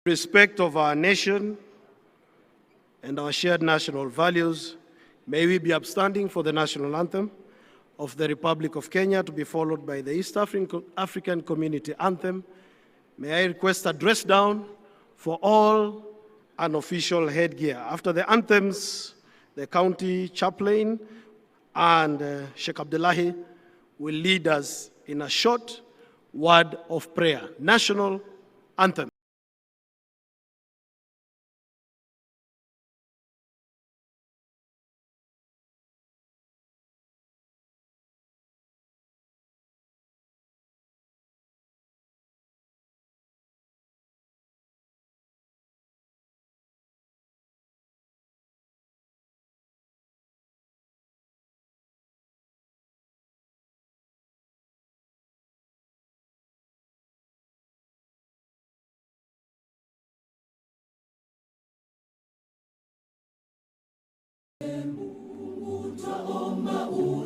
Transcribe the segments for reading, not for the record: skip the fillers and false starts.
Respect of our nation and our shared national values, may we be upstanding for the national anthem of the Republic of Kenya, to be followed by the East African Community Anthem. May I request a dress down for all unofficial headgear. After the anthems, the county chaplain and Sheikh Abdullahi will lead us in a short word of prayer. National anthem.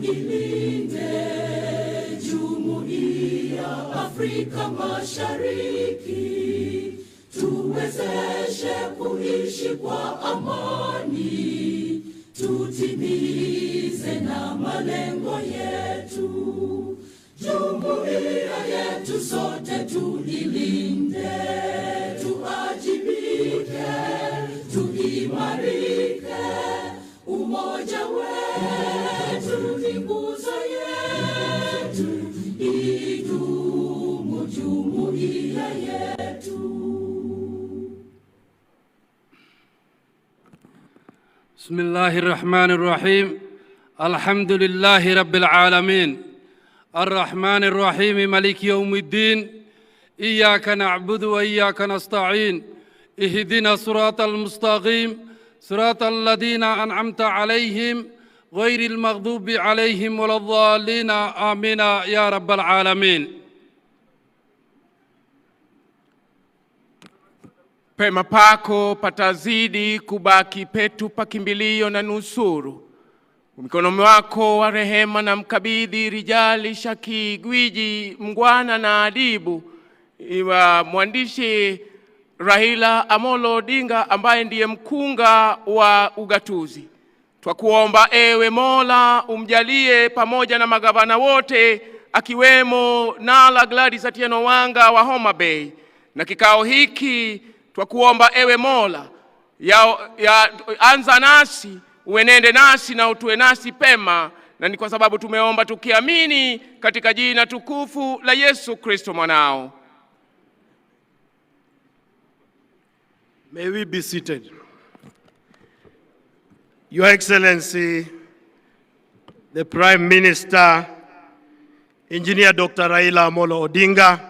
Ilinde Jumuiya Afrika Mashariki, tuwezeshe kuishi kwa amani, tutimize na malengo yetu. Jumuiya yetu sote tuilinde, tuajibike, tuimarike, umoja wetu ni nguzo yetu, idumu jumuiya yetu. Bismillahirrahmanirrahim. Alhamdulillahi Rabbil Alamin. Ar-Rahmanir-Rahim. Maliki Yawmiddin. Iyyaka na'budu wa iyyaka nasta'in. Ihdina siratal mustaqim. صراط الذين أنعمت عليهم غير المغضوب عليهم ولا الضالين آمين يا رب العالمين. Pema pako patazidi kubaki petu pakimbilio na nusuru. Mikono wako wa rehema na mkabidhi rijali shaki gwiji mngwana na adibu iwa mwandishi Raila Odinga ambaye ndiye mkunga wa ugatuzi. Twakuomba ewe Mola umjalie pamoja na magavana wote akiwemo Nala Gladys Atieno Wanga wa Homabay. Na kikao hiki twakuomba ewe Mola anza nasi, uenende nasi na utue nasi pema, na ni kwa sababu tumeomba tukiamini katika jina tukufu la Yesu Kristo mwanao. May we be seated. Your Excellency, the Prime Minister, Engineer Dr. Raila Odinga,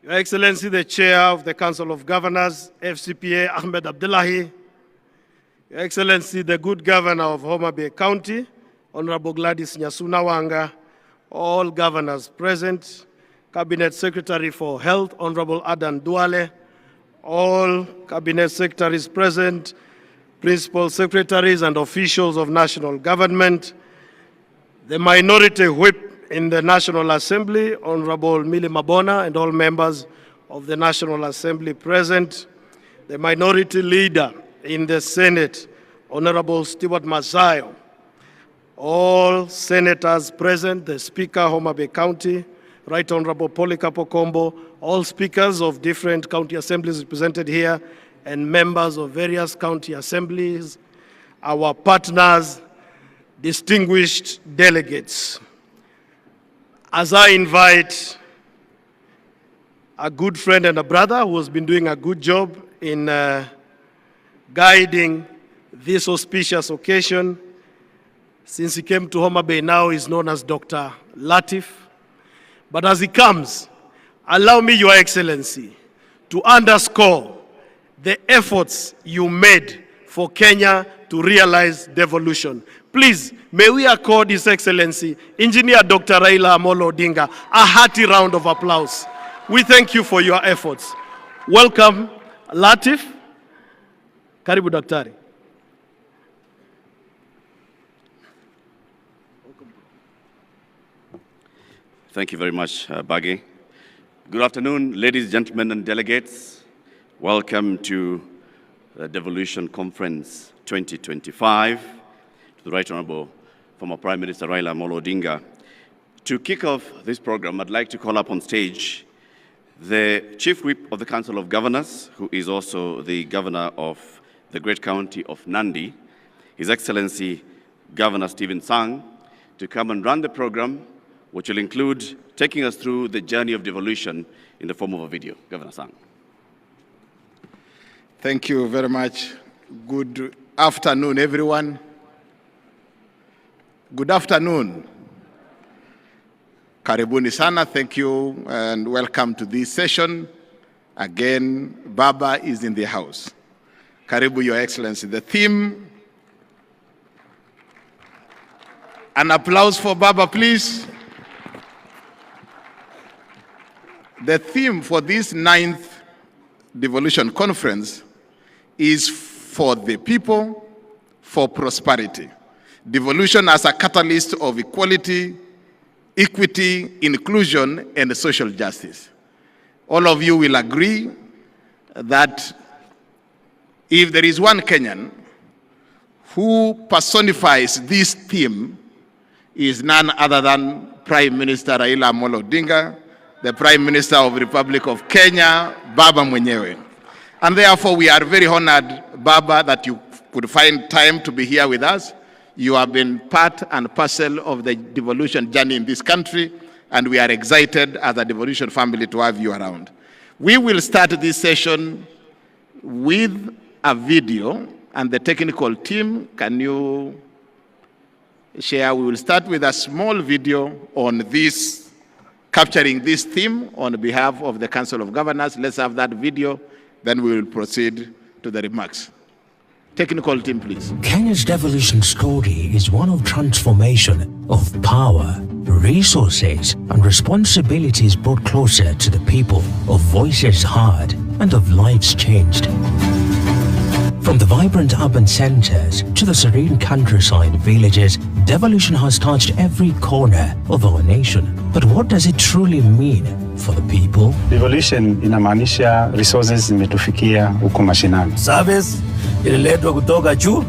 Your Excellency, the Chair of the Council of Governors, FCPA, Ahmed Abdullahi, Your Excellency, the Good Governor of Homabay County, Honorable Gladys Nyasuna Wanga, all governors present, Cabinet Secretary for Health, Honorable Adan Duale, all cabinet secretaries present, principal secretaries and officials of national government, the minority whip in the National Assembly, Honorable Mili Mabona, and all members of the National Assembly present, the minority leader in the Senate, Honorable Stewart Masayo, all senators present, the Speaker, Homabay County, Right Honorable Polycarp Kombo, all speakers of different county assemblies represented here, and members of various county assemblies, our partners, distinguished delegates. As I invite a good friend and a brother who has been doing a good job in guiding this auspicious occasion, since he came to Homabay, now is known as Dr. Latif. But as he comes, allow me, Your Excellency, to underscore the efforts you made for Kenya to realize devolution. Please, may we accord His Excellency, Engineer Dr. Raila Odinga, a hearty round of applause. We thank you for your efforts. Welcome, Latif. Karibu Daktari. Thank you very much, Bagi. Good afternoon, ladies, gentlemen, and delegates. Welcome to the Devolution Conference 2025. To the Right Honorable former Prime Minister Raila Odinga. To kick off this program, I'd like to call up on stage the Chief Whip of the Council of Governors, who is also the Governor of the great county of Nandi, His Excellency Governor Stephen Sang, to come and run the program, which will include taking us through the journey of devolution in the form of a video. Governor Sang. Thank you very much. Good afternoon, everyone. Good afternoon. Karibuni sana, thank you, and welcome to this session. Again, Baba is in the house. Karibu, Your Excellency. The theme, an applause for Baba, please. The theme for this 9th Devolution Conference is for the people, for prosperity. Devolution as a catalyst of equality, equity, inclusion, and social justice. All of you will agree that if there is one Kenyan who personifies this theme, is none other than Prime Minister Raila Odinga, the Prime Minister of the Republic of Kenya, Baba mwenyewe. And therefore, we are very honored, Baba, that you could find time to be here with us. You have been part and parcel of the devolution journey in this country, and we are excited as a devolution family to have you around. We will start this session with a video, and the technical team, can you share? We will start with a small video on this, capturing this theme on behalf of the Council of Governors. Let's have that video, then we will proceed to the remarks. Technical team, please. Kenya's devolution story is one of transformation, of power, resources, and responsibilities brought closer to the people, of voices heard, and of lives changed. From the vibrant urban centers to the serene countryside villages, devolution has touched every corner of our nation. But what does it truly mean for the people? Devolution inamaanisha resources zimetufikia huko mashinani. Service ililetwa kutoka juu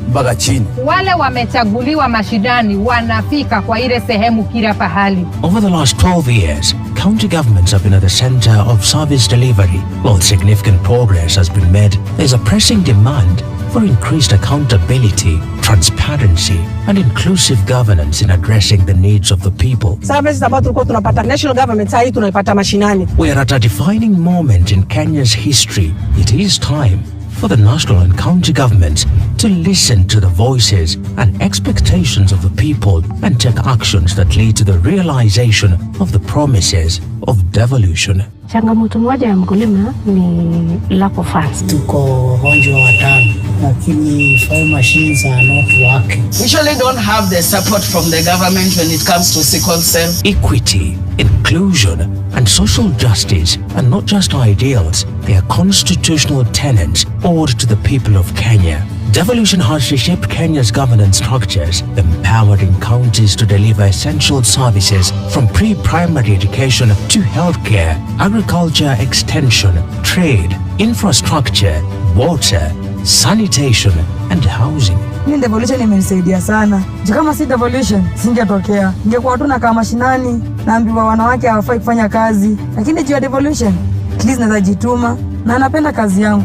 mpaka chini. Wale wamechaguliwa mashidani wanafika kwa ile sehemu kila pahali. Over the last 12 years, county governments have been at the center of service delivery. While significant progress has been made, there's a pressing demand for increased accountability, transparency, and inclusive governance in addressing the needs of the people. Services ambazo tulikuwa tunapata national government sasa tunaipata mashinani. We are at a defining moment in Kenya's history. It is time for the national and county governments to listen to the voices and expectations of the people and take actions that lead to the realization of the promises of devolution. Changamoto moja ya mkulima ni lack of funds. Tuko wagonjwa watano, lakini farm machines are not working. We usually don't have the support from the government when it comes to sickle cell. Equity, inclusion, and social justice are not just ideals, they are constitutional tenets owed to the people of Kenya. Devolution has reshaped Kenya's governance structures, empowering counties to deliver essential services from pre-primary education to healthcare, agriculture extension, trade, infrastructure, water, sanitation, and housing. Devolution imenisaidia sana. Kama si devolution singetokea. Ningekuwa tu nakaa mashinani, naambiwa wanawake hawafai kufanya kazi. Lakini juu ya devolution, at least naweza jituma na napenda kazi yangu.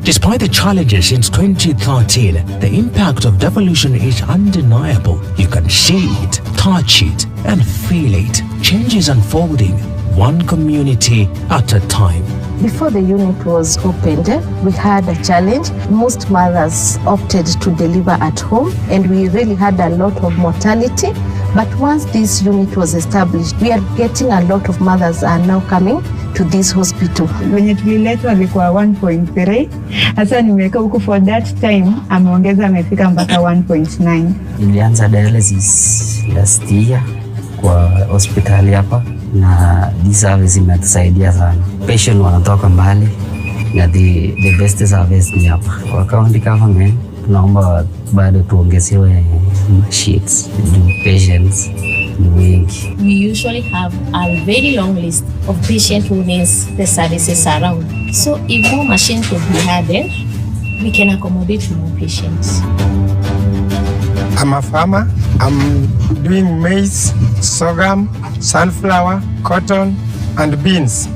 Despite the challenges since 2013, the impact of devolution is undeniable. You can see it, touch it, and feel it. Change is unfolding, one community at a time. Before the unit was opened, we had a challenge. Most mothers opted to deliver at home, and we really had a lot of mortality. But once this unit was established, we are getting a lot of mothers are now coming to this hospital. Wenye tuliletwa alikuwa 1.3. Hasa nimeweka huko for that time, ameongeza amefika mpaka 1.9. Nilianza dialysis last year kwa hospitali hapa, na this service imetusaidia sana. Patient wanatoka mbali na the best service ni hapa. Kwa county government tunaomba bado tuongezewe sheets, patients ni wengi. We usually have a very long list of patients who needs the services around. So if more machines could be added, we can accommodate more patients. I'm a farmer. I'm doing maize, sorghum, sunflower, cotton, and beans.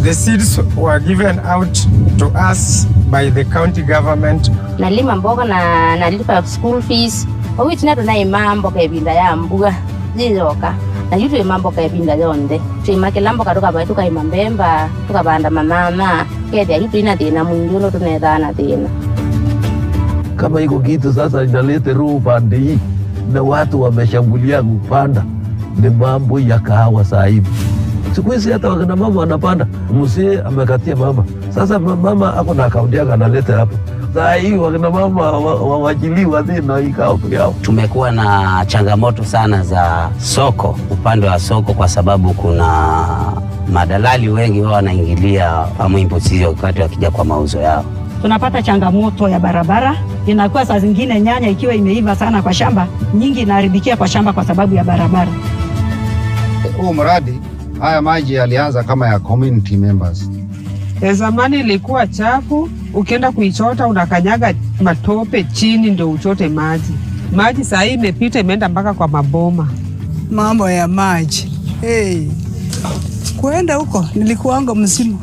The seeds were given out to us by the county government. Nalima mboga na nalipa school fees. Owi tina tuna mambo ka ibinda ya mbuga zizoka. Na yutu mambo ka ibinda yonde. Tuimake lambo kadoka ba tuka imambemba, tuka banda mama. Kede yutu ina tena munguno tunedana tena. Kama iko kitu sasa inalete roho pande hii na watu wameshambulia kupanda ni mambo ya kahawa saa hivi. Siku hizi hata wakina mama wanapanda, mzee amekatia mama. Sasa mama ako na akaunti yake analeta hapo. Saa hii wakina mama wawajiliwa tena ikao yao. Tumekuwa na changamoto sana za soko, upande wa soko, kwa sababu kuna madalali wengi wao wanaingilia pamoja imposition wakati wakija kwa mauzo yao. Tunapata changamoto ya barabara. Inakuwa saa zingine nyanya ikiwa imeiva sana kwa shamba, nyingi inaharibikia kwa shamba kwa sababu ya barabara. Huu mradi, haya maji yalianza kama ya community members. Zamani ilikuwa chafu, ukienda kuichota unakanyaga matope chini ndio uchote maji. Maji saa hii imepita imeenda mpaka kwa maboma. Mambo ya maji. Kwenda huko nilikuanga msimu.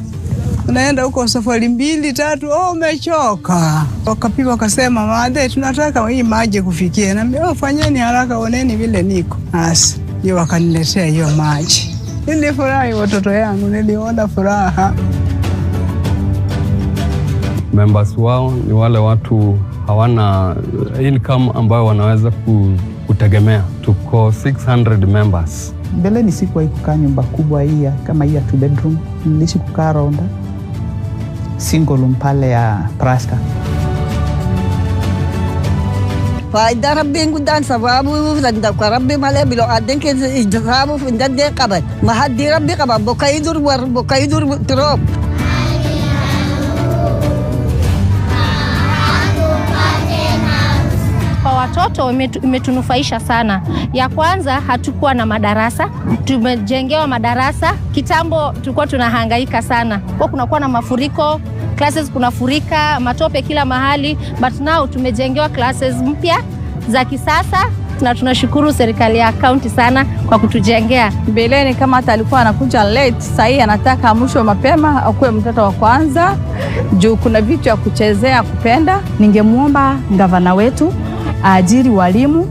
Unaenda huko safari 2-3, umechoka. Wakapima wakasema, "Made tunataka hii maji kufikia." Na mimi, fanyeni haraka, oneni vile niko. Basi ndio wakaniletea hiyo maji. Nilifurahi, watoto yangu niliona furaha. Members wao ni wale watu hawana income ambayo wanaweza kutegemea. Tuko 600 members. Mbele ni siku kukaa nyumba kubwa hii kama hii ya 2 bedroom. Nilishi kukaa ronda single pale ya Praska. Faida rabbi ngudan sababu randa kwa rabbi male bilo aden ke ijabu ndade qabat mahadi rabbi qaba bokaidur trop. Kwa watoto imetunufaisha sana. Ya kwanza, hatukuwa na madarasa, tumejengewa madarasa. Kitambo tulikuwa tunahangaika sana, kwa kunakuwa na mafuriko, classes kunafurika, matope kila mahali, but now tumejengewa classes mpya za kisasa na tunashukuru serikali ya county sana kwa kutujengea. Mbeleni kama hata alikuwa anakuja late, sasa hii anataka amshwe mapema akuwe mtoto wa kwanza juu kuna vitu ya kuchezea kupenda. Ningemuomba gavana wetu ajiri walimu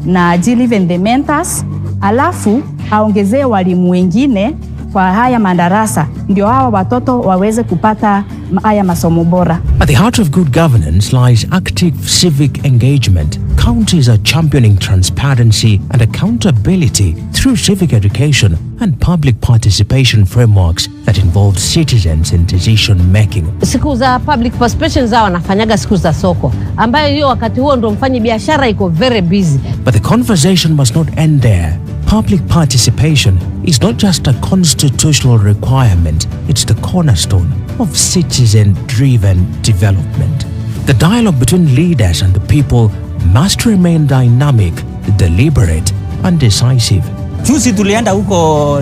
na ajiri even the mentors, alafu aongezee walimu wengine kwa haya madarasa ndio hawa watoto waweze kupata haya masomo bora. At the heart of good governance lies active civic engagement. Counties are championing transparency and accountability through civic education and public participation frameworks that involve citizens in decision making. Siku za public participation zao wanafanyaga siku za soko, ambayo hiyo wakati huo ndio mfanyi biashara iko very busy. But the conversation must not end there. Public participation is not just a constitutional requirement, it's the cornerstone of citizen-driven development. The dialogue between leaders and the people must remain dynamic, deliberate, and decisive. Juzi tulienda huko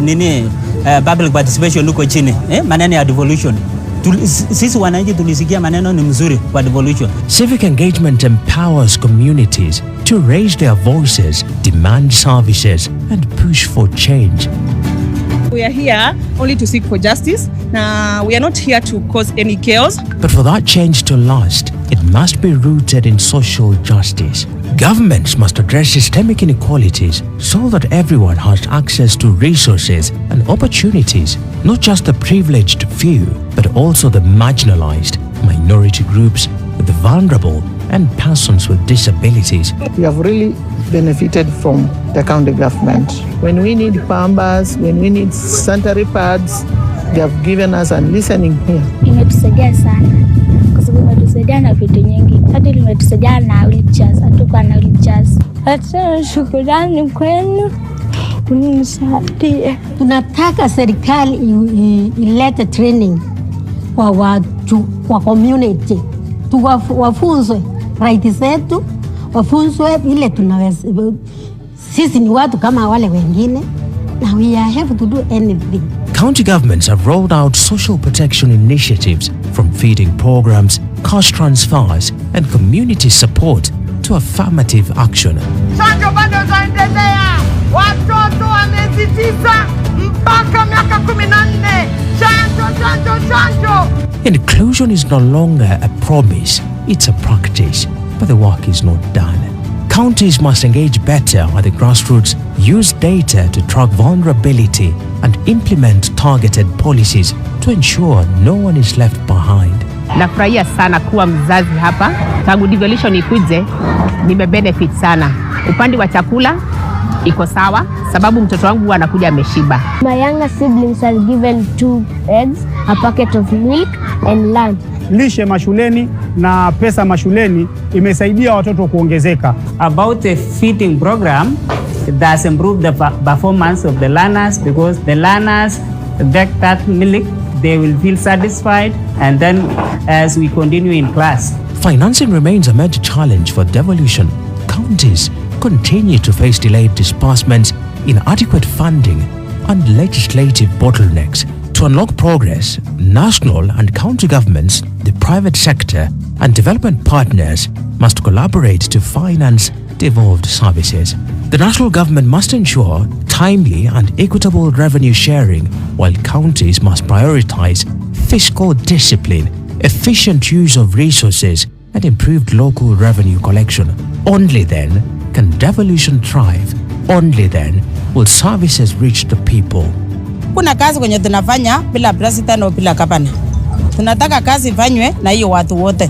public participation huko chini, maneno ya devolution. Sisi wananchi tulisikia maneno ni mzuri kwa devolution. Civic engagement empowers communities to raise their voices, demand services, and push for change. We are here only to seek for justice. We are not here to cause any chaos. But for that change to last, it must be rooted in social justice. Governments must address systemic inequalities so that everyone has access to resources and opportunities, not just the privileged few, but also the marginalized, minority groups, the vulnerable, and persons with disabilities. We have really benefited from the county government. When we need pambas, when we need sanitary pads, they have given us a listening here. Imetusaidia sana kwa sababu imetusaidia na vitu nyingi. Hadi imetusaidia na wheelchairs, hatukuwa na wheelchairs. Hata shukrani kwenu kunisaidia. Tunataka serikali ilete training kwa watu, kwa community. Wafunzwe right zetu, wafunzwe ile tunaweza Sisi ni watu kama wale wengine, na we have to do anything. County governments have rolled out social protection initiatives from feeding programs, cash transfers, and community support to affirmative action. Chanjo bado zaendelea. Watoto wa miezi 9 mpaka miaka 14. Chanjo, chanjo, chanjo. Inclusion is no longer a promise, it's a practice, but the work is not done. Counties must engage better at the grassroots, use data to track vulnerability, and implement targeted policies to ensure no one is left behind. Nafurahia sana kuwa mzazi hapa. Tangu devolution ikuje, nimebenefit sana. Upande wa chakula iko sawa sababu mtoto wangu anakuja ameshiba. My younger siblings are given 2 eggs, a packet of milk and lunch. Lishe mashuleni na pesa mashuleni imesaidia watoto kuongezeka. About the feeding program, it has improved the performance of the learners because the learners get that milk, they will feel satisfied, and then as we continue in class. Financing remains a major challenge for devolution. Counties continue to face delayed disbursements, inadequate funding, and legislative bottlenecks. To unlock progress, national and county governments, the private sector, and development partners must collaborate to finance devolved services. The national government must ensure timely and equitable revenue sharing, while counties must prioritize fiscal discipline, efficient use of resources, and improved local revenue collection. Only then can devolution thrive. Only then will services reach the people. Kuna kazi kwenye tunafanya bila president au bila gavana. Tunataka kazi ifanywe na hiyo watu wote.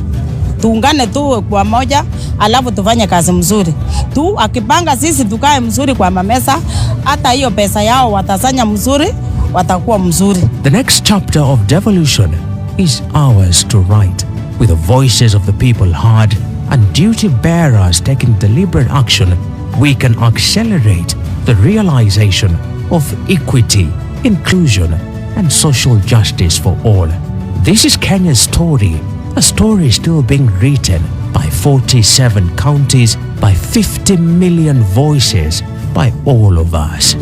Tuungane tu kwa moja, alafu tufanye kazi mzuri. Tu akipanga sisi tukae mzuri kwa mamesa, hata hiyo pesa yao watasanya mzuri, watakuwa mzuri. The next chapter of devolution is ours to write, with the voices of the people heard and duty bearers taking deliberate action. We can accelerate the realization of equity, inclusion, and social justice for all. This is Kenya's story, a story still being written by 47 counties, by 50 million voices, by all of us.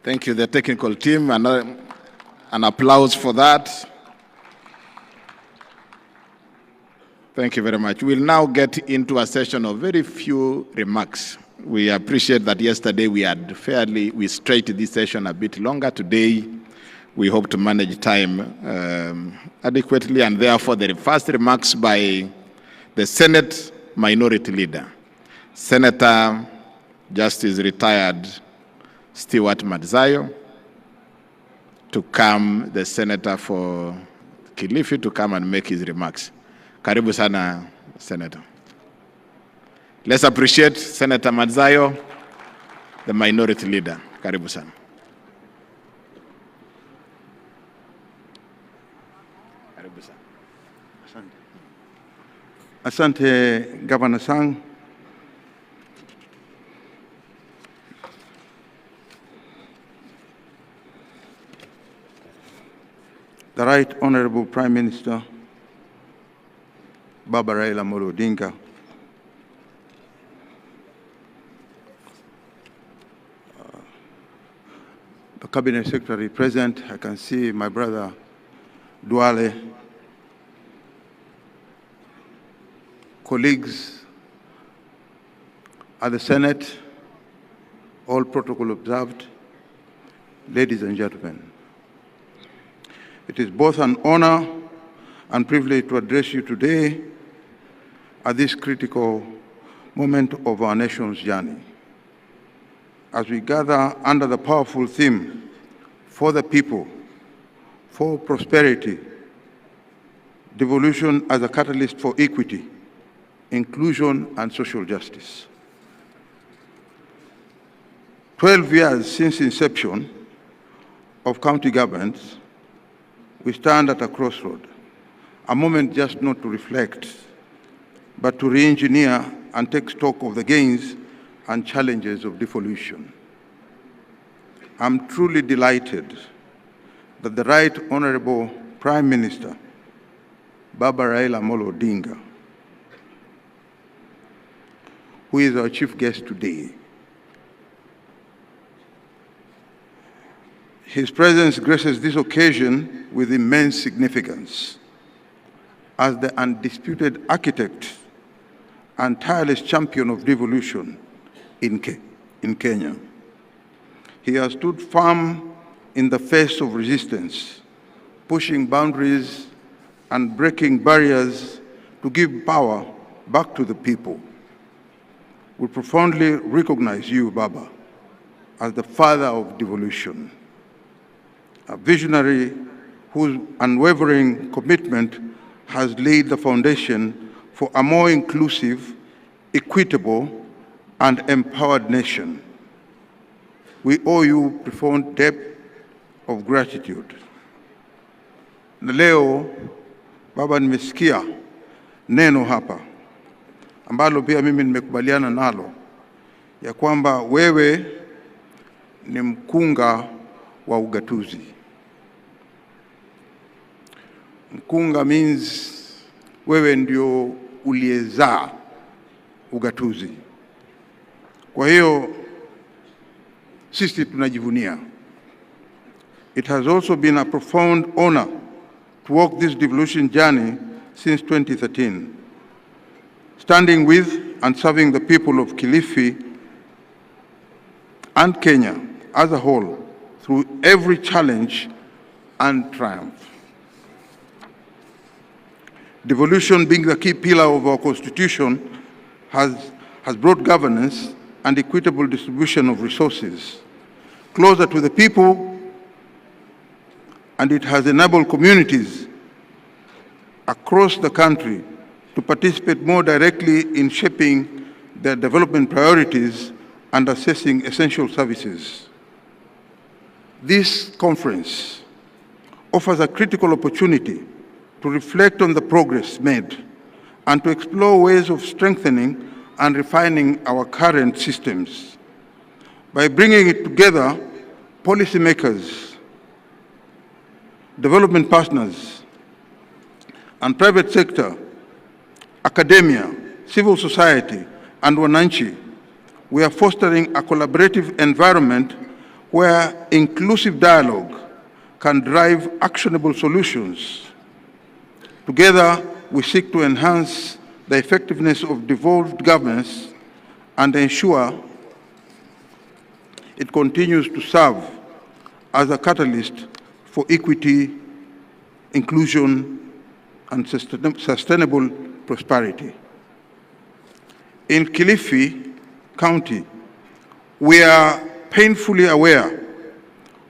Thank you, the technical team, and an applause for that. Thank you very much. We'll now get into a session of very few remarks. We appreciate that yesterday we stretched this session a bit longer. Today, we hope to manage time adequately, and therefore the first remarks by the Senate Minority Leader, Senator Justice Retired Stewart Madzayo, to come, the Senator for Kilifi, to come and make his remarks. Karibu sana, Senator. Let's appreciate Senator Madzayo, the Minority Leader. Karibu sana. Karibu sana. Asante, Governor Sang. The Right Honorable Prime Minister, Baba Raila Odinga, the Cabinet Secretary present, I can see my brother Duale, colleagues at the Senate, all protocol observed, ladies and gentlemen. It is both an honor and privilege to address you today at this critical moment of our nation's journey. As we gather under the powerful theme, for the people, for prosperity, devolution as a catalyst for equity, inclusion, and social justice. 12 years since inception of county governments, we stand at a crossroad, a moment just not to reflect, but to re-engineer and take stock of the gains and challenges of devolution. I'm truly delighted that the Right Honorable Prime Minister, Baba Raila Odinga, who is our chief guest today. His presence graces this occasion with immense significance as the undisputed architect and tireless champion of devolution in Kenya. He has stood firm in the face of resistance, pushing boundaries and breaking barriers to give power back to the people. We profoundly recognize you, Baba, as the father of devolution, a visionary whose unwavering commitment has laid the foundation for a more inclusive, equitable, and empowered nation. We owe you profound debt of gratitude. Na leo, Baba, nimesikia neno hapa ambalo pia mimi nimekubaliana nalo, ya kwamba wewe ni mkunga wa ugatuzi. Mkunga means wewe ndio uliezaa ugatuzi. Kwa hiyo sisi tunajivunia. It has also been a profound honor to walk this devolution journey since 2013, standing with and serving the people of Kilifi and Kenya as a whole through every challenge and triumph. Devolution, being the key pillar of our constitution, has brought governance and equitable distribution of resources closer to the people, and it has enabled communities across the country to participate more directly in shaping their development priorities and assessing essential services. This conference offers a critical opportunity to reflect on the progress made and to explore ways of strengthening and refining our current systems. By bringing it together, policymakers, development partners, and private sector, academia, civil society, and wananchi, we are fostering a collaborative environment where inclusive dialogue can drive actionable solutions. Together, we seek to enhance the effectiveness of devolved governance and ensure it continues to serve as a catalyst for equity, inclusion, and sustainable prosperity. In Kilifi County, we are painfully aware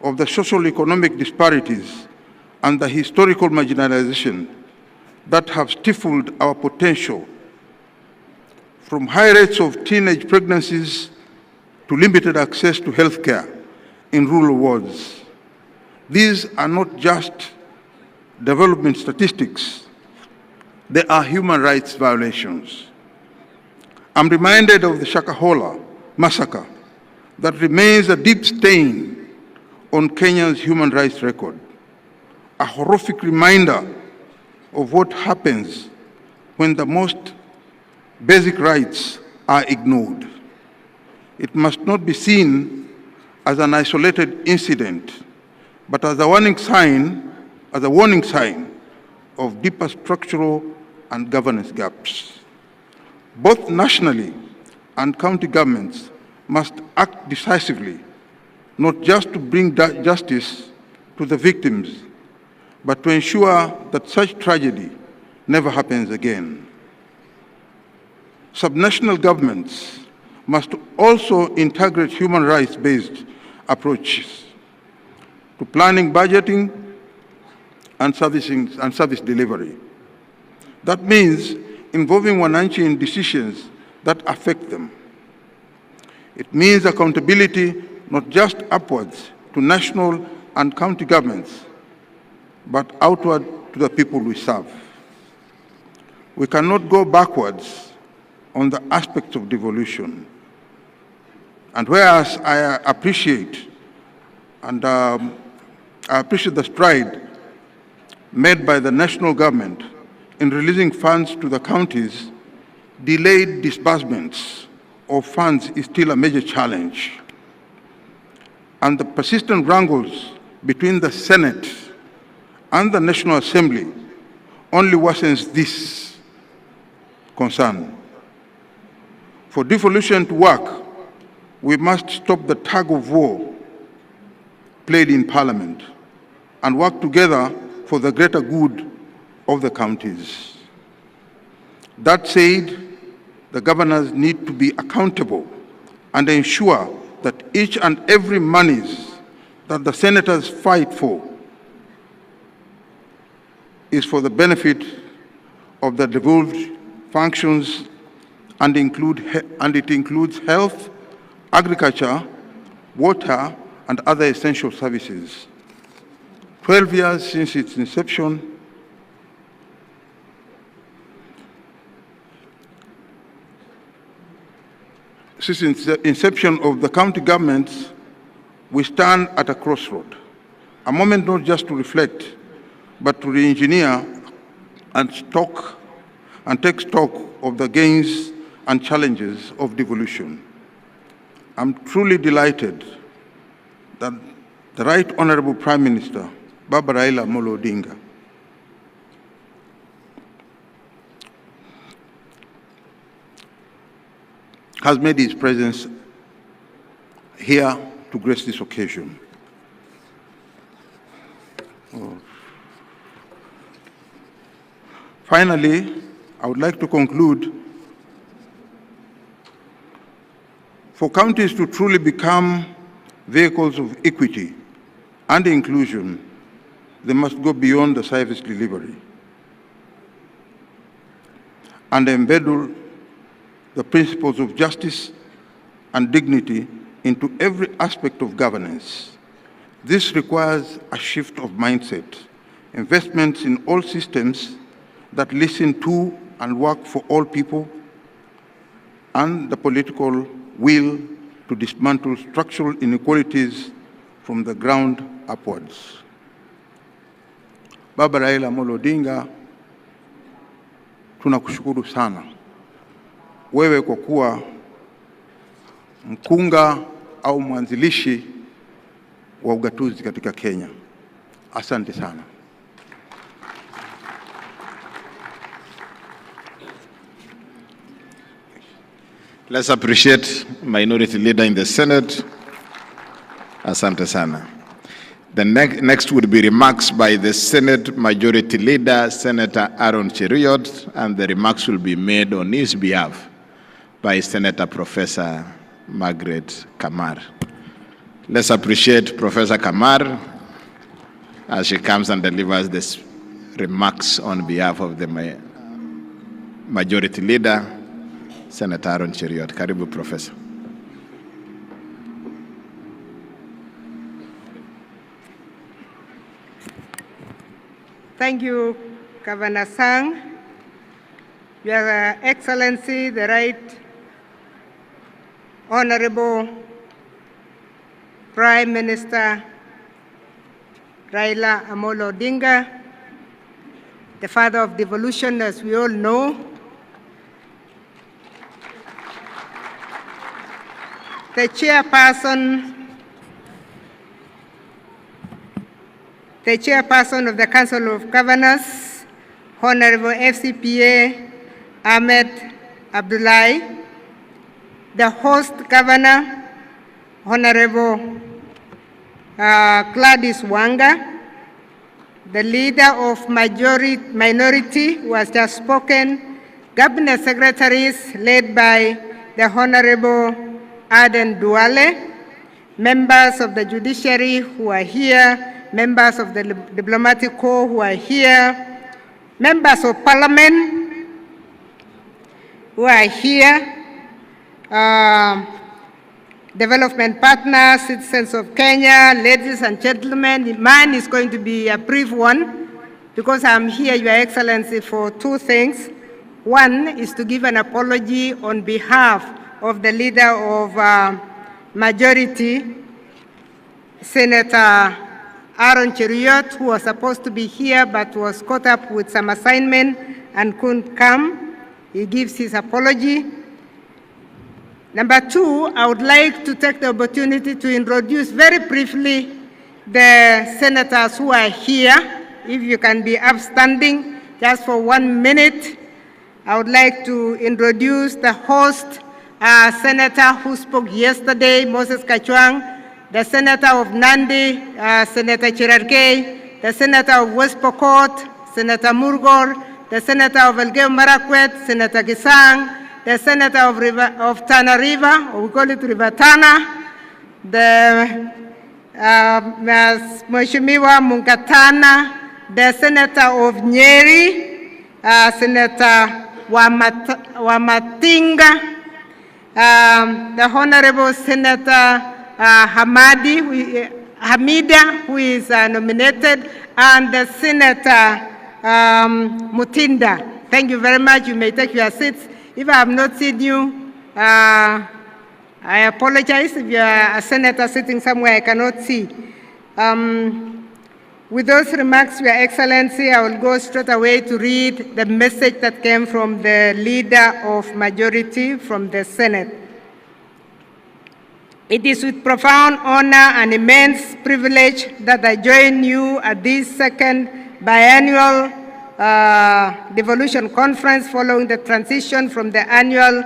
of the social-economic disparities and the historical marginalization that have stifled our potential, from high rates of teenage pregnancies to limited access to health care in rural wards. These are not just development statistics, they are human rights violations. I'm reminded of the Shakahola massacre that remains a deep stain on Kenya's human rights record, a horrific reminder of what happens when the most basic rights are ignored. It must not be seen as an isolated incident, but as a warning sign of deeper structural and governance gaps. Both nationally and county governments must act decisively, not just to bring justice to the victims, but to ensure that such tragedy never happens again. Subnational governments must also integrate human rights-based approaches to planning, budgeting, and service delivery. That means involving wananchi in decisions that affect them. It means accountability not just upwards to national and county governments, but outward to the people we serve. We cannot go backwards on the aspects of devolution. And whereas I appreciate the stride made by the national government in releasing funds to the counties, delayed disbursements of funds is still a major challenge. And the persistent wrangles between the Senate and the National Assembly only worsens this concern. For devolution to work, we must stop the tug of war played in Parliament and work together for the greater good of the counties. That said, the governors need to be accountable and ensure that each and every monies that the senators fight for is for the benefit of the devolved functions and it includes health, agriculture, water, and other essential services. 12 years since its inception, of the county governments, we stand at a crossroad, a moment not just to reflect, but to re-engineer and take stock of the gains and challenges of devolution. I'm truly delighted that the Right Honorable Prime Minister, Raila Odinga, has made his presence here to grace this occasion. Finally, I would like to conclude, for counties to truly become vehicles of equity and inclusion, they must go beyond the service delivery and embed the principles of justice and dignity into every aspect of governance. This requires a shift of mindset, investments in all systems that listen to and work for all people, and the political will to dismantle structural inequalities from the ground upwards. Baba Raila Odinga, tunakushukuru sana wewe kwa kuwa mkunga au mwanzilishi wa ugatuzi katika Kenya. Asante sana. Let's appreciate Minority Leader in the Senate. Asante sana. The next would be remarks by the Senate Majority Leader, Senator Aaron Cheruiyot, and the remarks will be made on his behalf by Senator Professor Margaret Kamar. Let's appreciate Professor Kamar as she comes and delivers this remarks on behalf of the Majority Leader, Senator Aaron Cheruiyot. Karibu, Professor. Thank you, Governor Sang. Your Excellency, the Right Honorable Prime Minister Raila Odinga, the father of devolution, as we all know, the chairperson of the Council of Governors, Honorable FCPA Ahmed Abdullahi, the host governor, Honorable Gladys Wanga, the leader of minority who has just spoken, cabinet secretaries led by the Honorable Aden Duale, members of the judiciary who are here, members of the diplomatic corps who are here, members of parliament who are here, development partners, citizens of Kenya, ladies and gentlemen. Mine is going to be a brief one because I'm here, Your Excellency, for two things. One is to give an apology on behalf of the leader of majority, Senator Aaron Cheruiyot, who was supposed to be here but was caught up with some assignment and couldn't come. He gives his apology. Number two, I would like to take the opportunity to introduce very briefly the senators who are here. If you can be upstanding just for 1 minute. I would like to introduce the host, Senator who spoke yesterday, Moses Kachwang, the Senator of Nandi, Senator Chirarkei, the Senator of West Pokot, Senator Murgor, the Senator of Elgeyo Marakwet, Senator Gisang, the Senator of Tana River, or we call it River Tana, the Mheshimiwa Munkatana, the Senator of Nyeri, Senator Wamatinga, the Honorable Senator Hamida, who is nominated, and the Senator Mutinda. Thank you very much. You may take your seats. If I have not seen you, I apologize. If you are a senator sitting somewhere I cannot see. With those remarks, Your Excellency, I will go straight away to read the message that came from the Leader of Majority from the Senate. It is with profound honor and immense privilege that I join you at this second biannual Devolution Conference following the transition from the annual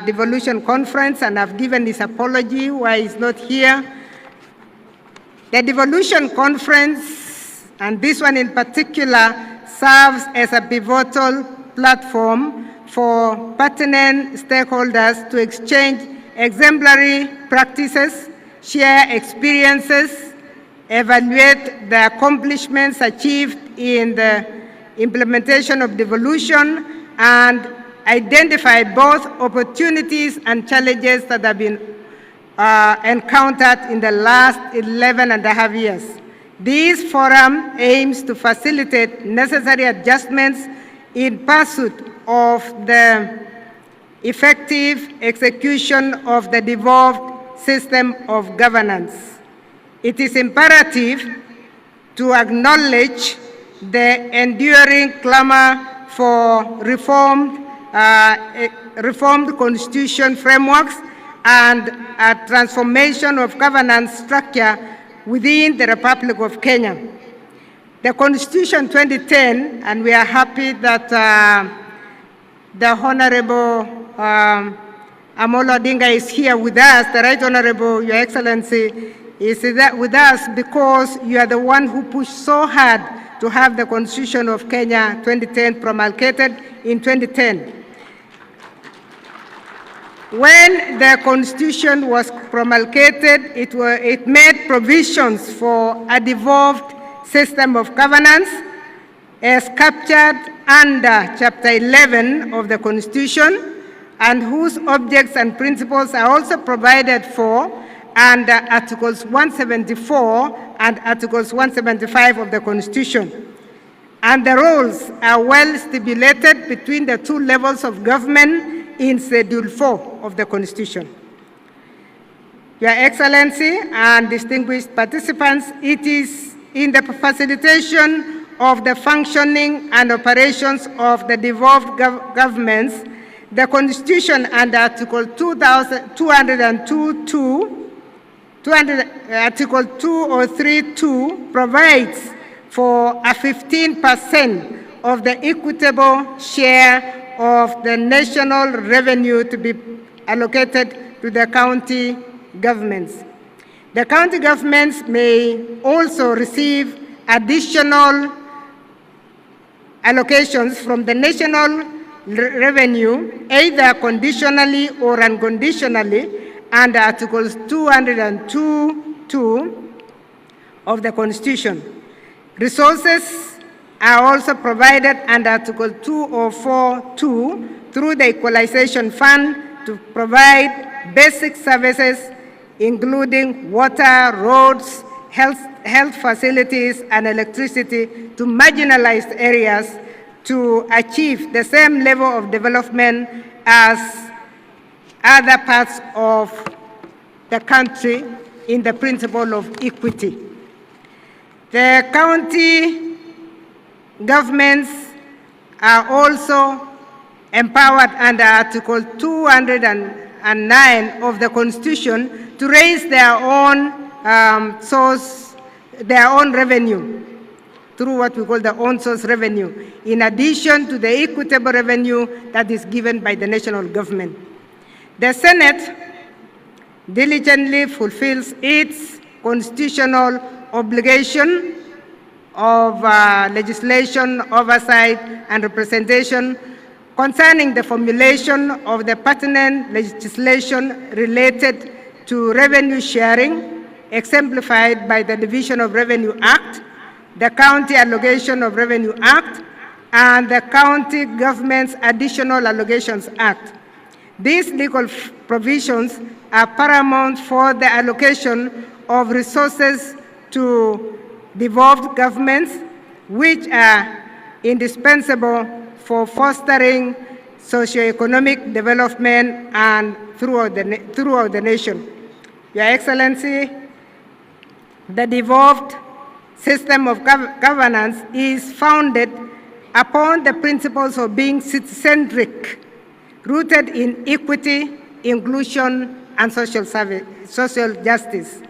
Devolution Conference, and I've given his apology why he's not here. The Devolution Conference, and this one in particular, serves as a pivotal platform for pertinent stakeholders to exchange exemplary practices, share experiences, evaluate the accomplishments achieved in the implementation of devolution, and identify both opportunities and challenges that have been encountered in the last 11.5 years. This forum aims to facilitate necessary adjustments in pursuit of the effective execution of the devolved system of governance. It is imperative to acknowledge the enduring clamor for reformed constitution frameworks and a transformation of governance structure within the Republic of Kenya. The Constitution 2010, and we are happy that the Honorable Raila Odinga is here with us, the Right Honorable, Your Excellency, is with us because you are the one who pushed so hard to have the Constitution of Kenya 2010 promulgated in 2010. When the Constitution was promulgated, it made provisions for a devolved system of governance as captured under Chapter 11 of the Constitution, and whose objects and principles are also provided for under Articles 174 and Articles 175 of the Constitution. And the roles are well stipulated between the two levels of government in Schedule 4 of the Constitution. Your Excellency and distinguished participants, it is in the facilitation of the functioning and operations of the devolved governments, the Constitution under Article 203(2) provides for a 15% of the equitable share of the national revenue to be allocated to the county governments. The county governments may also receive additional allocations from the national revenue, either conditionally or unconditionally, under Articles 202(2) of the Constitution. Resources are also provided under Article 204(2) through the Equalization Fund to provide basic services, including water, roads, health facilities, and electricity to marginalized areas to achieve the same level of development as other parts of the country in the principle of equity. The county governments are also empowered under Article 209 of the Constitution to raise their own revenue through what we call the own source revenue, in addition to the equitable revenue that is given by the national government. The Senate diligently fulfills its constitutional obligation of legislation, oversight, and representation concerning the formulation of the pertinent legislation related to revenue sharing, exemplified by the Division of Revenue Act, the County Allocation of Revenue Act, and the County Government's Additional Allocations Act. These legal provisions are paramount for the allocation of resources to devolved governments, which are indispensable for fostering socioeconomic development and throughout the nation. Your Excellency, the devolved system of governance is founded upon the principles of being citizen-centric, rooted in equity, inclusion, and social justice.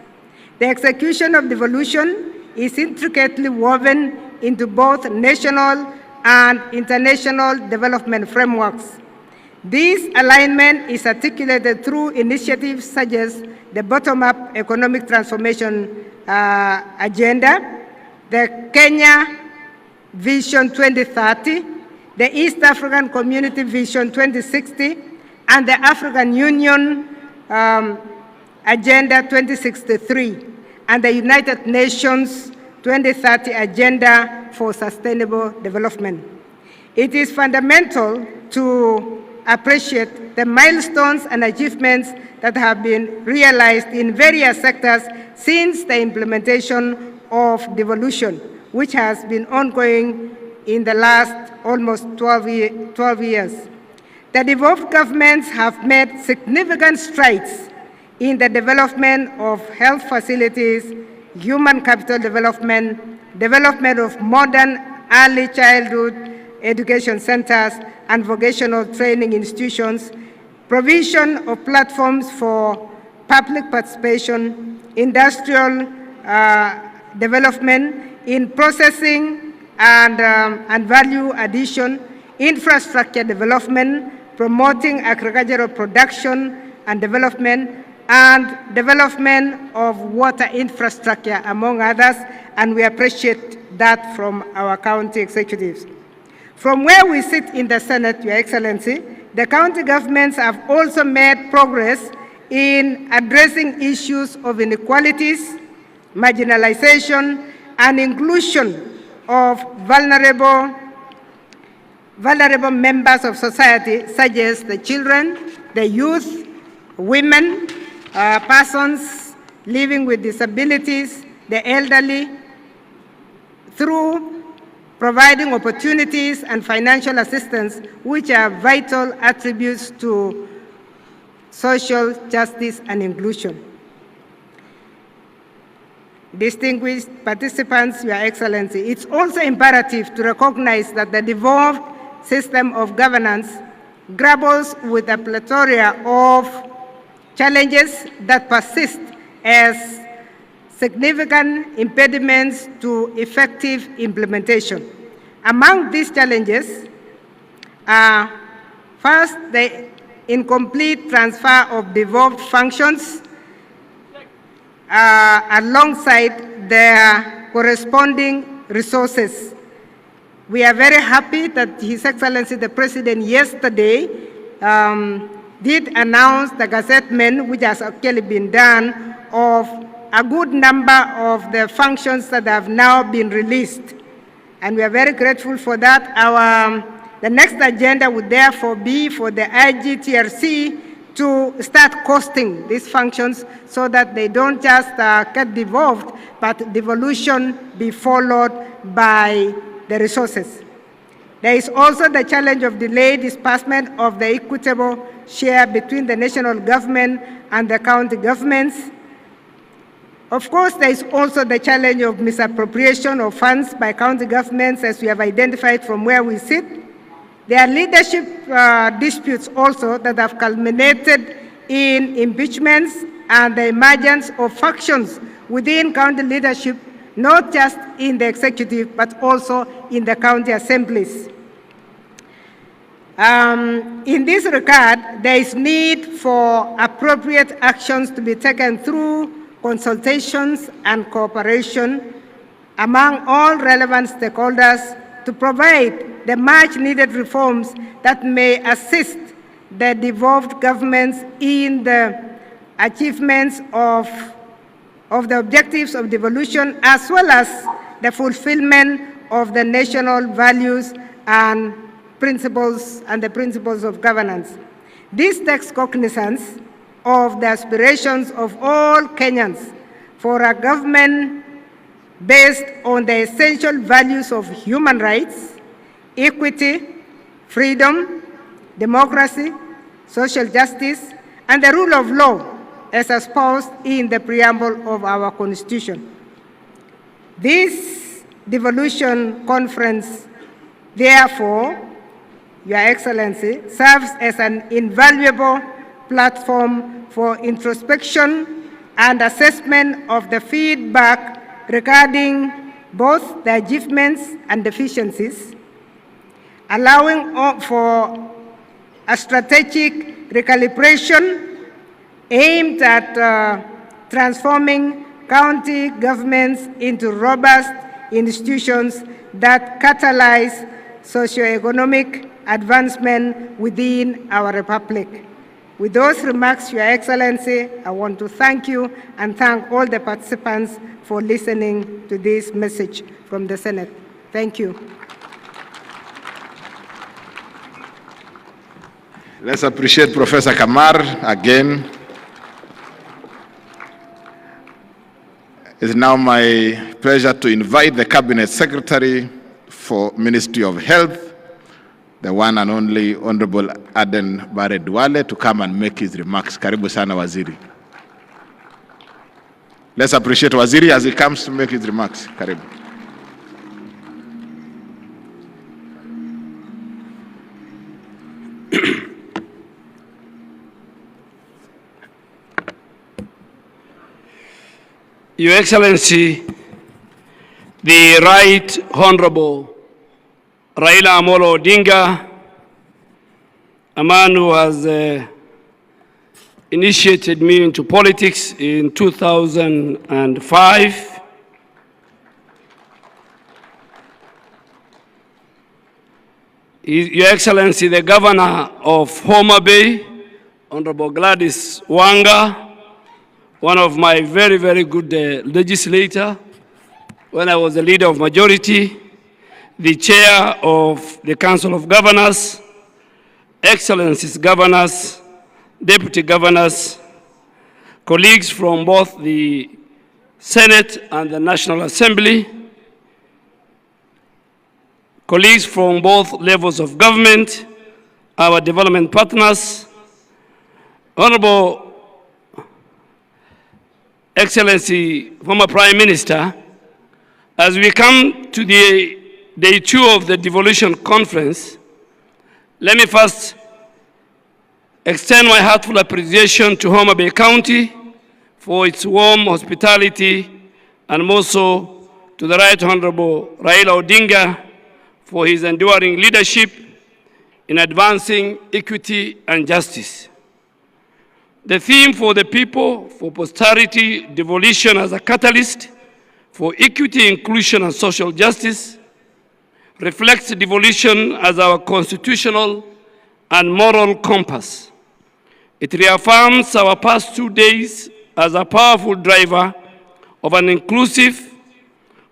The execution of devolution is intricately woven into both national and international development frameworks. This alignment is articulated through initiatives such as the bottom-up economic transformation agenda, the Kenya Vision 2030, the East African Community Vision 2060, and the African Union Agenda 2063, and the United Nations 2030 Agenda for Sustainable Development. It is fundamental to appreciate the milestones and achievements that have been realized in various sectors since the implementation of devolution, which has been ongoing in the last almost 12 years. The devolved governments have made significant strides in the development of health facilities, human capital development, development of modern early childhood education centers and vocational training institutions, provision of platforms for public participation, industrial development in processing and value addition, infrastructure development, promoting agricultural production and development of water infrastructure, among others, and we appreciate that from our county executives. From where we sit in the Senate, Your Excellency, the county governments have also made progress in addressing issues of inequalities, marginalization, and inclusion of vulnerable members of society, such as the children, the youth, women, persons living with disabilities, the elderly, through providing opportunities and financial assistance, which are vital attributes to social justice and inclusion. Distinguished participants, Your Excellency, it's also imperative to recognize that the devolved system of governance grapples with a plethora of challenges that persist as significant impediments to effective implementation. Among these challenges are, first, the incomplete transfer of devolved functions alongside their corresponding resources. We are very happy that His Excellency the President yesterday did announce the gazettement, which has actually been done, of a good number of the functions that have now been released. And we are very grateful for that. The next agenda would therefore be for the IGTRC to start costing these functions so that they don't just get devolved, but devolution be followed by the resources. There is also the challenge of delayed disbursement of the equitable share between the national government and the county governments. Of course, there is also the challenge of misappropriation of funds by county governments, as we have identified from where we sit. There are leadership disputes also that have culminated in impeachments and the emergence of factions within county leadership, not just in the executive, but also in the county assemblies. In this regard, there is need for appropriate actions to be taken through consultations and cooperation among all relevant stakeholders to provide the much-needed reforms that may assist the devolved governments in the achievements of the objectives of devolution, as well as the fulfillment of the national values and principles and the principles of governance. This takes cognizance of the aspirations of all Kenyans for a government based on the essential values of human rights, equity, freedom, democracy, social justice, and the rule of law as espoused in the preamble of our Constitution. This devolution conference, therefore, Your Excellency, serves as an invaluable platform for introspection and assessment of the feedback regarding both the achievements and deficiencies, allowing for a strategic recalibration aimed at transforming county governments into robust institutions that catalyze socioeconomic advancement within our republic. With those remarks, Your Excellency, I want to thank you and thank all the participants for listening to this message from the Senate. Thank you. Let's appreciate Professor Kamar again. It's now my pleasure to invite the Cabinet Secretary for Ministry of Health, the one and only Honorable Aden Bare Duale, to come and make his remarks. Karibu sana Waziri. Let's appreciate Waziri as he comes to make his remarks. Karibu. Your Excellency, the Right Honorable Raila Odinga, a man who has initiated me into politics in 2005. Your Excellency, the Governor of Homabay, Honorable Gladys Wanga, one of my very, very good legislator when I was the leader of majority, the chair of the Council of Governors, Excellencies governors, deputy governors, colleagues from both the Senate and the National Assembly, colleagues from both levels of government, our development partners, Honorable Excellency, former Prime Minister, as we come to the day 2 of the Devolution Conference, let me first extend my heartfelt appreciation to Homabay County for its warm hospitality, and also to the Right Honorable Raila Odinga for his enduring leadership in advancing equity and justice. The theme for the people, for posterity, devolution as a catalyst for equity, inclusion, and social justice, reflects devolution as our constitutional and moral compass. It reaffirms our past 2 days as a powerful driver of an inclusive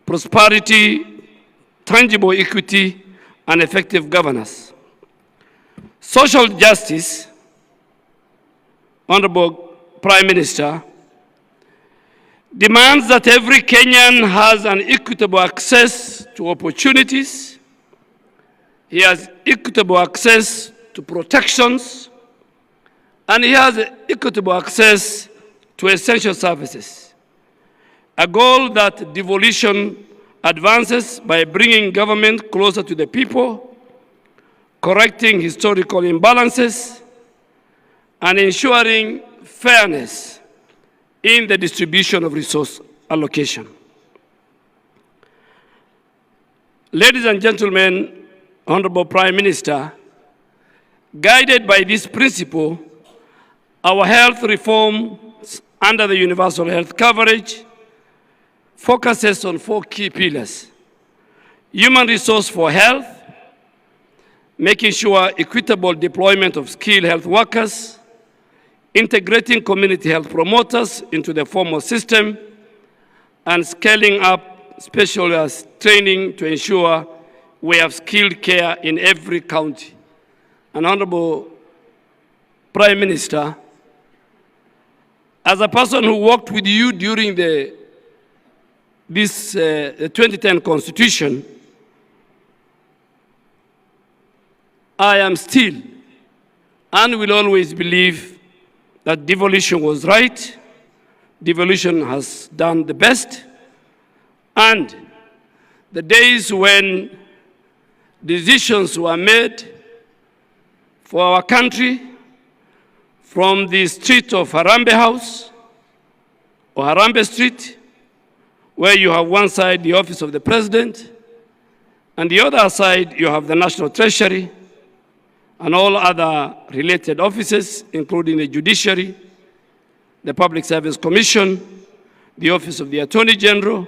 prosperity, tangible equity, and effective governance. Social justice, Honorable Prime Minister, demands that every Kenyan has an equitable access to opportunities. He has equitable access to protections, and he has equitable access to essential services. a goal that devolution advances by bringing government closer to the people, correcting historical imbalances, and ensuring fairness in the distribution of resource allocation. Ladies and gentlemen, Honorable Prime Minister, guided by this principle, our health reforms under the universal health coverage focuses on 4 key pillars: human resource for health, making sure equitable deployment of skilled health workers, integrating community health promoters into the formal system, and scaling up specialized training to ensure we have skilled care in every county. And Honorable Prime Minister, as a person who worked with you during the 2010 Constitution, I am still and will always believe that devolution was right. Devolution has done the best. And the days when decisions were made for our country from the street of Harambee House or Harambee Street, where you have one side the office of the president, and the other side you have the National Treasury and all other related offices, including the Judiciary, the Public Service Commission, the Office of the Attorney General,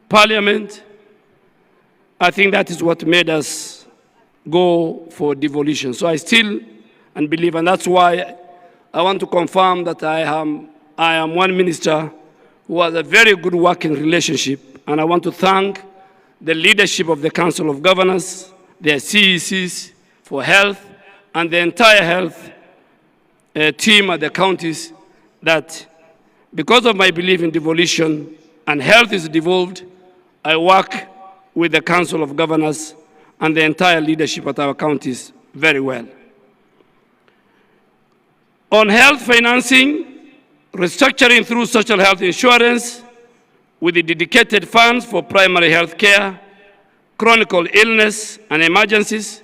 Parliament. I think that is what made us go for devolution. So I still and believe, and that's why I want to confirm that I am one minister who has a very good working relationship, and I want to thank the leadership of the Council of Governors, their CECs for health, and the entire health team at the counties, that because of my belief in devolution and health is devolved, I work with the Council of Governors and the entire leadership at our counties very well. On health financing, restructuring through social health insurance with the dedicated funds for primary health care, chronic illness and emergencies,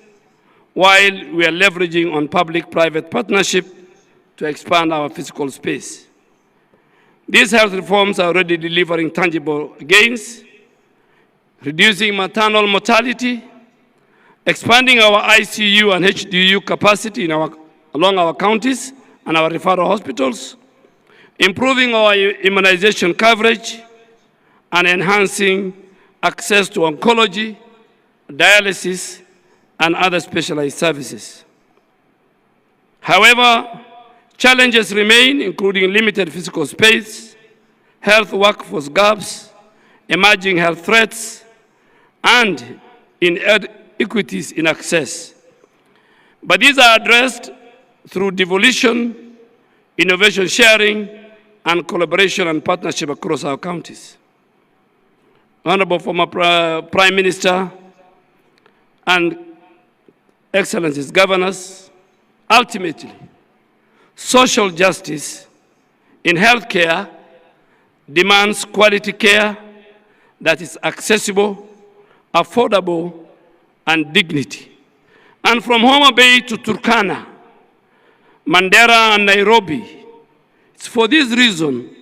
while we are leveraging on public-private partnership to expand our physical space. These health reforms are already delivering tangible gains, reducing maternal mortality, expanding our ICU and HDU capacity along our counties and our referral hospitals, improving our immunization coverage, and enhancing access to oncology, dialysis, and other specialized services. However, challenges remain, including limited physical space, health workforce gaps, emerging health threats, and inequities in access. But these are addressed through devolution, innovation sharing, and collaboration and partnership across our counties. Honorable former Prime Minister and Excellencies Governors, ultimately, social justice in healthcare demands quality care that is accessible, affordable, and dignity. And from Homabay to Turkana, Mandera and Nairobi, it's for this reason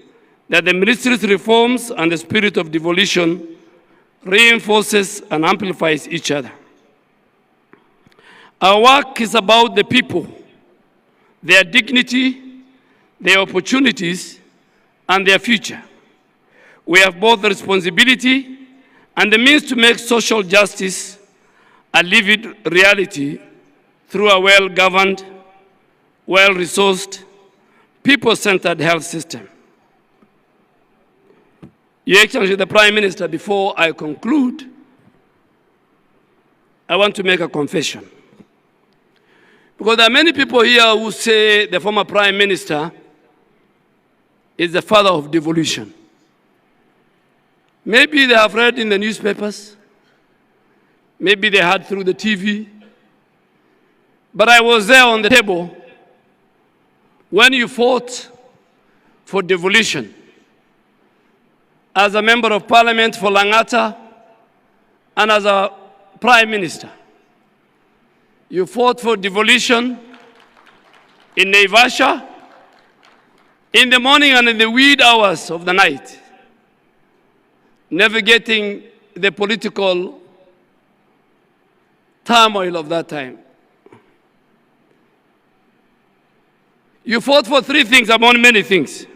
that the ministry's reforms and the spirit of devolution reinforces and amplifies each other. Our work is about the people, their dignity, their opportunities, and their future. We have both the responsibility and the means to make social justice a lived reality through a well-governed, well-resourced, people-centered health system. Your Excellency, the Prime Minister, before I conclude, I want to make a confession. Because there are many people here who say the former Prime Minister is the father of devolution. Maybe they have read in the newspapers, maybe they heard through the TV, but I was there on the table when you fought for devolution. as a member of parliament for Langata, and as a prime minister. You fought for devolution in Naivasha, in the morning and in the wee hours of the night, navigating the political turmoil of that time. You fought for three things among many things.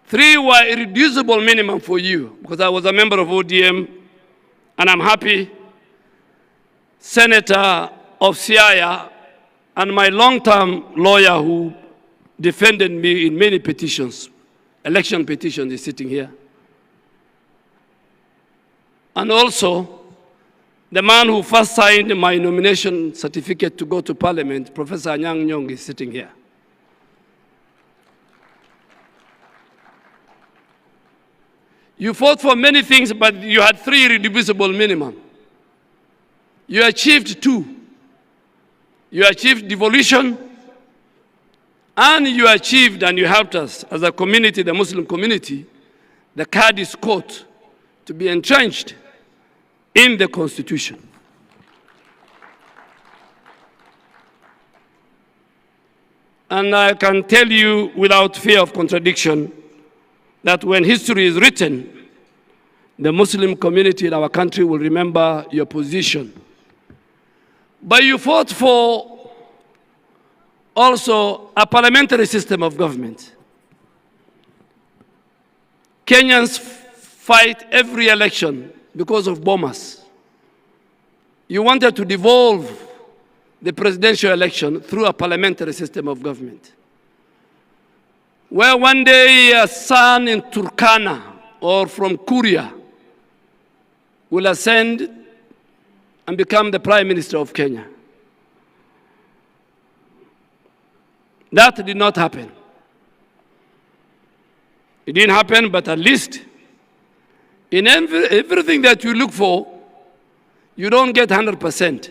Three were irreducible minimum for you, because I was a member of ODM, and I'm happy Senator of Siaya and my long-term lawyer who defended me in many petitions, election petitions, is sitting here. And also, the man who first signed my nomination certificate to go to Parliament, Professor Anyang' Nyong, is sitting here. You fought for many things, but you had three irreducible minimum. You achieved two. You achieved devolution, and you achieved, and you helped us as a community, the Muslim community, the Qadi's court to be entrenched in the Constitution. And I can tell you without fear of contradiction that when history is written, the Muslim community in our country will remember your position. But you fought for also a parliamentary system of government. Kenyans fight every election because of bombers. You wanted to devolve the presidential election through a parliamentary system of government, where one day a son in Turkana or from Kuria will ascend and become the Prime Minister of Kenya. That did not happen. It didn't happen, but at least in everything that you look for, you don't get 100%.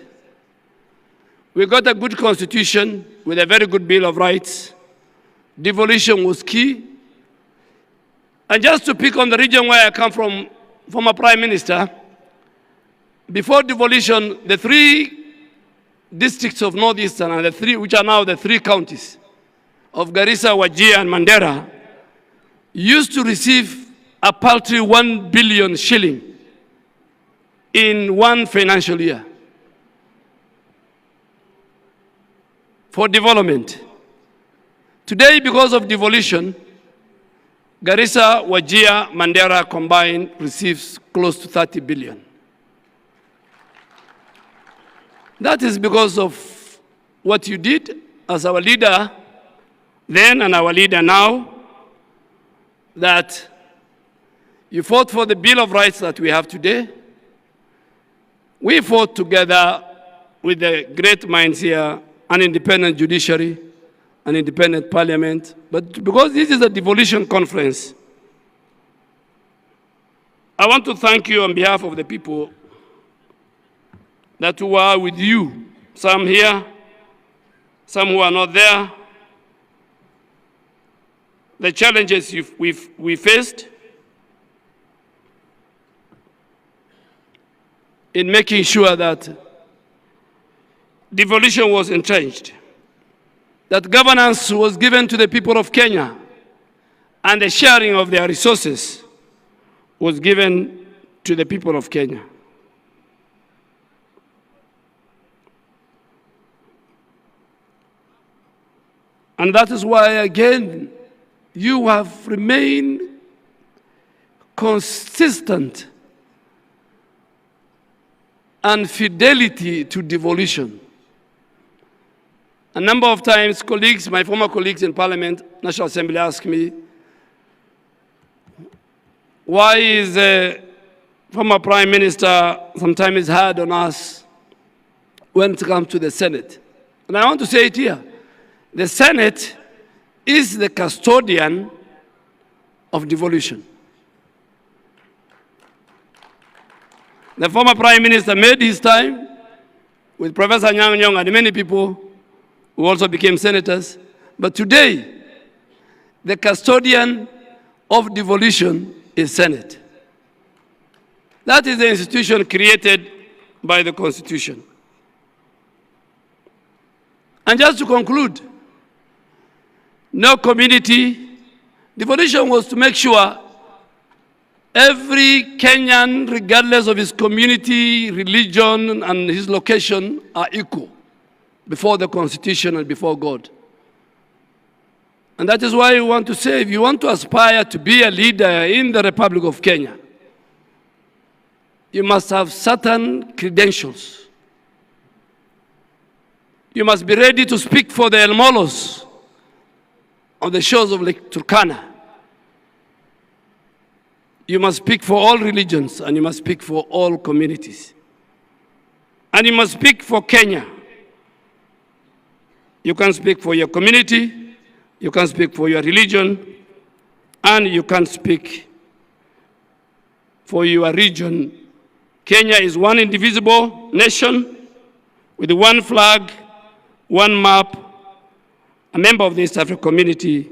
We got a good constitution with a very good Bill of Rights. Devolution was key. And just to pick on the region where I come from, former Prime Minister, before devolution, the three districts of Northeastern, and the three, which are now the three counties of Garissa, Wajir, and Mandera, used to receive a paltry 1 billion shilling in one financial year for development. Today, because of devolution, Garissa, Wajir, Mandera combined receives close to 30 billion. That is because of what you did as our leader then and our leader now, that you fought for the Bill of Rights that we have today. We fought together with the great minds here, an independent judiciary, an independent parliament. But because this is a devolution conference, I want to thank you on behalf of the people that were with you, some here, some who are not there. The challenges we faced in making sure that devolution was entrenched, that governance was given to the people of Kenya, and the sharing of their resources was given to the people of Kenya. And that is why, again, you have remained consistent and fidelity to devolution. A number of times, colleagues, my former colleagues in Parliament, National Assembly, ask me, why is the former Prime Minister sometimes hard on us when it comes to the Senate? And I want to say it here. The Senate is the custodian of devolution. The former Prime Minister made his time with Professor Anyang' Nyong and many people who also became senators. But today, the custodian of devolution is Senate. That is the institution created by the Constitution. And just to conclude, no community, devolution was to make sure every Kenyan, regardless of his community, religion, and his location, are equal before the Constitution and before God. And that is why we want to say, if you want to aspire to be a leader in the Republic of Kenya, you must have certain credentials. You must be ready to speak for the Elmolos on the shores of Lake Turkana. You must speak for all religions, and you must speak for all communities. And you must speak for Kenya. You can speak for your community, you can speak for your religion, and you can speak for your region. Kenya is one indivisible nation with one flag, one map, a member of the East African community.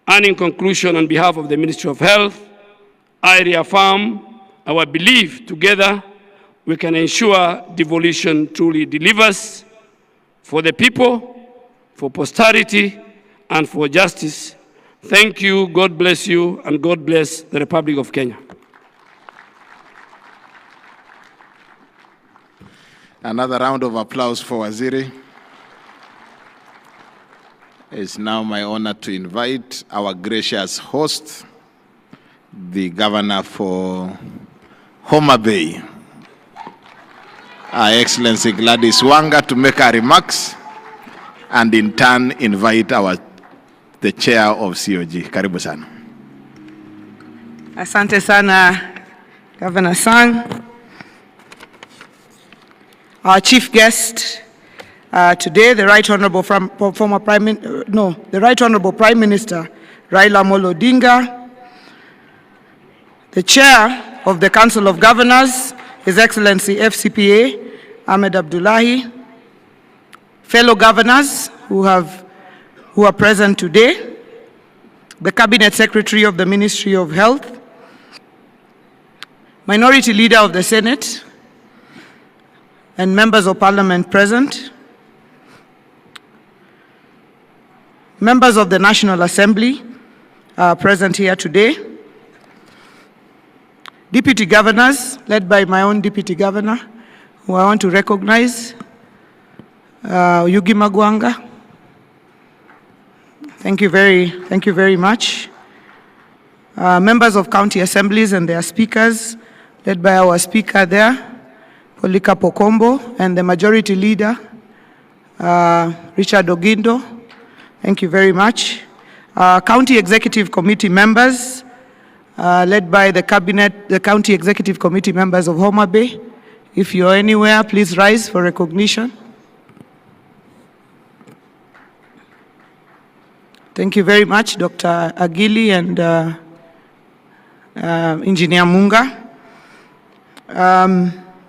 And in conclusion, on behalf of the Ministry of Health, I reaffirm our belief together we can ensure devolution truly delivers for the people, for posterity, and for justice. Thank you, God bless you, and God bless the Republic of Kenya. Another round of applause for Waziri. It's now my honor to invite our gracious host, the Governor for Homabay, Her Excellency Gladys Wanga, to make her remarks, and in turn invite the Chair of COG. Karibu sana. Asante sana, Governor Sang. Our chief guest today, the Right Honorable the Right Honorable Prime Minister Raila Odinga, the Chair of the Council of Governors, His Excellency FCPA Ahmed Abdullahi, fellow governors who are present today, the Cabinet Secretary of the Ministry of Health, Minority Leader of the Senate, and members of Parliament present, members of the National Assembly present here today, deputy governors, led by my own deputy governor, who I want to recognize, Yugi Magwanga. Thank you very much. Members of county assemblies and their speakers, led by our speaker there, Polika Pokombo, and the majority leader, Richard Ogindo. Thank you very much. County Executive Committee members, led by the County Executive Committee members of Homabay. If you're anywhere, please rise for recognition. Thank you very much, Dr. Agili and Engineer Munga.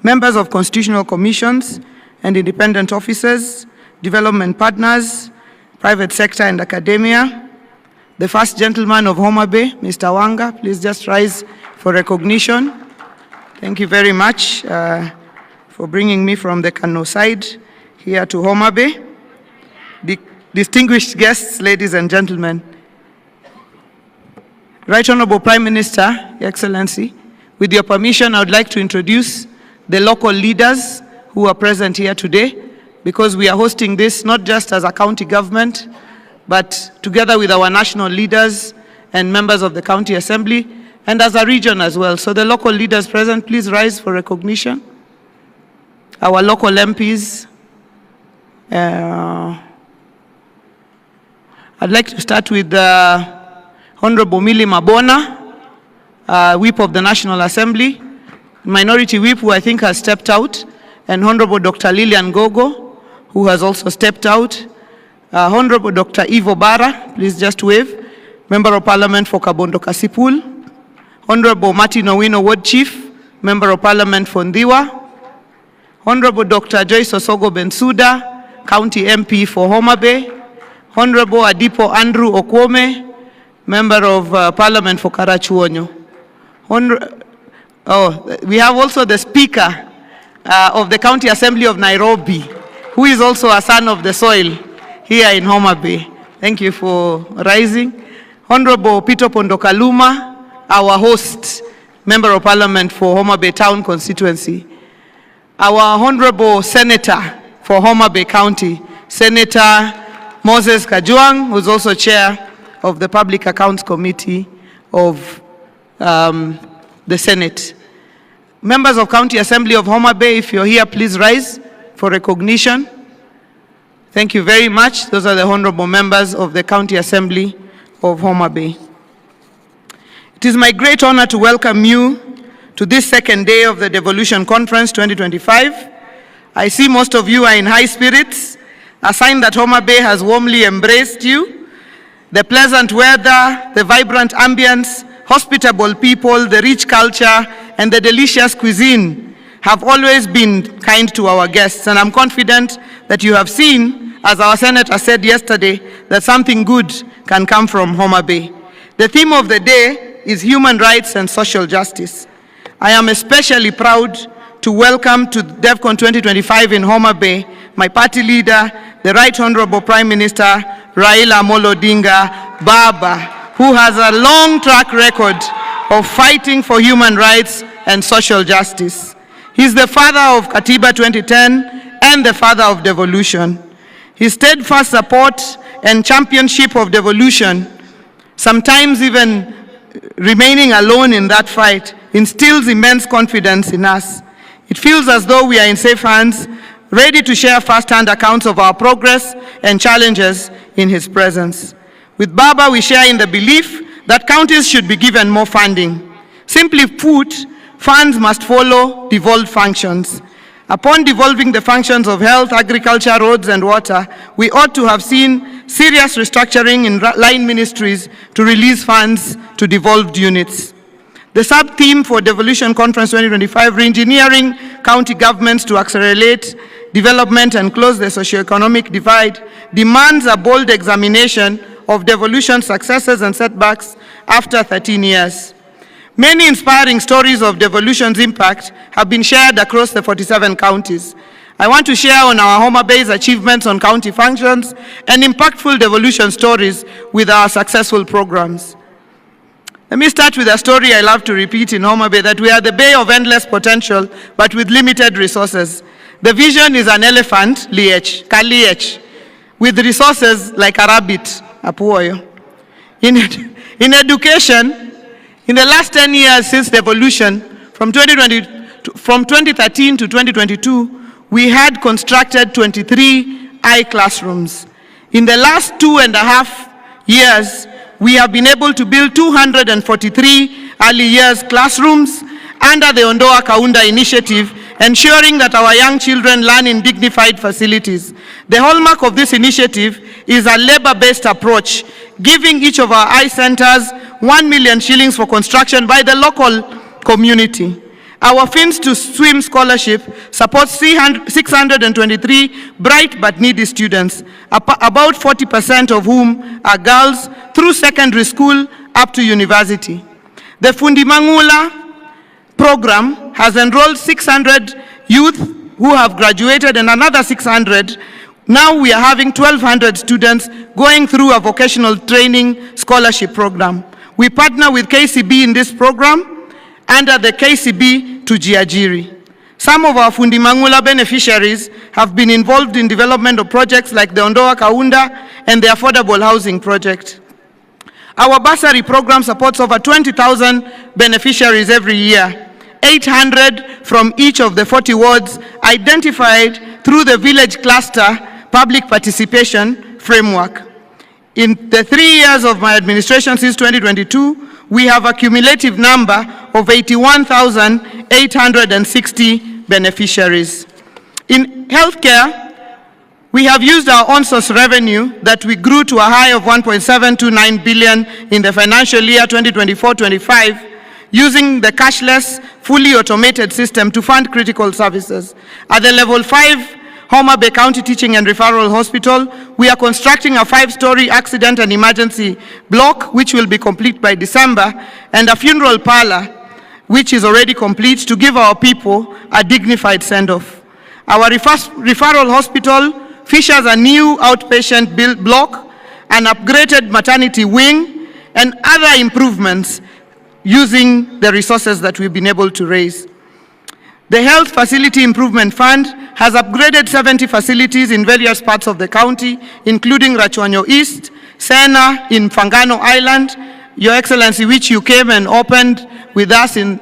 Members of constitutional commissions and independent officers, development partners, private sector and academia. The first gentleman of Homabay, Mr. Wanga, please just rise for recognition. Thank you very much for bringing me from the Kano side here to Homabay. Distinguished guests, ladies and gentlemen, Right Honorable Prime Minister, Your Excellency, with your permission, I would like to introduce the local leaders who are present here today, because we are hosting this not just as a county government, but together with our national leaders and members of the County Assembly, and as a region as well. So the local leaders present, please rise for recognition. Our local MPs. I'd like to start with Honorable Millie Mabona, Whip of the National Assembly, Minority Whip, who I think has stepped out, and Honorable Dr. Lilian Gogo, who has also stepped out. Honorable Dr. Ivo Bara, please just wave, Member of Parliament for Kabondo Kasipul. Honorable Martin Owino, Ward Chief, Member of Parliament for Ndiwa. Honorable Dr. Joyce Osogo Bensuda, County MP for Homabay. Honorable Adipo Andrew Okwome, Member of Parliament for Karachuonyo. We have also the Speaker of the County Assembly of Nairobi, who is also a son of the soil here in Homabay. Thank you for rising. Honorable Peter Pondokaluma, our host, Member of Parliament for Homabay Town Constituency. Our Honorable Senator for Homabay County, Senator Moses Kajwang, who is also Chair of the Public Accounts Committee of the Senate. Members of County Assembly of Homabay, if you're here, please rise for recognition. Thank you very much. Those are the honorable members of the County Assembly of Homabay. It is my great honor to welcome you to this second day of the Devolution Conference 2025. I see most of you are in high spirits, a sign that Homabay has warmly embraced you. The pleasant weather, the vibrant ambience, hospitable people, the rich culture, and the delicious cuisine have always been kind to our guests, and I'm confident that you have seen, as our Senator said yesterday, that something good can come from Homabay. The theme of the day is human rights and social justice. I am especially proud to welcome to DevCon 2025 in Homabay my party leader, the Right Honorable Prime Minister Raila Odinga Baba, who has a long track record of fighting for human rights and social justice. He's the father of Katiba 2010 and the father of devolution. His steadfast support and championship of devolution, sometimes even remaining alone in that fight, instills immense confidence in us. It feels as though we are in safe hands, ready to share first-hand accounts of our progress and challenges in his presence. With Baba, we share in the belief that counties should be given more funding. Simply put, funds must follow devolved functions. Upon devolving the functions of health, agriculture, roads, and water, we ought to have seen serious restructuring in line ministries to release funds to devolved units. The sub-theme for Devolution Conference 2025, Reengineering County Governments to Accelerate Development and Close the Socioeconomic Divide, demands a bold examination of devolution successes and setbacks after 13 years. Many inspiring stories of devolution's impact have been shared across the 47 counties. I want to share on our Homabay's achievements on county functions and impactful devolution stories with our successful programs. Let me start with a story I love to repeat in Homabay, that we are the bay of endless potential, but with limited resources. The vision is an elephant, Kaliech, with resources like a rabbit, Apuoyo. In education, in the last 10 years since devolution, from 2013 to 2022, we had constructed 23 classrooms. In the last 2.5 years, we have been able to build 243 early years classrooms under the Ondoa Kaunda initiative, ensuring that our young children learn in dignified facilities. The hallmark of this initiative is a labor-based approach, giving each of our centers 1 million shillings for construction by the local community. Our Fins to Swim scholarship supports 623 bright but needy students, about 40% of whom are girls, through secondary school up to university. The Fundimangula program has enrolled 600 youth who have graduated and another 600. Now we are having 1,200 students going through a vocational training scholarship program. We partner with KCB in this program under the KCB to Jiajiri. Some of our Fundimangula beneficiaries have been involved in development of projects like the Ondoa Kaunda and the Affordable Housing Project. Our bursary program supports over 20,000 beneficiaries every year, 800 from each of the 40 wards identified through the village cluster public participation framework. In the 3 years of my administration since 2022, we have a cumulative number of 81,860 beneficiaries. In healthcare, we have used our on-source revenue that we grew to a high of 1.729 billion in the financial year 2024-25, using the cashless, fully automated system to fund critical services. At the level 5 Homabay County Teaching and Referral Hospital. We are constructing a 5-story accident and emergency block, which will be complete by December, and a funeral parlor, which is already complete, to give our people a dignified send-off. Our referral hospital features a new outpatient block, an upgraded maternity wing, and other improvements using the resources that we've been able to raise. The Health Facility Improvement Fund has upgraded 70 facilities in various parts of the county, including Rachuanyo East, Sena in Fangano Island, Your Excellency, which you came and opened with us in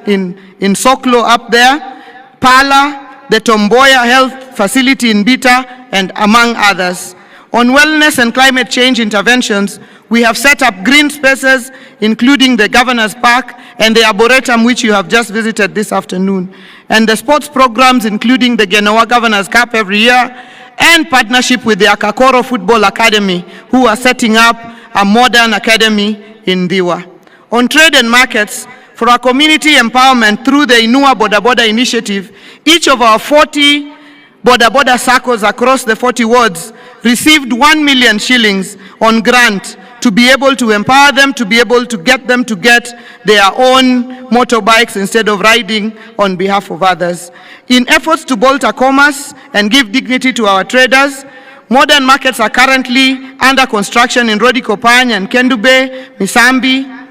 Soklo up there, Pala, the Tomboya Health Facility in Bita, and among others. On wellness and climate change interventions, we have set up green spaces, including the Governor's Park and the Arboretum, which you have just visited this afternoon, and the sports programs, including the Genoa Governor's Cup every year, and partnership with the Akakoro Football Academy, who are setting up a modern academy in Diwa. On trade and markets, for our community empowerment through the Inua Boda Boda initiative, each of our 40 Boda Boda circles across the 40 wards received 1 million shillings on grant to be able to empower them, to be able to get them to get their own motorbikes instead of riding on behalf of others. In efforts to bolster commerce and give dignity to our traders, modern markets are currently under construction in Rodikopany and Kendube, Misambi,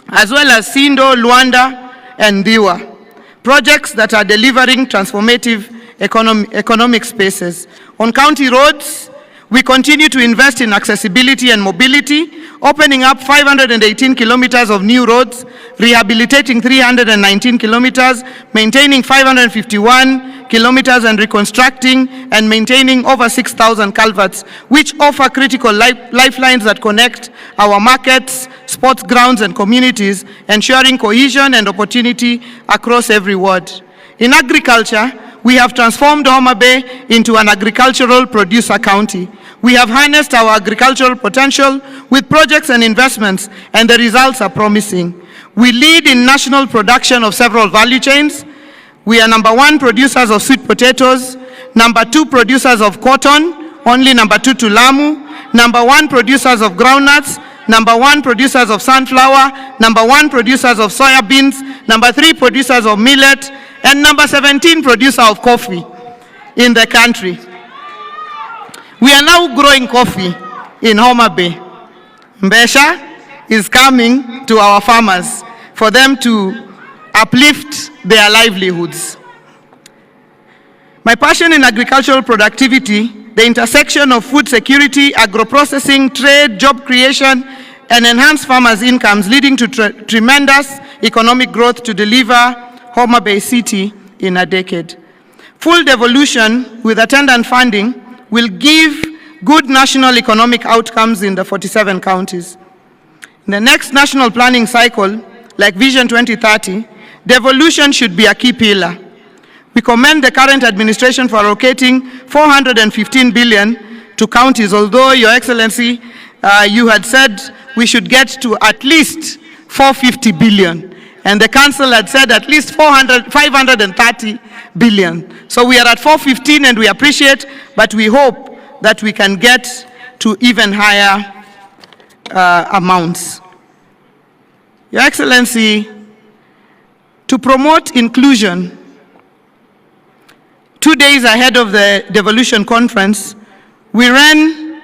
as well as Sindo, Luanda, and Diwa. Projects that are delivering transformative economic spaces. On county roads, we continue to invest in accessibility and mobility, opening up 518 kilometers of new roads, rehabilitating 319 kilometers, maintaining 551 kilometers, and reconstructing and maintaining over 6,000 culverts, which offer critical lifelines that connect our markets, sports grounds, and communities, ensuring cohesion and opportunity across every ward. In agriculture, we have transformed Homabay into an agricultural producer county. We have harnessed our agricultural potential with projects and investments, and the results are promising. We lead in national production of several value chains. We are #1 producers of sweet potatoes, #2 producers of cotton, only #2 to Lamu, #1 producers of groundnuts, #1 producers of sunflower, #1 producers of soya beans, #3 producers of millet, and #17 producer of coffee in the country. We are now growing coffee in Homabay. Mbesha is coming to our farmers for them to uplift their livelihoods. My passion in agricultural productivity, the intersection of food security, agro-processing, trade, job creation, and enhanced farmers' incomes, leading to tremendous economic growth to deliver Homabay City in a decade. Full devolution with attendant funding will give good national economic outcomes in the 47 counties. In the next national planning cycle, like Vision 2030, devolution should be a key pillar. We commend the current administration for allocating 415 billion to counties, although, Your Excellency, you had said we should get to at least 450 billion. And the council had said at least 530 billion. So we are at 415 and we appreciate, but we hope that we can get to even higher amounts. Your Excellency, to promote inclusion, 2 days ahead of the Devolution Conference, we ran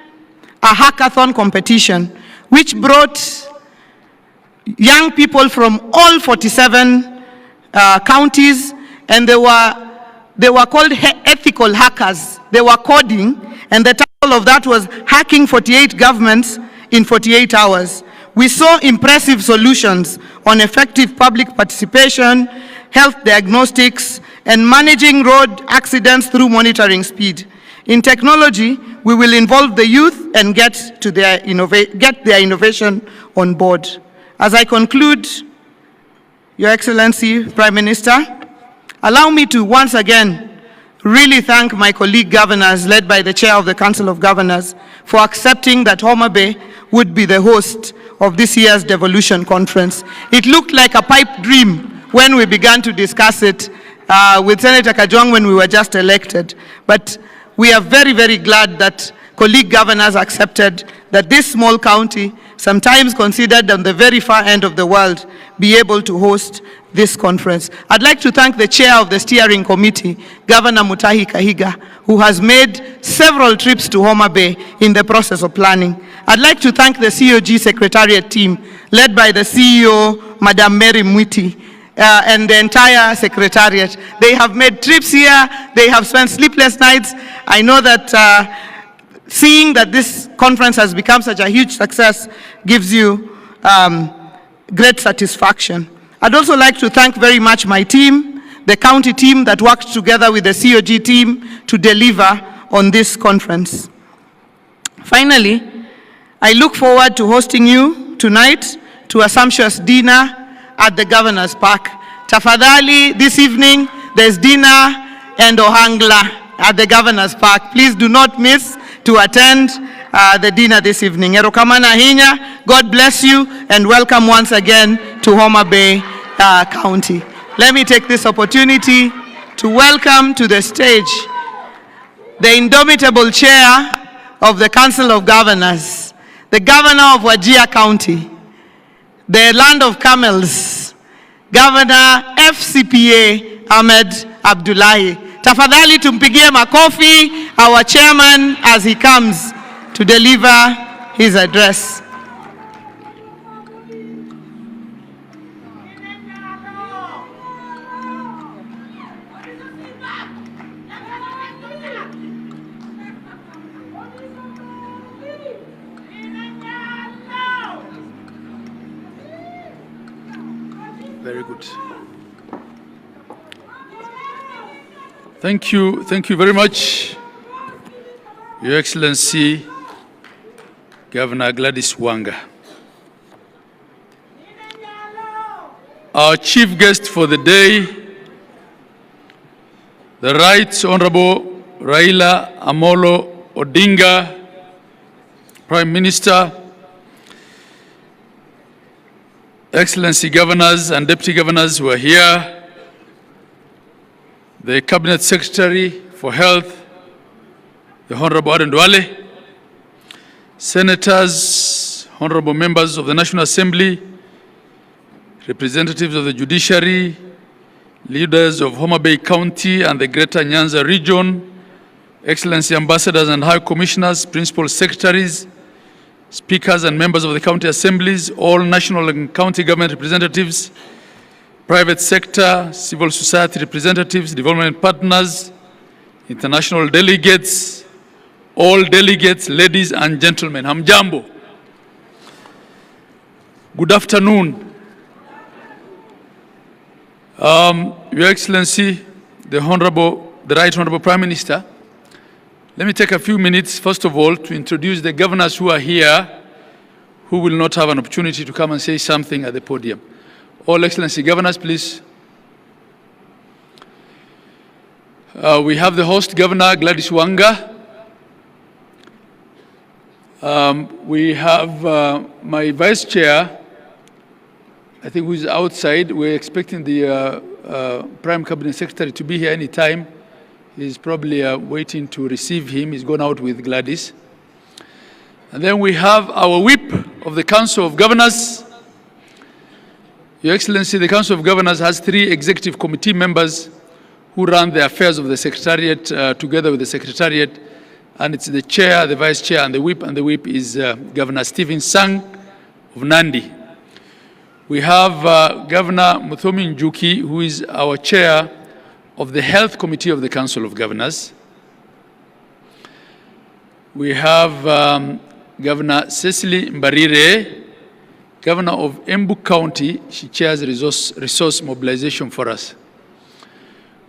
a hackathon competition which brought young people from all 47 counties, and they were called ethical hackers. They were coding, and the title of that was Hacking 48 Governments in 48 Hours. We saw impressive solutions on effective public participation, health diagnostics, and managing road accidents through monitoring speed. In technology, we will involve the youth and get their innovation on board. As I conclude, Your Excellency, Prime Minister, allow me to once again really thank my colleague governors, led by the Chair of the Council of Governors, for accepting that Homabay would be the host of this year's Devolution Conference. It looked like a pipe dream when we began to discuss it with Senator Kajwang when we were just elected. But we are very, very glad that colleague governors accepted that this small county, sometimes considered on the very far end of the world, be able to host this conference. I'd like to thank the chair of the steering committee, Governor Mutahi Kahiga, who has made several trips to Homabay in the process of planning. I'd like to thank the COG Secretariat team, led by the CEO, Madam Mary Mwiti, and the entire Secretariat. They have made trips here, they have spent sleepless nights. I know that seeing that this conference has become such a huge success gives you great satisfaction. I'd also like to thank very much my team, the county team that worked together with the COG team to deliver on this conference. Finally, I look forward to hosting you tonight to a sumptuous dinner at the Governor's Park. Tafadhali, this evening, there's dinner and ohangla at the Governor's Park. Please do not miss to attend the dinner this evening. Erokamana hinya, God bless you, and welcome once again to Homabay County. Let me take this opportunity to welcome to the stage the indomitable chair of the Council of Governors, the Governor of Wajir County, the land of camels, Governor FCPA Ahmed Abdullahi. Tafadhali tumpigie makofi our chairman as he comes to deliver his address. Very good. Thank you very much, Your Excellency, Governor Gladys Wanga. Our chief guest for the day, the Right Honorable Raila Odinga, Prime Minister, Excellency Governors and Deputy Governors who are here, the Cabinet Secretary for Health, the Honorable Aden Duale, Senators, Honorable Members of the National Assembly, representatives of the Judiciary, leaders of Homabay County and the Greater Nyanza region, Excellency Ambassadors and High Commissioners, Principal Secretaries, Speakers and members of the county assemblies, all national and county government representatives, private sector, civil society representatives, development partners, international delegates, all delegates, ladies and gentlemen, hamjambo. Good afternoon. Your Excellency, the Right Honorable Prime Minister, let me take a few minutes, first of all, to introduce the governors who are here, who will not have an opportunity to come and say something at the podium. All Excellency Governors, please. We have the host Governor, Gladys Wanga. We have my Vice Chair, I think, who is outside. We're expecting the Prime Cabinet Secretary to be here any time. He's probably waiting to receive him. He's gone out with Gladys. And then we have our whip of the Council of Governors. Your Excellency, the Council of Governors has 3 executive committee members who run the affairs of the Secretariat together with the Secretariat. And it's the chair, the vice chair, and the whip is Governor Stephen Sang of Nandi. We have Governor Muthomi Njuki, who is our chair of the Health Committee of the Council of Governors. We have Governor Cecily Mbarire, Governor of Embu County. She chairs resource mobilization for us.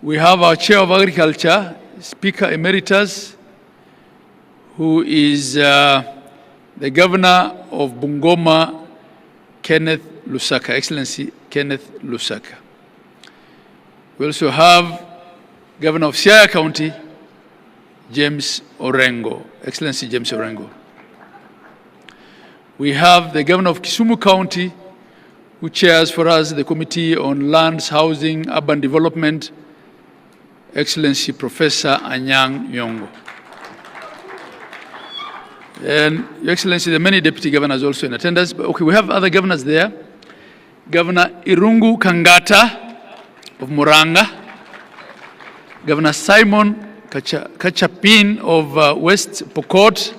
We have our Chair of Agriculture, Speaker Emeritus, who is the Governor of Bungoma, Kenneth Lusaka, Excellency Kenneth Lusaka. We also have Governor of Siaya County, James Orengo, Excellency James Orengo. We have the Governor of Kisumu County, who chairs for us the Committee on Lands, Housing, Urban Development, Excellency Professor Anyang' Nyong'o. And Your Excellency, there are many deputy governors also in attendance. But okay, we have other governors there. Governor Irungu Kangata of Muranga, Governor Simon Kachapin of West Pokot,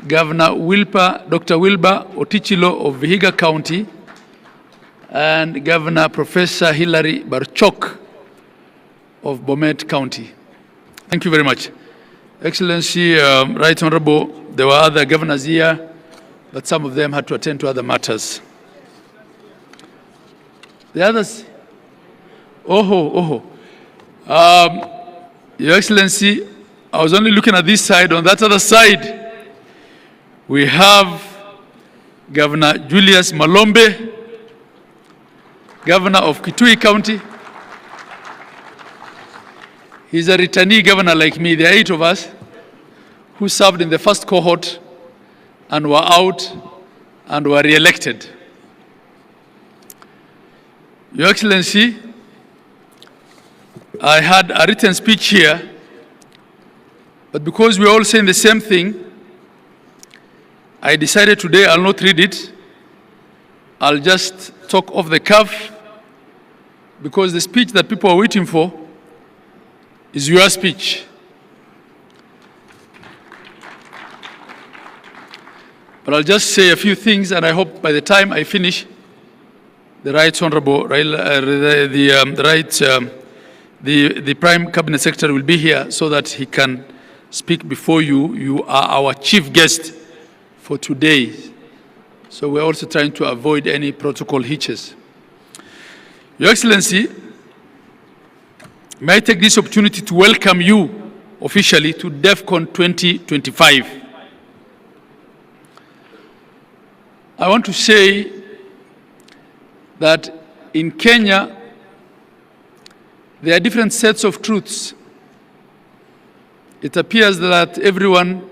Governor Dr. Wilbur Otichilo of Vihiga County, and Governor Professor Hilary Barchok of Bomet County. Thank you very much. Excellency, Right Honorable, there were other governors here, but some of them had to attend to other matters. The others? Your Excellency, I was only looking at this side. On that other side, we have Governor Julius Malombe, Governor of Kitui County. He's a returnee governor like me. There are 8 of us who served in the first cohort and were out and were re-elected. Your Excellency, I had a written speech here, but because we're all saying the same thing, I decided today I'll not read it. I'll just talk off the cuff, because the speech that people are waiting for is your speech. But I'll just say a few things, and I hope by the time I finish, the Right Honorable the Prime Cabinet Secretary will be here so that he can speak before you. You are our chief guest for today. So we're also trying to avoid any protocol hitches. Your Excellency, may I take this opportunity to welcome you officially to DEFCON 2025. I want to say that in Kenya, there are different sets of truths. It appears that everyone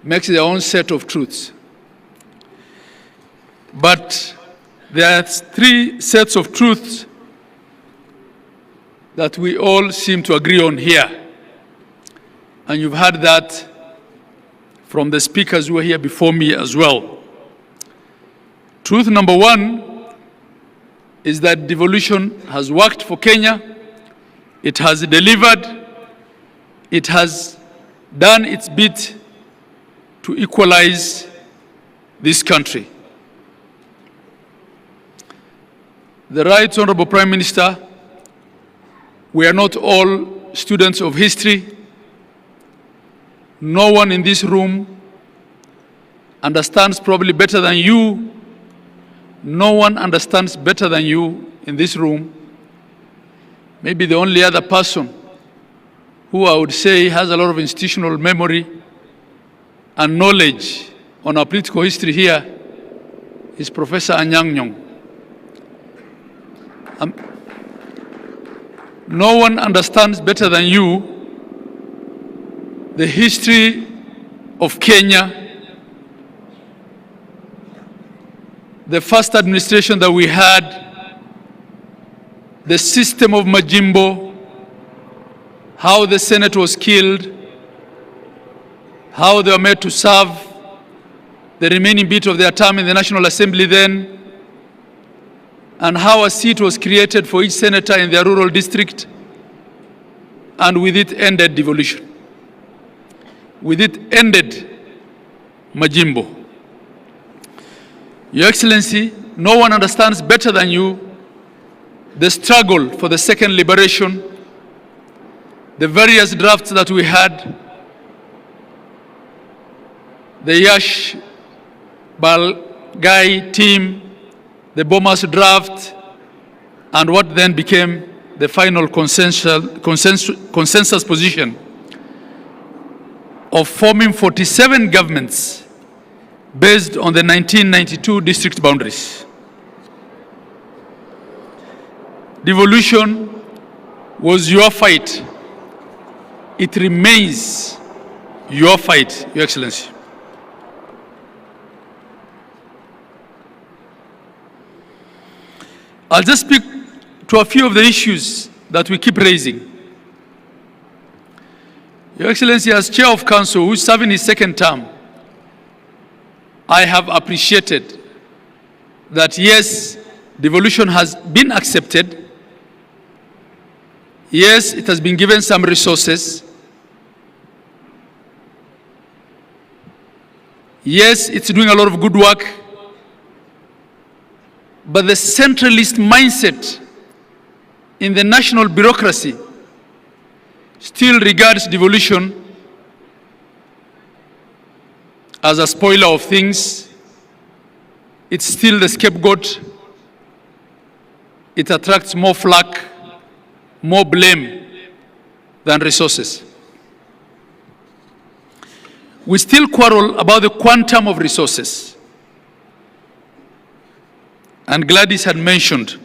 makes their own set of truths. But there are 3 sets of truths that we all seem to agree on here. And you've heard that from the speakers who were here before me as well. Truth number 1 is that devolution has worked for Kenya. It has delivered. It has done its bit to equalize this country. The Right Honorable Prime Minister, we are not all students of history. No one in this room understands probably better than you. No one understands better than you in this room. Maybe the only other person who I would say has a lot of institutional memory and knowledge on our political history here is Professor Anyang' Nyong'o. No one understands better than you the history of Kenya, the first administration that we had, the system of Majimbo, how the Senate was killed, how they were made to serve the remaining bit of their term in the National Assembly then, and how a seat was created for each senator in their rural district, and with it ended devolution. With it ended Majimbo. Your Excellency, no one understands better than you the struggle for the second liberation, the various drafts that we had, the Yash Balgai team, the Bomas draft, and what then became the final consensus position of forming 47 governments based on the 1992 district boundaries. Devolution was your fight. It remains your fight, Your Excellency. I'll just speak to a few of the issues that we keep raising. Your Excellency, as Chair of Council, who is serving his second term, I have appreciated that, yes, devolution has been accepted. Yes, it has been given some resources. Yes, it's doing a lot of good work. But the centralist mindset in the national bureaucracy still regards devolution as a spoiler of things. It's still the scapegoat. It attracts more flack, more blame than resources. We still quarrel about the quantum of resources. And Gladys had mentioned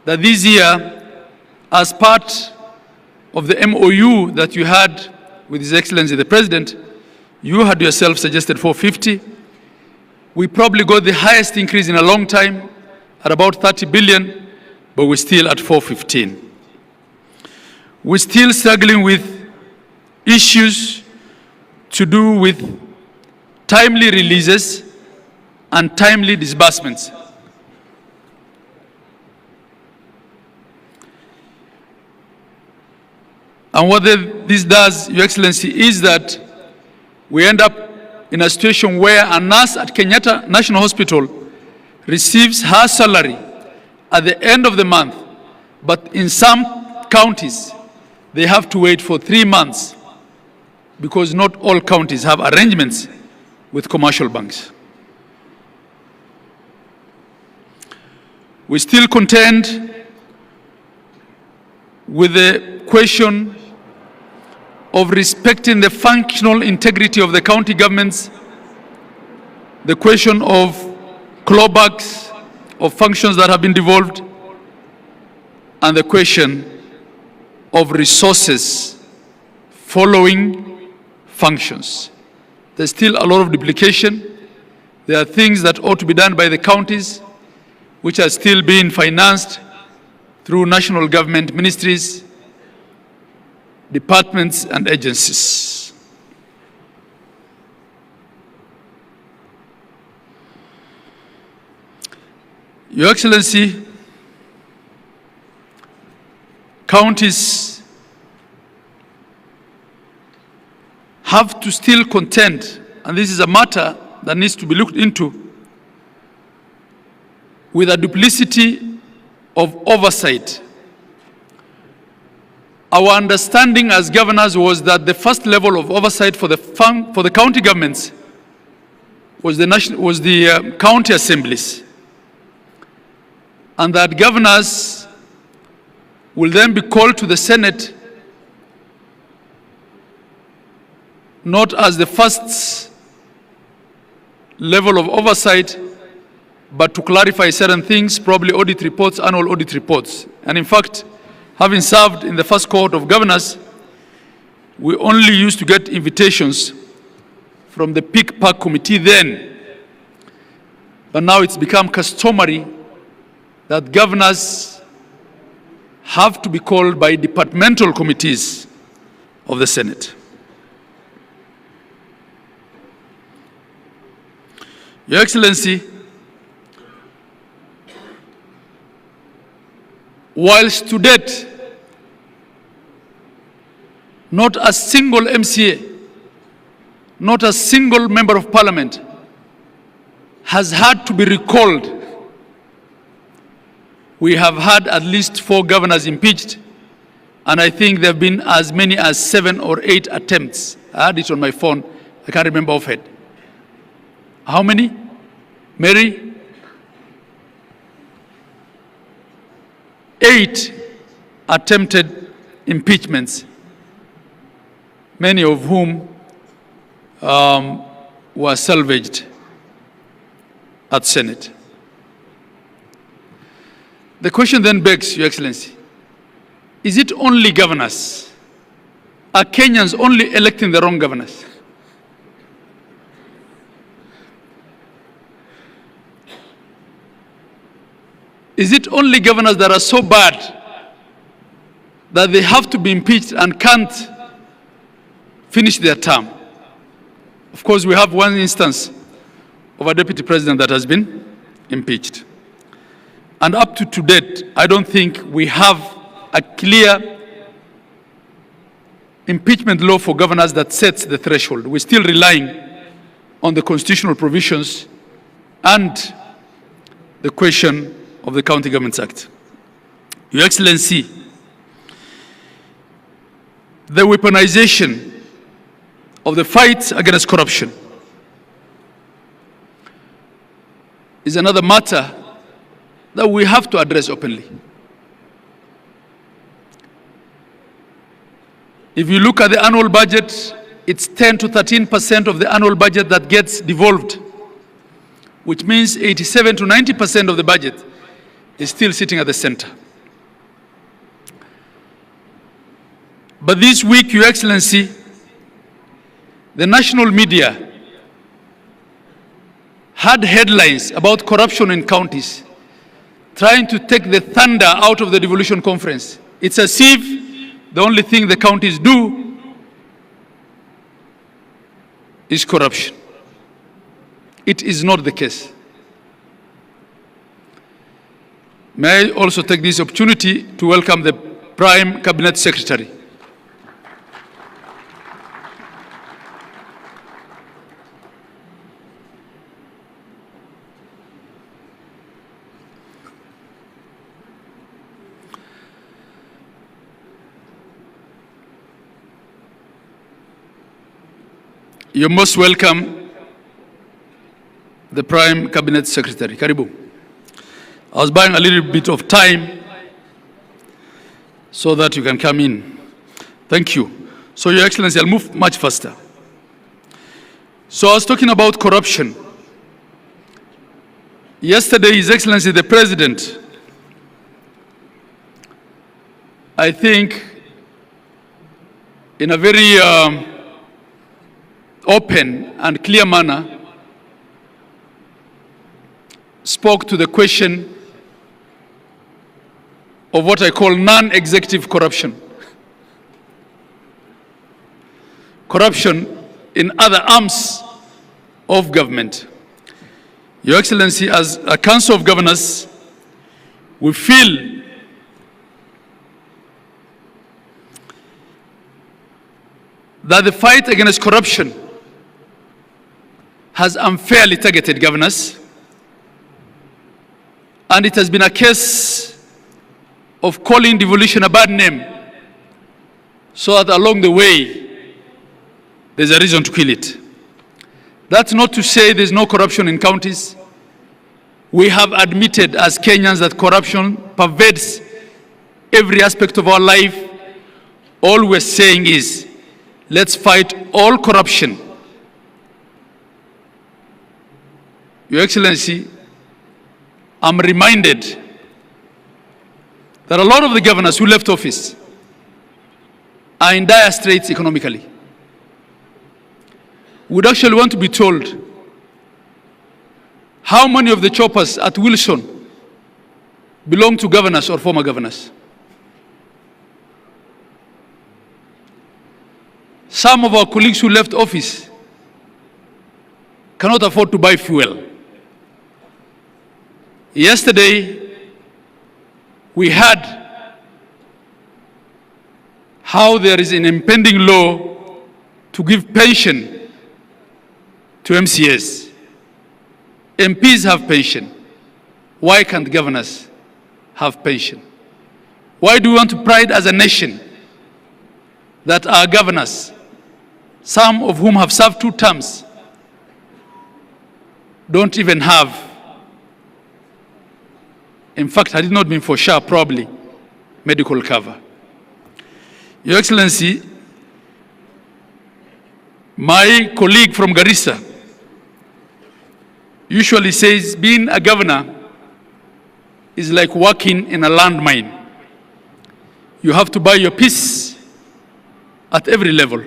that this year, as part of the MOU that you had with His Excellency the President, you had yourself suggested 450. We probably got the highest increase in a long time at about 30 billion, but we're still at 415. We're still struggling with issues to do with timely releases and timely disbursements. And what this does, Your Excellency, is that we end up in a situation where a nurse at Kenyatta National Hospital receives her salary at the end of the month, but in some counties, they have to wait for 3 months because not all counties have arrangements with commercial banks. We still contend with the question of respecting the functional integrity of the county governments, the question of clawbacks of functions that have been devolved, and the question of resources following functions. There's still a lot of duplication. There are things that ought to be done by the counties, which are still being financed through national government ministries, departments, and agencies. Your Excellency, counties have to still contend, and this is a matter that needs to be looked into, with a duplicity of oversight. Our understanding as governors was that the first level of oversight for the county governments was the county assemblies, and that governors will then be called to the Senate not as the first level of oversight, but to clarify certain things, probably audit reports, annual audit reports. And in fact, having served in the first cohort of governors, we only used to get invitations from the Peak Park Committee then. But now it's become customary that governors have to be called by departmental committees of the Senate. Your Excellency, whilst to date, not a single MCA, not a single member of parliament has had to be recalled. We have had at least 4 governors impeached, and I think there have been as many as 7 or 8 attempts. I had it on my phone. I can't remember offhand. How many? Mary? 8 attempted impeachments, many of whom were salvaged at Senate. The question then begs, Your Excellency, is it only governors? Are Kenyans only electing the wrong governors? Is it only governors that are so bad that they have to be impeached and can't finish their term? Of course, we have one instance of a deputy president that has been impeached. And up to date, I don't think we have a clear impeachment law for governors that sets the threshold. We're still relying on the constitutional provisions and the question of the County Governments Act. Your Excellency, the weaponization of the fight against corruption is another matter that we have to address openly. If you look at the annual budget, it's 10 to 13% of the annual budget that gets devolved, which means 87 to 90% of the budget is still sitting at the center. But this week, Your Excellency, the national media had headlines about corruption in counties, trying to take the thunder out of the devolution conference. It's as if the only thing the counties do is corruption. It is not the case. May I also take this opportunity to welcome the Prime Cabinet Secretary. You're most welcome, the Prime Cabinet Secretary. Karibu. I was buying a little bit of time so that you can come in. Thank you. So, Your Excellency, I'll move much faster. So, I was talking about corruption. Yesterday, His Excellency, the President, I think, in a very open and clear manner, spoke to the question of what I call non-executive corruption. Corruption in other arms of government. Your Excellency, as a Council of Governors, we feel that the fight against corruption has unfairly targeted governors, and it has been a case of calling devolution a bad name, so that along the way there's a reason to kill it. That's not to say there's no corruption in counties. We have admitted as Kenyans that corruption pervades every aspect of our life. All we're saying is, let's fight all corruption. Your Excellency, I'm reminded that a lot of the governors who left office are in dire straits economically. We'd actually want to be told how many of the choppers at Wilson belong to governors or former governors. Some of our colleagues who left office cannot afford to buy fuel. Yesterday, we heard how there is an impending law to give pension to MCAs. MPs have pension. Why can't governors have pension? Why do we want to pride as a nation that our governors, some of whom have served 2 terms, don't even have, in fact, had it not been for SHA, probably, medical cover? Your Excellency, my colleague from Garissa usually says being a governor is like working in a landmine. You have to buy your peace at every level.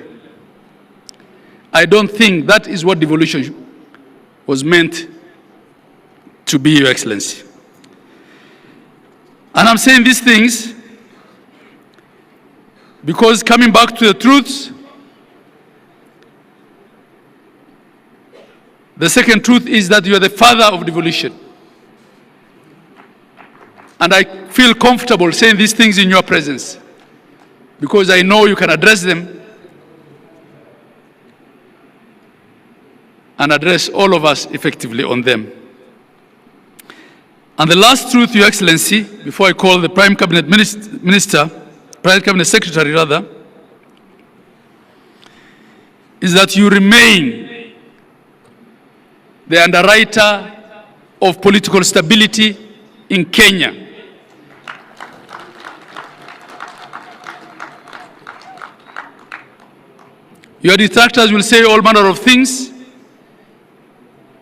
I don't think that is what devolution was meant to be, Your Excellency. And I'm saying these things because, coming back to the truth, The second truth is that you are the father of devolution. And I feel comfortable saying these things in your presence because I know you can address them and address all of us effectively on them. And the last truth, Your Excellency, before I call the Prime Cabinet Prime Cabinet Secretary rather, is that you remain the underwriter of political stability in Kenya. Your detractors will say all manner of things.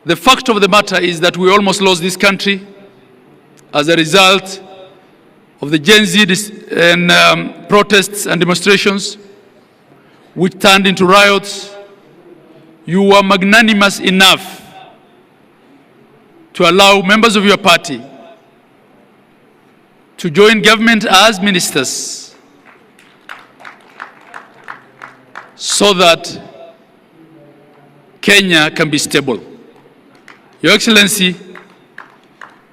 The fact of the matter is that we almost lost this country as a result of the Gen Z protests and demonstrations, which turned into riots. You were magnanimous enough to allow members of your party to join government as ministers so that Kenya can be stable. Your Excellency,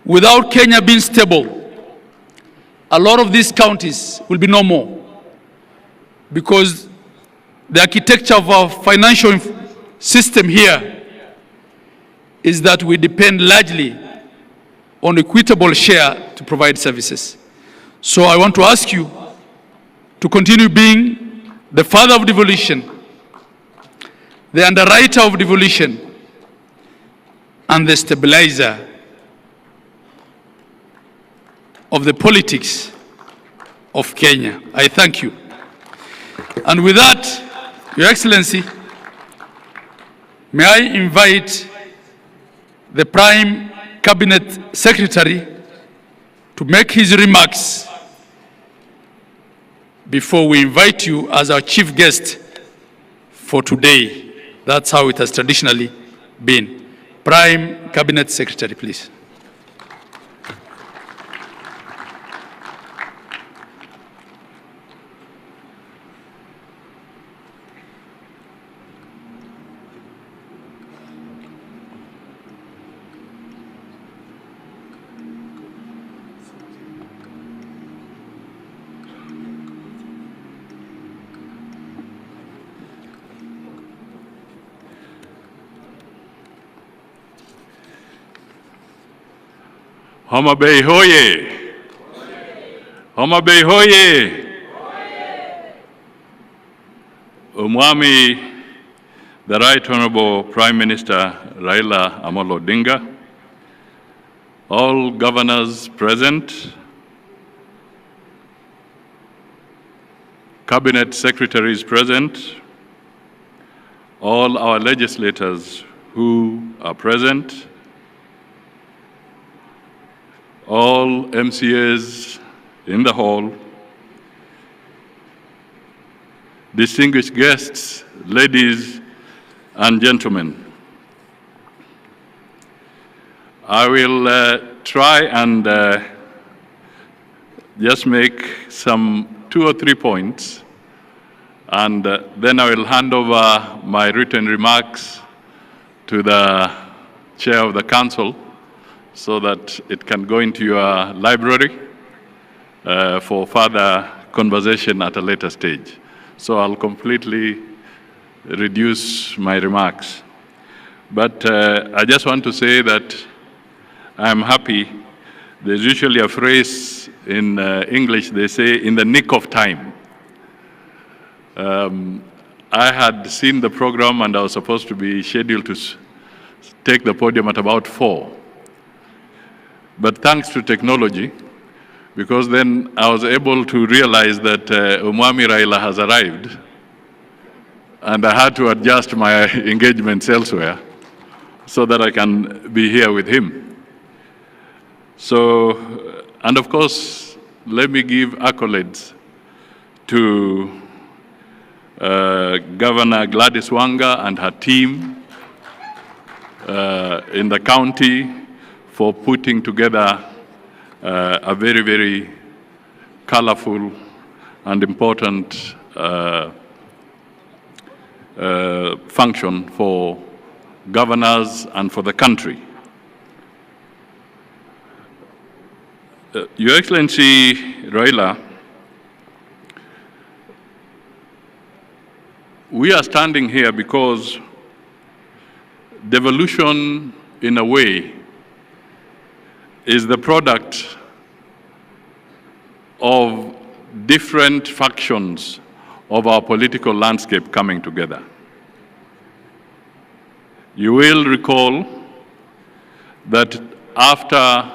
without Kenya being stable, a lot of these counties will be no more because the architecture of our financial system here is that we depend largely on equitable share to provide services. So I want to ask you to continue being the father of devolution, the underwriter of devolution, and the stabilizer of the politics of Kenya. I thank you. And with that, Your Excellency, may I invite the Prime Cabinet Secretary to make his remarks before we invite you as our chief guest for today. That's how it has traditionally been. Prime Cabinet Secretary, please. Homabay hoye! Homabay hoye! Umwami, the Right Honorable Prime Minister Raila Odinga, all governors present, cabinet secretaries present, all our legislators who are present, all MCAs in the hall, distinguished guests, ladies and gentlemen. I will try and just make some 2 or 3 points, and then I will hand over my written remarks to the Chair of the Council, so that it can go into your library for further conversation at a later stage. So I'll completely reduce my remarks. But I just want to say that I'm happy. There's usually a phrase in English, they say, in the nick of time. I had seen the program and I was supposed to be scheduled to take the podium at about 4. But thanks to technology, because then I was able to realize that Umwami Raila has arrived, and I had to adjust my engagements elsewhere so that I can be here with him. So, and of course, let me give accolades to Governor Gladys Wanga and her team in the county for putting together a very, very colorful and important function for governors, and for the country. Your Excellency Raila, we are standing here because devolution, in a way, is the product of different factions of our political landscape coming together. You will recall that after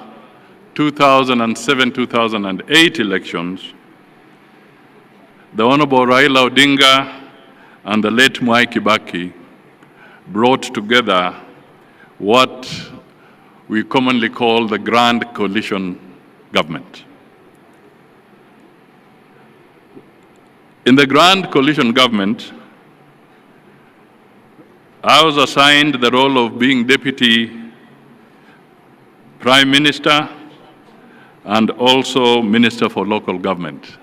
2007-2008 elections, the Honorable Raila Odinga and the late Mwai Kibaki brought together what we commonly call the Grand Coalition Government. In the Grand Coalition Government, I was assigned the role of being Deputy Prime Minister and also Minister for Local Government.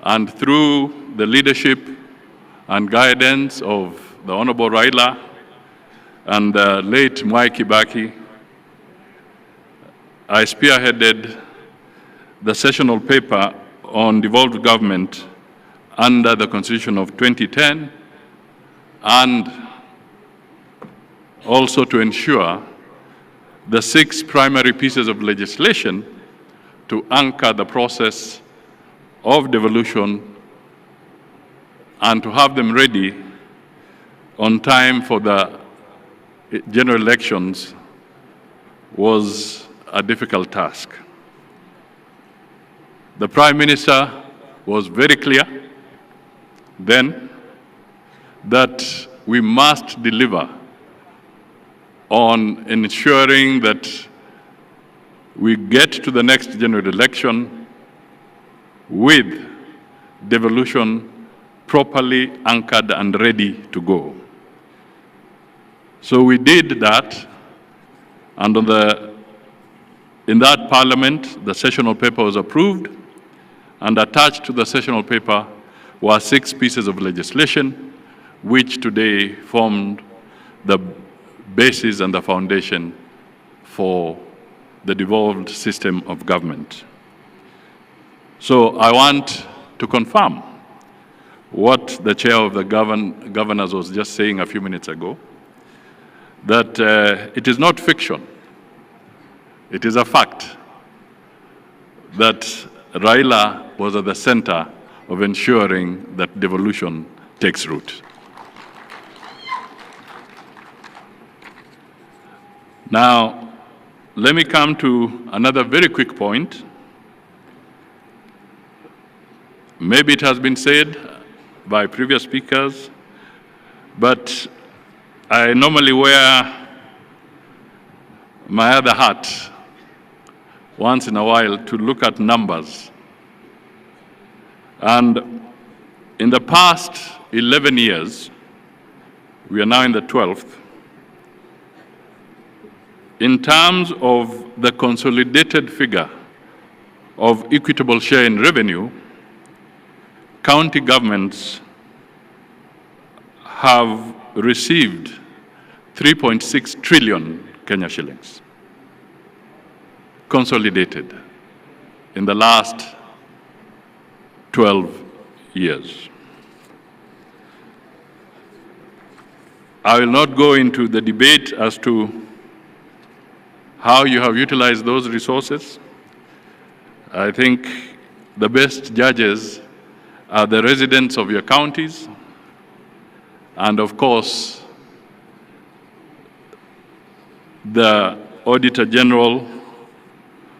And through the leadership and guidance of the Honorable Raila and the late Mwai Kibaki, I spearheaded the sessional paper on devolved government under the Constitution of 2010, and also to ensure the 6 primary pieces of legislation to anchor the process of devolution and to have them ready on time for the general elections was a difficult task. The Prime Minister was very clear then that we must deliver on ensuring that we get to the next general election with devolution properly anchored and ready to go. So we did that, and in that Parliament, the sessional paper was approved, and attached to the sessional paper were 6 pieces of legislation, which today formed the basis and the foundation for the devolved system of government. So I want to confirm what the chair of the governors was just saying a few minutes ago, that it is not fiction, it is a fact that Raila was at the center of ensuring that devolution takes root. Now, let me come to another very quick point. Maybe it has been said by previous speakers, but I normally wear my other hat once in a while to look at numbers. And in the past 11 years, we are now in the 12th, in terms of the consolidated figure of equitable share in revenue, county governments have received 3.6 trillion Kenya shillings, consolidated in the last 12 years. I will not go into the debate as to how you have utilized those resources. I think the best judges are the residents of your counties, and of course, the Auditor General,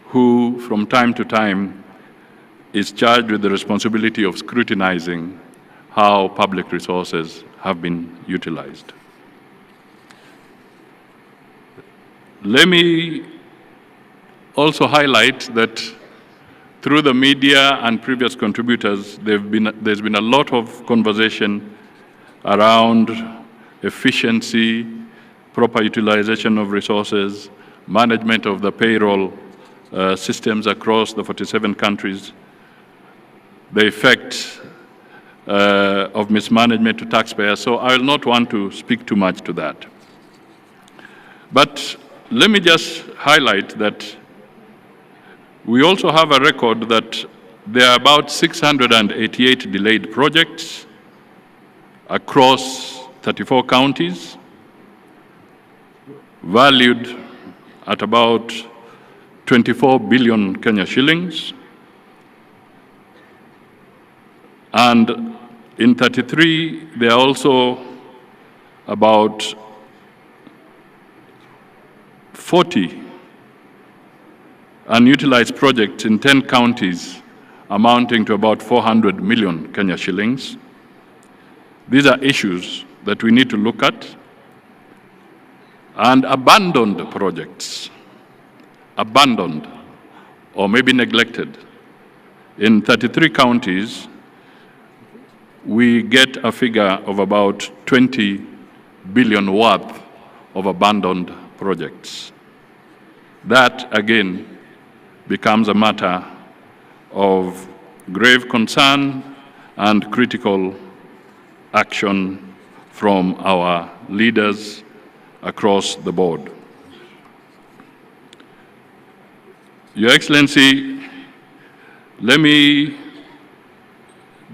who from time to time is charged with the responsibility of scrutinizing how public resources have been utilized. Let me also highlight that through the media and previous contributors, there's been a lot of conversation around efficiency, proper utilization of resources, management of the payroll systems across the 47 countries, the effect of mismanagement to taxpayers, so I will not want to speak too much to that. But let me just highlight that we also have a record that there are about 688 delayed projects across 34 counties, valued at about 24 billion Kenya shillings. And in 33, there are also about 40 unutilized projects in 10 counties amounting to about 400 million Kenya shillings. These are issues that we need to look at. And abandoned projects, abandoned or maybe neglected. In 33 counties, we get a figure of about 20 billion worth of abandoned projects. That, again, becomes a matter of grave concern and critical action from our leaders across the board. Your Excellency, let me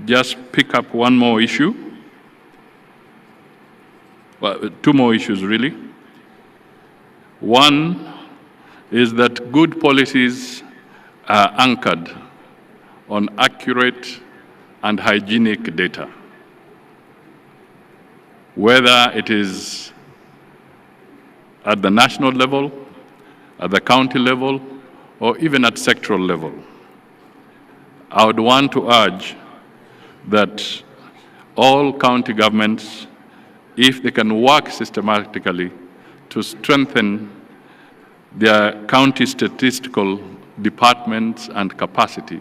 just pick up one more issue. Well, two more issues, really. One is that good policies are anchored on accurate and hygienic data, whether it is at the national level, at the county level, or even at sectoral level. I would want to urge that all county governments, if they can work systematically to strengthen their county statistical departments and capacity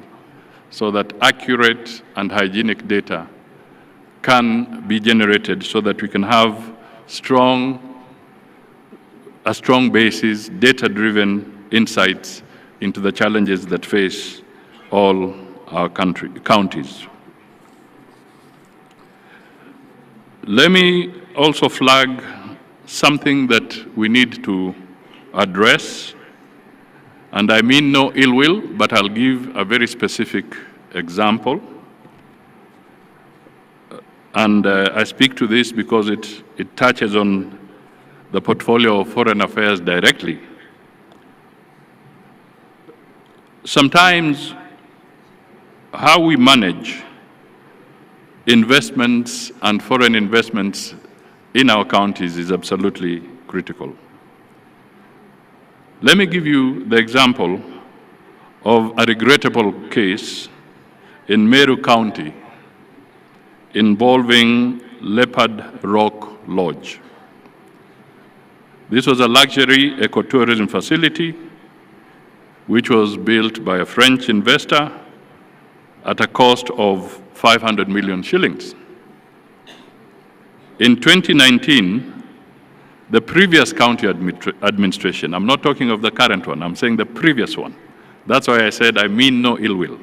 so that accurate and hygienic data can be generated so that we can have a strong basis, data-driven insights into the challenges that face all our counties. Let me also flag something that we need to address, and I mean no ill will, but I'll give a very specific example. And I speak to this because it touches on the portfolio of foreign affairs directly. Sometimes how we manage investments and foreign investments in our counties is absolutely critical. Let me give you the example of a regrettable case in Meru County involving Leopard Rock Lodge. This was a luxury ecotourism facility which was built by a French investor at a cost of 500 million shillings. In 2019, the previous county administration, I'm not talking of the current one, I'm saying the previous one. That's why I said I mean no ill will.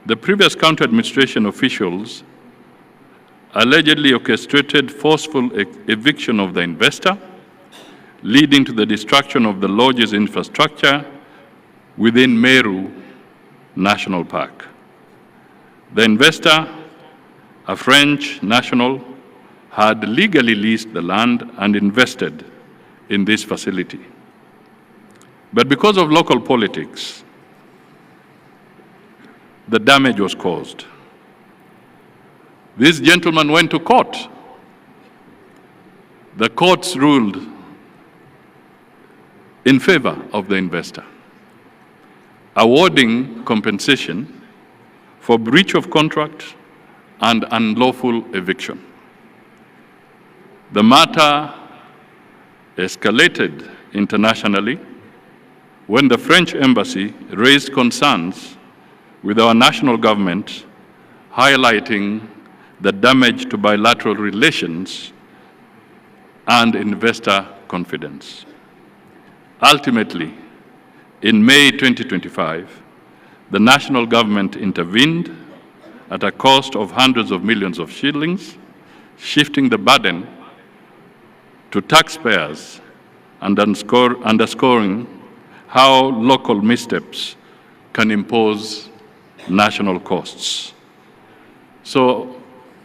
The previous county administration officials allegedly orchestrated forceful eviction of the investor, leading to the destruction of the lodge's infrastructure within Meru National Park. The investor, a French national, had legally leased the land and invested in this facility. But because of local politics, the damage was caused. This gentleman went to court. The courts ruled in favor of the investor, awarding compensation for breach of contract and unlawful eviction. The matter escalated internationally when the French embassy raised concerns with our national government, highlighting the damage to bilateral relations and investor confidence. Ultimately, in May 2025, the national government intervened at a cost of hundreds of millions of shillings, shifting the burden to taxpayers and underscoring how local missteps can impose national costs. So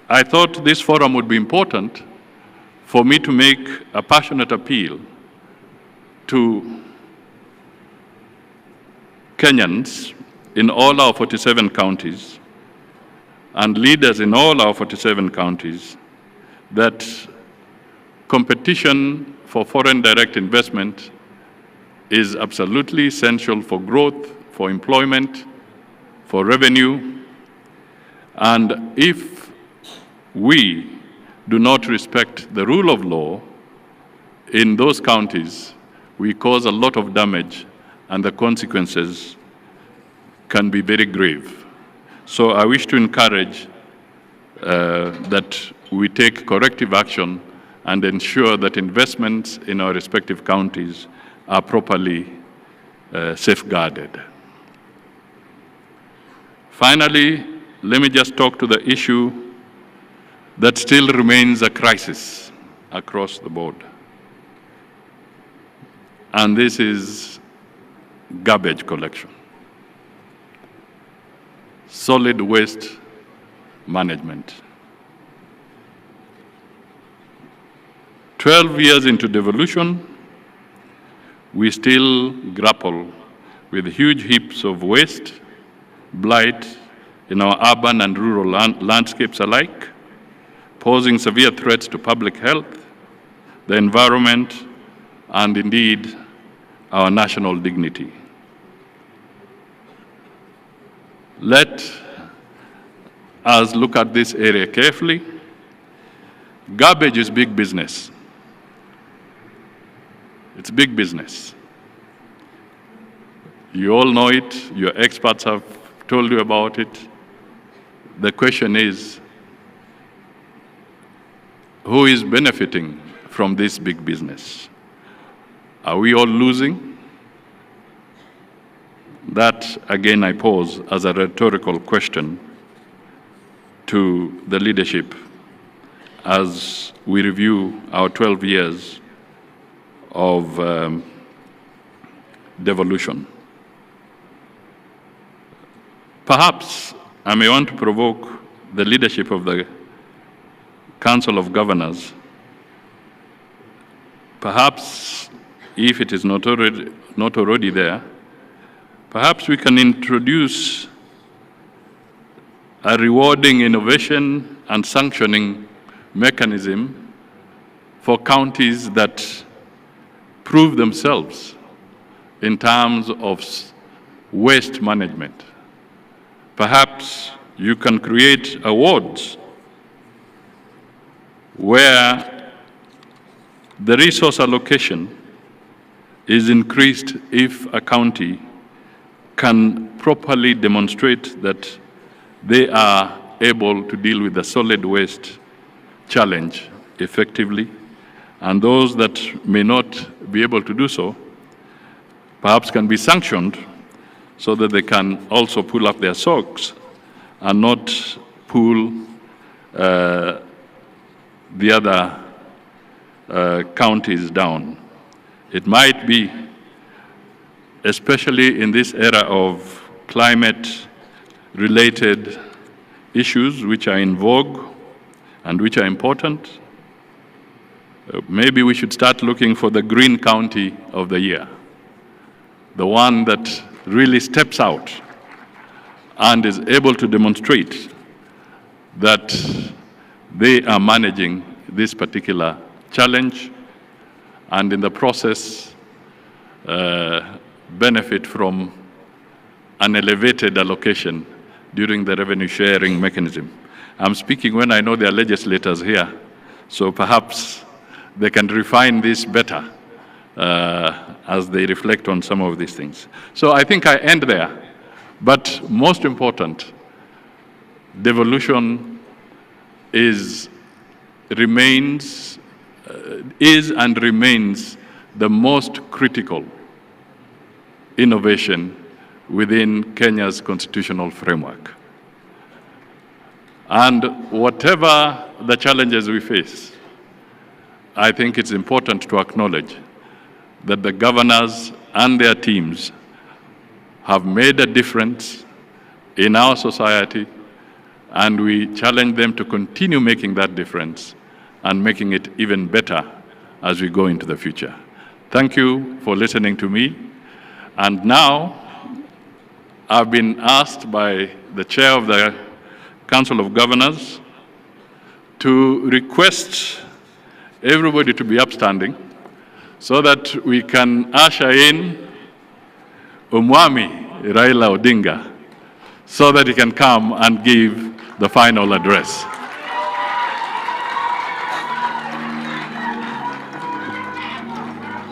I thought this forum would be important for me to make a passionate appeal to Kenyans in all our 47 counties and leaders in all our 47 counties that competition for foreign direct investment is absolutely essential for growth, for employment, for revenue. And if we do not respect the rule of law in those counties, we cause a lot of damage and the consequences can be very grave. So I wish to encourage that we take corrective action and ensure that investments in our respective counties are properly safeguarded. Finally, let me just talk to the issue that still remains a crisis across the board. And this is garbage collection, solid waste management. 12 years into devolution, we still grapple with huge heaps of waste, blight in our urban and rural landscapes alike, posing severe threats to public health, the environment, and indeed our national dignity. Let us look at this area carefully. Garbage is big business. It's big business. You all know it, your experts have told you about it. The question is, who is benefiting from this big business? Are we all losing? That, again, I pose as a rhetorical question to the leadership as we review our 12 years of devolution. Perhaps I may want to provoke the leadership of the Council of Governors. Perhaps, if it is not already there, perhaps we can introduce a rewarding innovation and sanctioning mechanism for counties that prove themselves in terms of waste management. Perhaps you can create awards where the resource allocation is increased if a county can properly demonstrate that they are able to deal with the solid waste challenge effectively, and those that may not be able to do so perhaps can be sanctioned so that they can also pull up their socks and not pull the other counties down. It might be, especially in this era of climate-related issues which are in vogue and which are important, maybe we should start looking for the green county of the year, the one that really steps out and is able to demonstrate that they are managing this particular challenge and in the process benefit from an elevated allocation during the revenue sharing mechanism. I'm speaking when I know there are legislators here, so perhaps they can refine this better as they reflect on some of these things. So I think I end there, but most important, devolution is and remains the most critical innovation within Kenya's constitutional framework. And whatever the challenges we face, I think it's important to acknowledge that the governors and their teams have made a difference in our society, and we challenge them to continue making that difference and making it even better as we go into the future. Thank you for listening to me. And now, I've been asked by the chair of the Council of Governors to request everybody to be upstanding so that we can usher in Umwami Raila Odinga so that he can come and give the final address.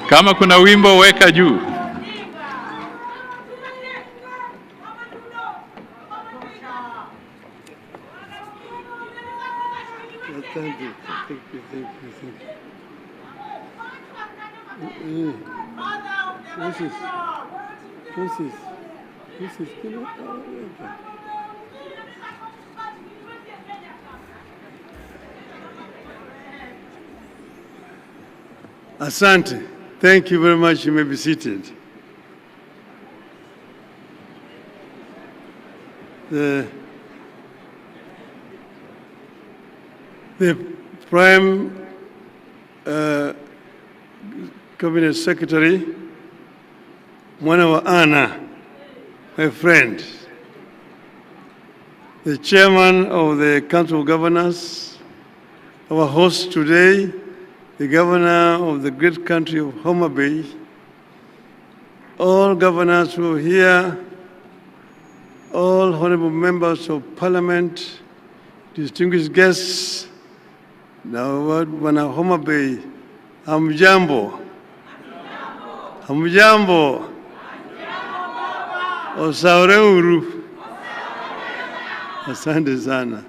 Kama kuna wimbo weka juu. Thank you. Asante. Thank you very much. You may be seated. The Prime Cabinet Secretary, Anna, my friend, the Chairman of the Council of Governors, our host today, the Governor of the great country of Homabay, all governors who are here, all honorable members of Parliament, distinguished guests, now wana Homabay, hamjambo, hamjambo, osaure. Asante sana.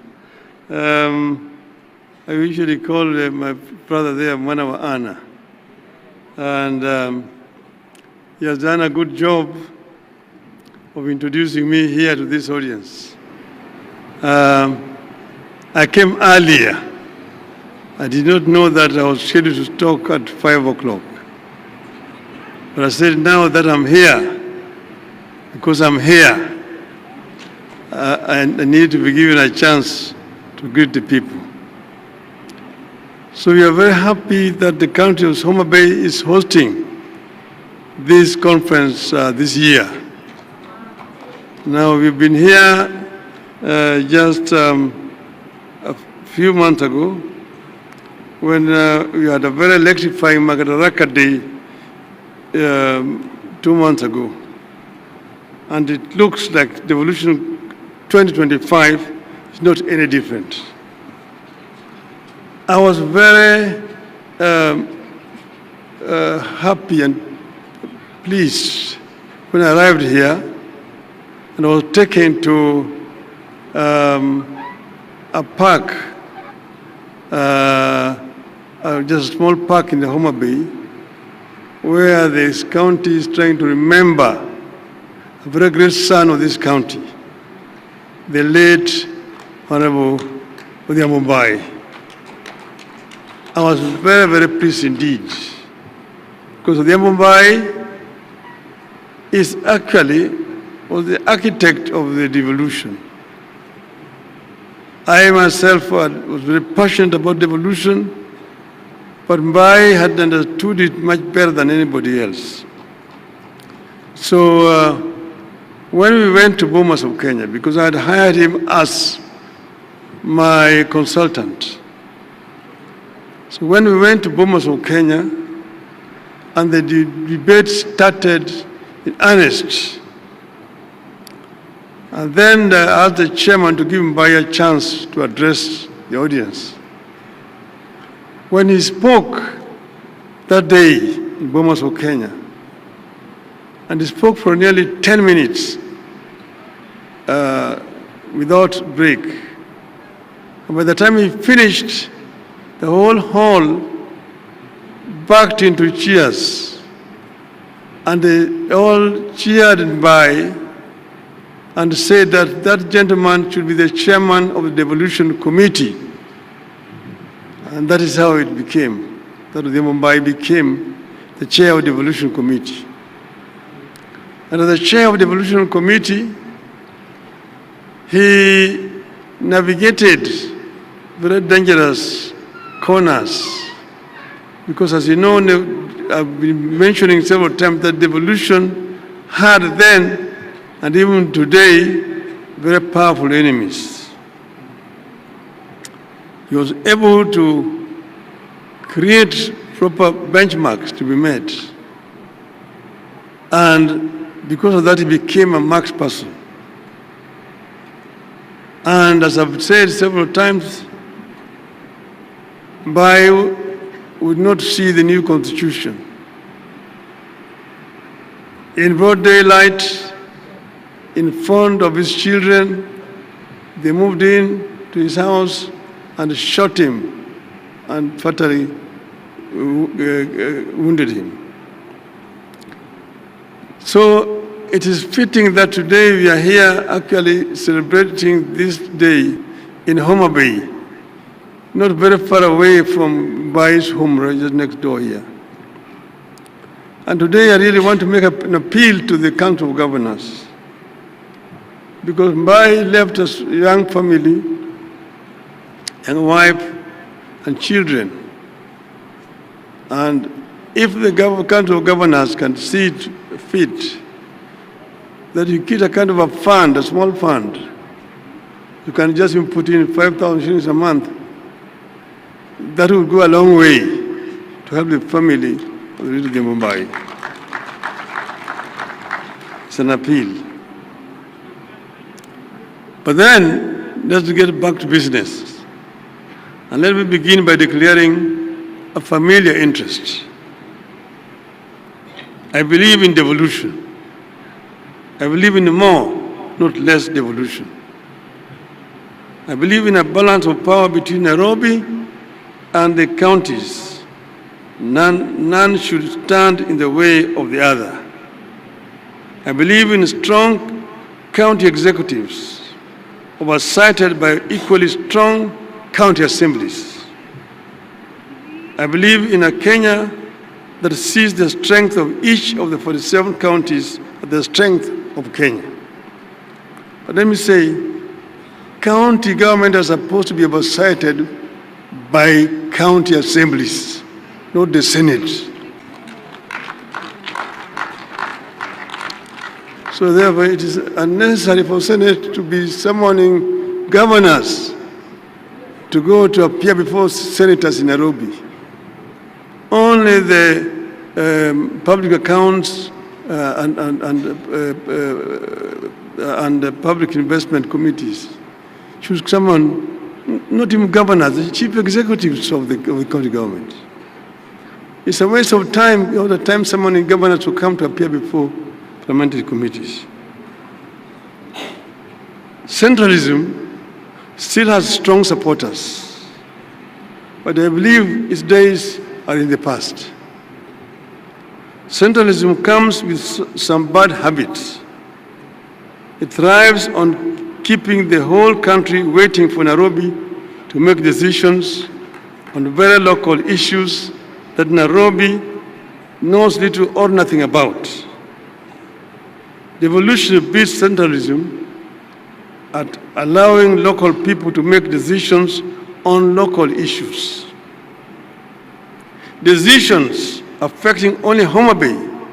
I usually call my brother there Mwana wa Ana, and he has done a good job of introducing me here to this audience. I came earlier. I did not know that I was scheduled to talk at 5 o'clock. But I said, now that I'm here, because I'm here, I need to be given a chance to greet the people. So we are very happy that the county of Homabay is hosting this conference this year. Now we've been here just a few months ago when we had a very electrifying Madaraka Day 2 months ago. And it looks like Devolution 2025 is not any different. I was very happy and pleased when I arrived here, and I was taken to a park, just a small park in the Homabay, where this county is trying to remember a very great son of this county, the late Honorable Homabay. I was very, very pleased indeed, because Homabay is actually was the architect of the devolution. I myself was very passionate about devolution, but Mbai had understood it much better than anybody else. So when we went to Bomas of Kenya, because I had hired him as my consultant. So when we went to Bomas of Kenya, and the debate started in earnest, and then I asked the chairman to give Mbai a chance to address the audience. When he spoke that day in Bomas of Kenya, and he spoke for nearly 10 minutes without break. And by the time he finished, the whole hall backed into cheers, and they all cheered Mbai and said that that gentleman should be the chairman of the Devolution Committee. And that is how it became, that the Homabay became the chair of the Devolution Committee. And as the chair of the Devolution Committee, he navigated very dangerous corners. Because as you know, I've been mentioning several times that devolution had then, and even today, very powerful enemies. He was able to create proper benchmarks to be met. And because of that, he became a marksperson. And as I've said several times, would not see the new constitution. In broad daylight, in front of his children, they moved in to his house and shot him and fatally wounded him. So it is fitting that today we are here actually celebrating this day in Homabay, not very far away from Bai's home, right just next door here. And today I really want to make an appeal to the Council of Governors, because Bai left a young family, young wife and children. And if the Council of Governors can see it fit that you get a kind of a fund, a small fund, you can just put in 5,000 shillings a month, that will go a long way to help the family of the little Homabay. It's an appeal. But then, let's get back to business. And let me begin by declaring a familiar interest. I believe in devolution. I believe in more, not less devolution. I believe in a balance of power between Nairobi and the counties. None should stand in the way of the other. I believe in strong county executives oversighted by equally strong county assemblies. I believe in a Kenya that sees the strength of each of the 47 counties as the strength of Kenya. But let me say, county government are supposed to be oversighted by county assemblies, not the Senate. So therefore, it is unnecessary for Senate to be summoning governors to go to appear before senators in Nairobi. Only the public accounts and the public investment committees should summon not even governors, the chief executives of the county government. It's a waste of time, all the time summoning governors to come to appear before parliamentary committees. Centralism still has strong supporters, but I believe its days are in the past. Centralism comes with some bad habits. It thrives on keeping the whole country waiting for Nairobi to make decisions on very local issues that Nairobi knows little or nothing about. Devolution beats centralism at allowing local people to make decisions on local issues. Decisions affecting only Homabay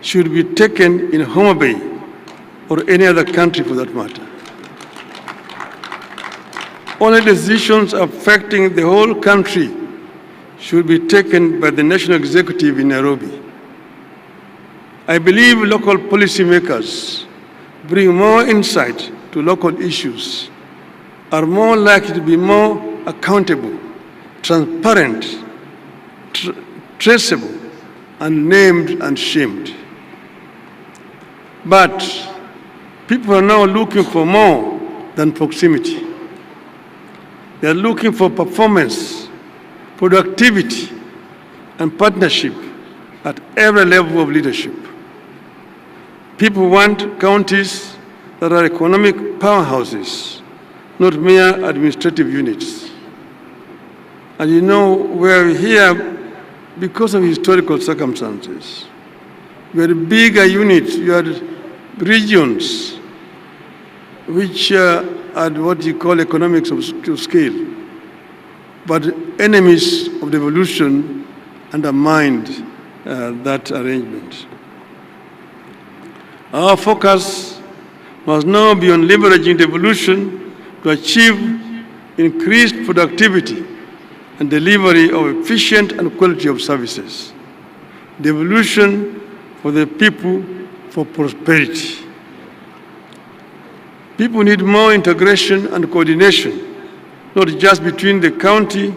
should be taken in Homabay or any other country for that matter. Only decisions affecting the whole country should be taken by the national executive in Nairobi. I believe local policymakers bring more insight to local issues, are more likely to be more accountable, transparent, traceable, and named and shamed. But people are now looking for more than proximity. They are looking for performance, productivity, and partnership at every level of leadership. People want counties that are economic powerhouses, not mere administrative units. And you know, we're here because of historical circumstances. We had bigger units, you had regions which had what you call economics of scale. But enemies of devolution undermined that arrangement. Our focus must now be on leveraging devolution to achieve increased productivity and delivery of efficient and quality of services. Devolution for the people, for prosperity. People need more integration and coordination, not just between the county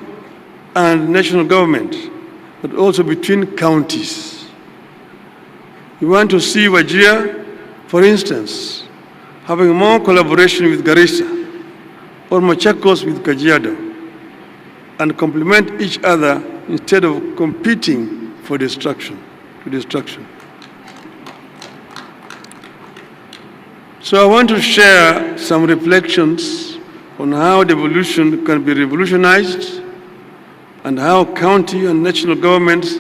and national government, but also between counties. We want to see Wajir, for instance, having more collaboration with Garissa or Machakos with Kajiado, and complement each other instead of competing for destruction. So I want to share some reflections on how devolution can be revolutionized and how county and national governments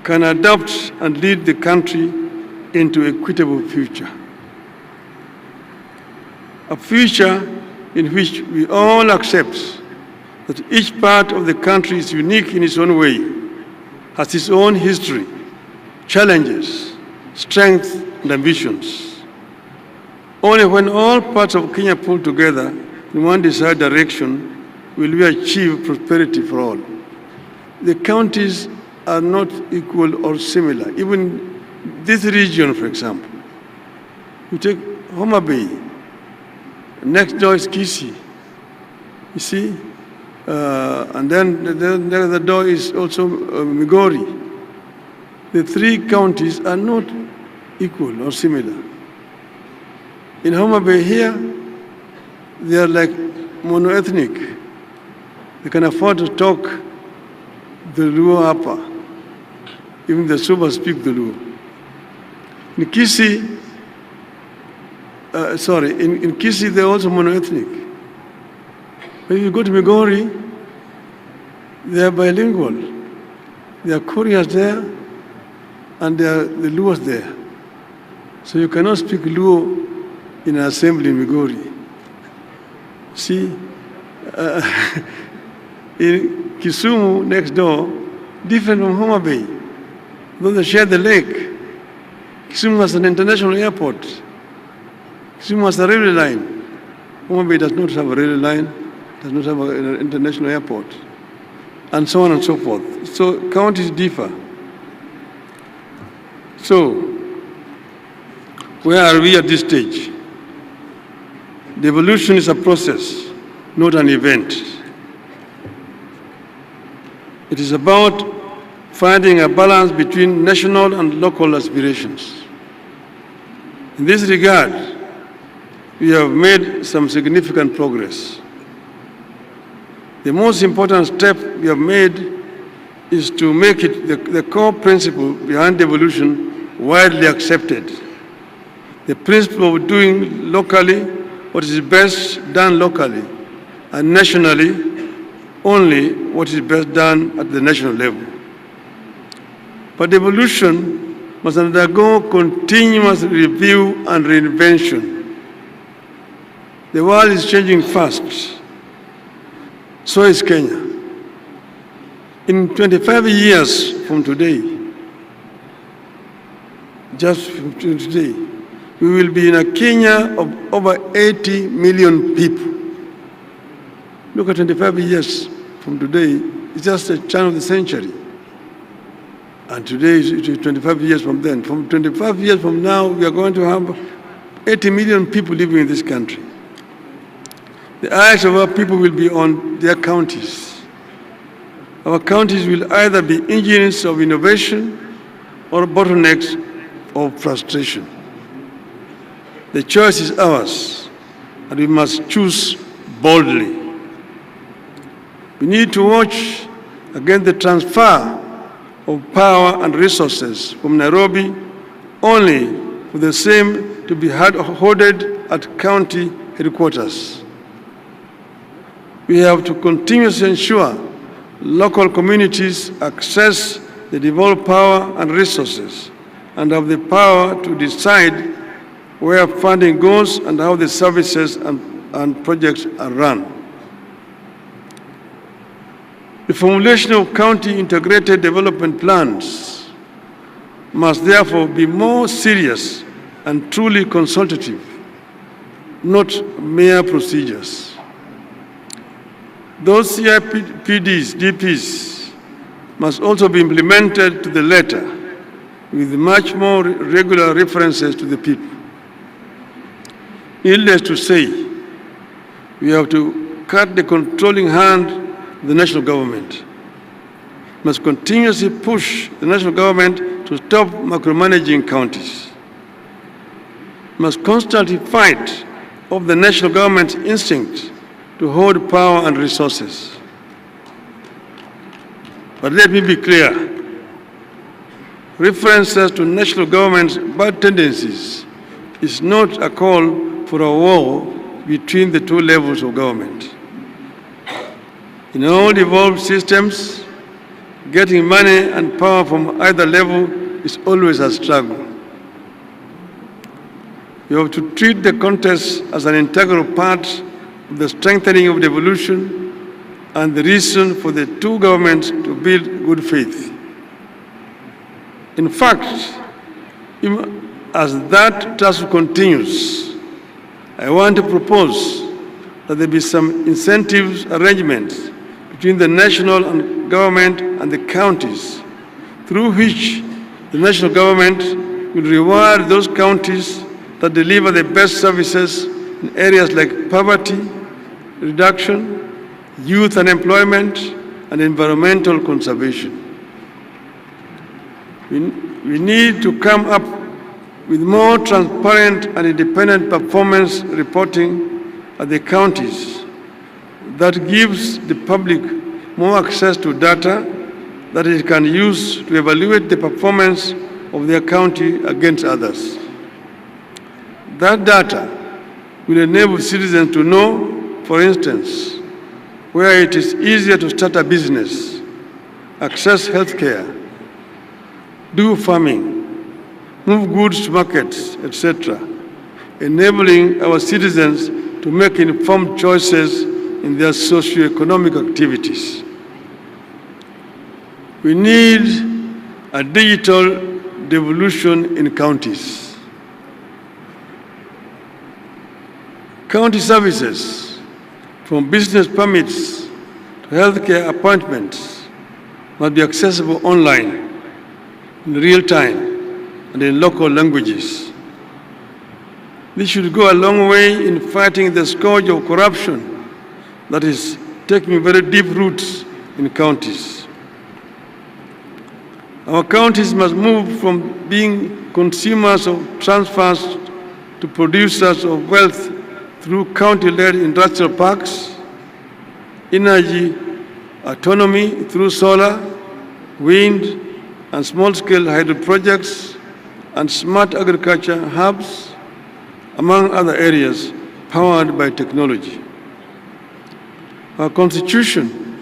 can adopt and lead the country into an equitable future. A future in which we all accept that each part of the country is unique in its own way, has its own history, challenges, strengths, and ambitions. Only when all parts of Kenya pull together in one desired direction will we achieve prosperity for all. The counties are not equal or similar. Even this region, for example, you take Homabay, next door is Kisii, you see, and then the other door is also Migori. The three counties are not equal or similar. In Homabay here, they are like monoethnic. They can afford to talk the Luo Upper. Even the Suba speak the Luo. In Kisii, in Kisii they're also monoethnic. When you go to Migori, they are bilingual. There are Koreans there, and there are the Luos there. So you cannot speak Luo in an assembly in Migori. See, in Kisumu, next door, different from Homabay. Though they share the lake, Kisumu has an international airport. Kisumu has a railway line. Homabay does not have a railway line, does not have an international airport, and so on and so forth. So counties differ. So, where are we at this stage? Devolution is a process, not an event. It is about finding a balance between national and local aspirations. In this regard, we have made some significant progress. The most important step we have made is to make it the core principle behind devolution widely accepted. The principle of doing locally what is best done locally, and nationally only what is best done at the national level. But devolution must undergo continuous review and reinvention. The world is changing fast. So is Kenya. In 25 years from today, just from today, we will be in a Kenya of over 80 million people. Look at 25 years from today, it's just a turn of the century. And today is 25 years from then. From 25 years from now, we are going to have 80 million people living in this country. The eyes of our people will be on their counties. Our counties will either be engines of innovation or bottlenecks of frustration. The choice is ours, and we must choose boldly. We need to watch against the transfer of power and resources from Nairobi only for the same to be hoarded at county headquarters. We have to continuously ensure local communities access the devolved power and resources and have the power to decide where funding goes and how the services and projects are run. The formulation of county integrated development plans must therefore be more serious and truly consultative, not mere procedures. Those CIPDs, DPs, must also be implemented to the letter with much more regular references to the people. Needless to say, we have to cut the controlling hand of the national government. We must continuously push the national government to stop micromanaging counties. We must constantly fight off the national government's instinct to hold power and resources. But let me be clear, references to national government's bad tendencies is not a call for a war between the two levels of government. In all devolved systems, getting money and power from either level is always a struggle. You have to treat the contest as an integral part of the strengthening of devolution and the reason for the two governments to build good faith. In fact, as that task continues, I want to propose that there be some incentives arrangements between the national government and the counties, through which the national government will reward those counties that deliver the best services in areas like poverty reduction, youth unemployment, and environmental conservation. We need to come up with more transparent and independent performance reporting at the counties that gives the public more access to data that it can use to evaluate the performance of their county against others. That data will enable citizens to know, for instance, where it is easier to start a business, access healthcare, do farming, move goods to markets, etc., enabling our citizens to make informed choices in their socio-economic activities. We need a digital devolution in counties. County services, from business permits to healthcare appointments, must be accessible online, in real time, and in local languages. This should go a long way in fighting the scourge of corruption that is taking very deep roots in counties. Our counties must move from being consumers of transfers to producers of wealth through county-led industrial parks, energy autonomy through solar, wind, and small-scale hydro projects, and smart agriculture hubs, among other areas powered by technology. Our Constitution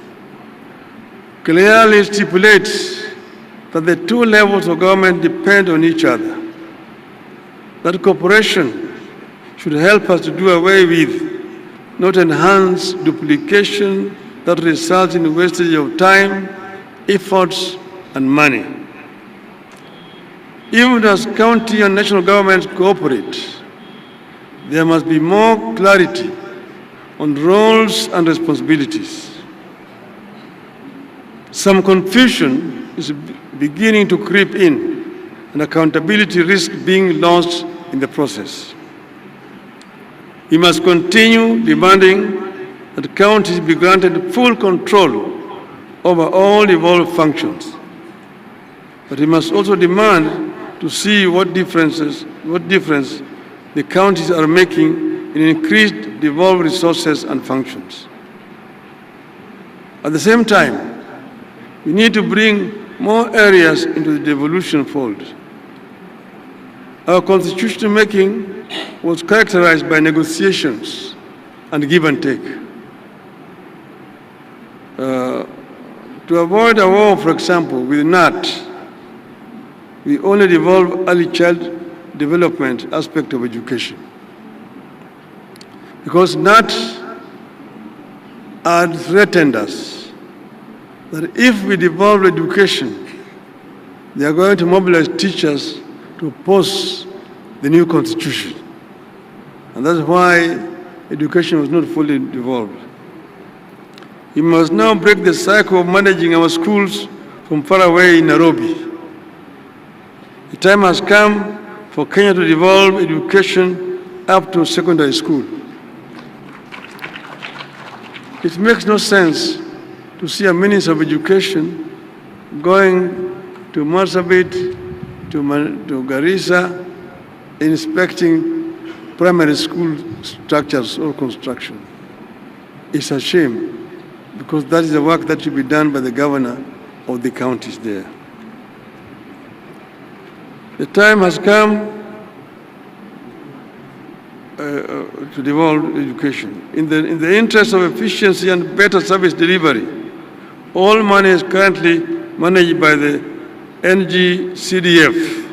clearly stipulates that the two levels of government depend on each other. That cooperation should help us to do away with, not enhance, duplication that results in wastage of time, efforts, and money. Even as county and national governments cooperate, there must be more clarity on roles and responsibilities. Some confusion is beginning to creep in, and accountability risks being lost in the process. We must continue demanding that counties be granted full control over all devolved functions. But we must also demand to see what difference the counties are making in increased devolved resources and functions. At the same time, we need to bring more areas into the devolution fold. Our constitution making was characterized by negotiations and give and take. To avoid a war, for example, with NAT, we only devolve early child development aspect of education. Because NAT had threatened us that if we devolve education, they are going to mobilize teachers to oppose the new constitution. And that's why education was not fully devolved. We must now break the cycle of managing our schools from far away in Nairobi. The time has come for Kenya to devolve education up to secondary school. It makes no sense to see a minister of education going to Marsabit, to Garissa, inspecting primary school structures or construction. It's a shame, because that is the work that should be done by the governor of the counties there. The time has come to devolve education. In the interest of efficiency and better service delivery, all money is currently managed by the NGCDF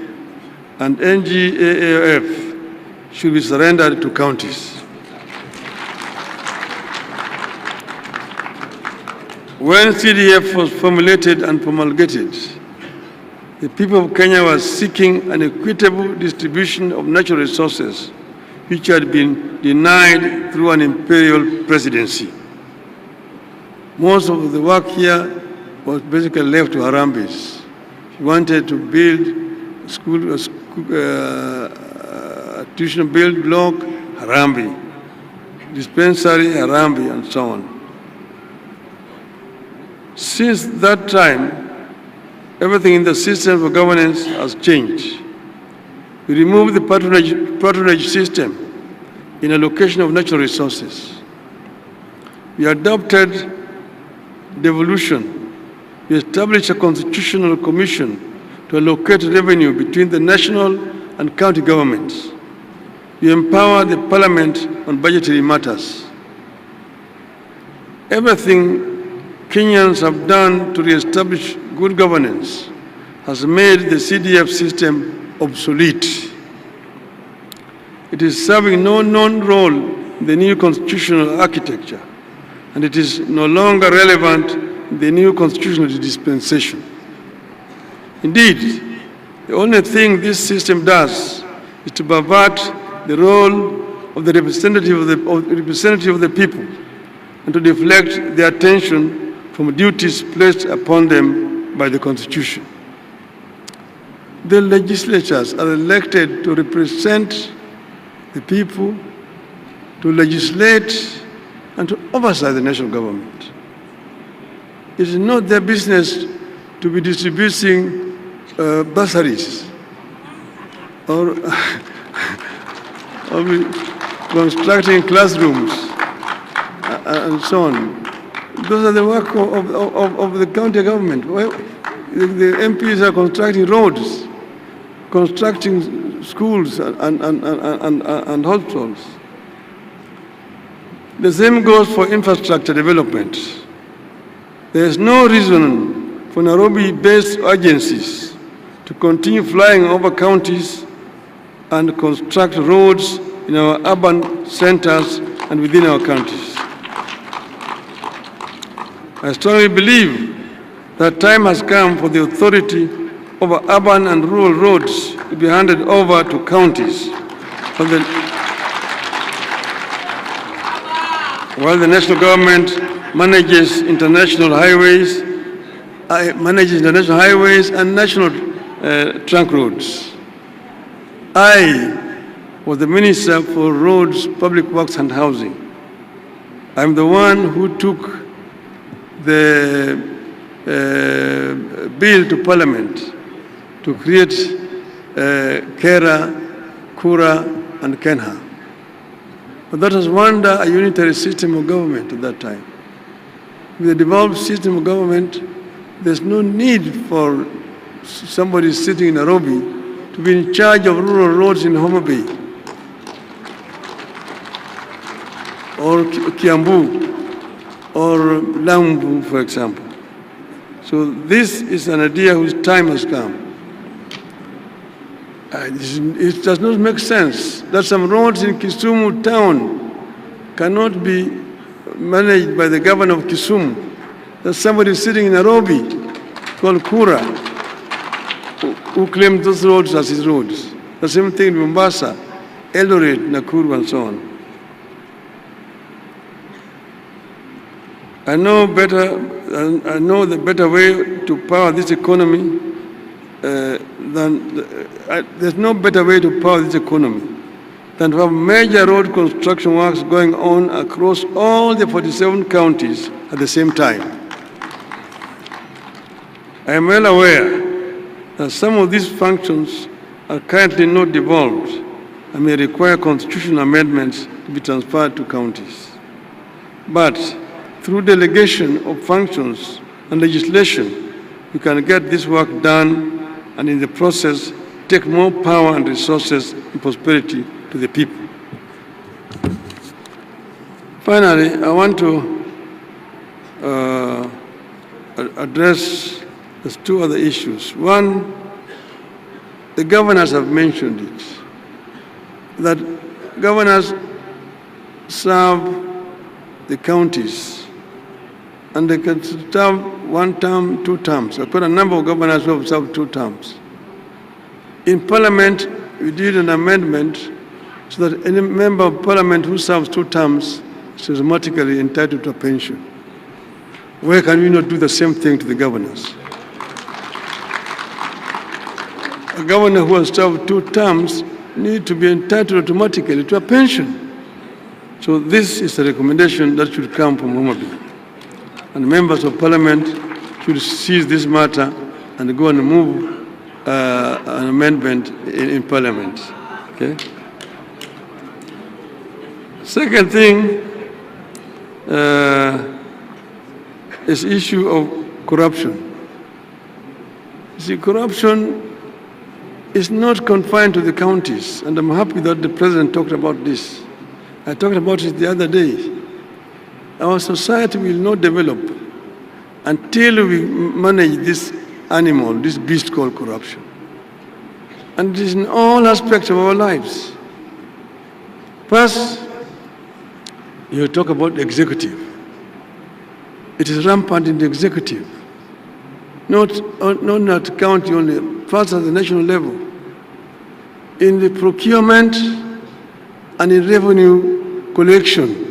and NGAAF should be surrendered to counties. When CDF was formulated and promulgated, the people of Kenya were seeking an equitable distribution of natural resources, which had been denied through an imperial presidency. Most of the work here was basically left to Harambes. He wanted to build tuition build block, Harambee, dispensary, Harambee, and so on. Since that time, everything in the system of governance has changed. We removed the patronage system in allocation of natural resources. We adopted devolution. We established a constitutional commission to allocate revenue between the national and county governments. We empowered the parliament on budgetary matters. Everything Kenyans have done to re-establish good governance has made the CDF system obsolete. It is serving no known role in the new constitutional architecture, and it is no longer relevant in the new constitutional dispensation. Indeed, the only thing this system does is to pervert the role of the representative of the people and to deflect their attention from duties placed upon them by the Constitution. The legislatures are elected to represent the people, to legislate, and to oversight the national government. It is not their business to be distributing bursaries or be constructing classrooms and so on. Those are the work of the county government. The MPs are constructing roads, constructing schools and hospitals. The same goes for infrastructure development. There is no reason for Nairobi-based agencies to continue flying over counties and construct roads in our urban centers and within our counties. I strongly believe that time has come for the authority over urban and rural roads to be handed over to counties, while the national government manages international highways and national trunk roads. I was the Minister for Roads, Public Works and Housing. I'm the one who took the bill to Parliament to create Kera, Kura, and Kenha. But that was under a unitary system of government at that time. With a devolved system of government, there's no need for somebody sitting in Nairobi to to be in charge of rural roads in Homabay or Kiambu or Lambu, for example. So this is an idea whose time has come. It does not make sense that some roads in Kisumu town cannot be managed by the governor of Kisumu. That somebody sitting in Nairobi called Kura who claimed those roads as his roads. The same thing in Mombasa, Eldoret, Nakuru, and so on. I know the better way to power this economy there's no better way to power this economy than to have major road construction works going on across all the 47 counties at the same time. I am well aware that some of these functions are currently not devolved and may require constitutional amendments to be transferred to counties. But through delegation of functions and legislation, we can get this work done and in the process take more power and resources and prosperity to the people. Finally, I want to address those two other issues. One, the governors have mentioned it, that governors serve the counties and they can serve 1 term, 2 terms. I've got a number of governors who have served 2 terms. In Parliament, we did an amendment so that any member of Parliament who serves 2 terms is automatically entitled to a pension. Why can we not do the same thing to the governors? A governor who has served 2 terms needs to be entitled automatically to a pension. So this is a recommendation that should come from Homabay. And members of Parliament should seize this matter and go and move an amendment in Parliament. Okay? Second thing is issue of corruption. You see, corruption is not confined to the counties, and I'm happy that the President talked about this. I talked about it the other day. Our society will not develop until we manage this animal, this beast called corruption. And it is in all aspects of our lives. First, you talk about the executive. It is rampant in the executive. Not at county only, first at the national level. In the procurement and in revenue collection,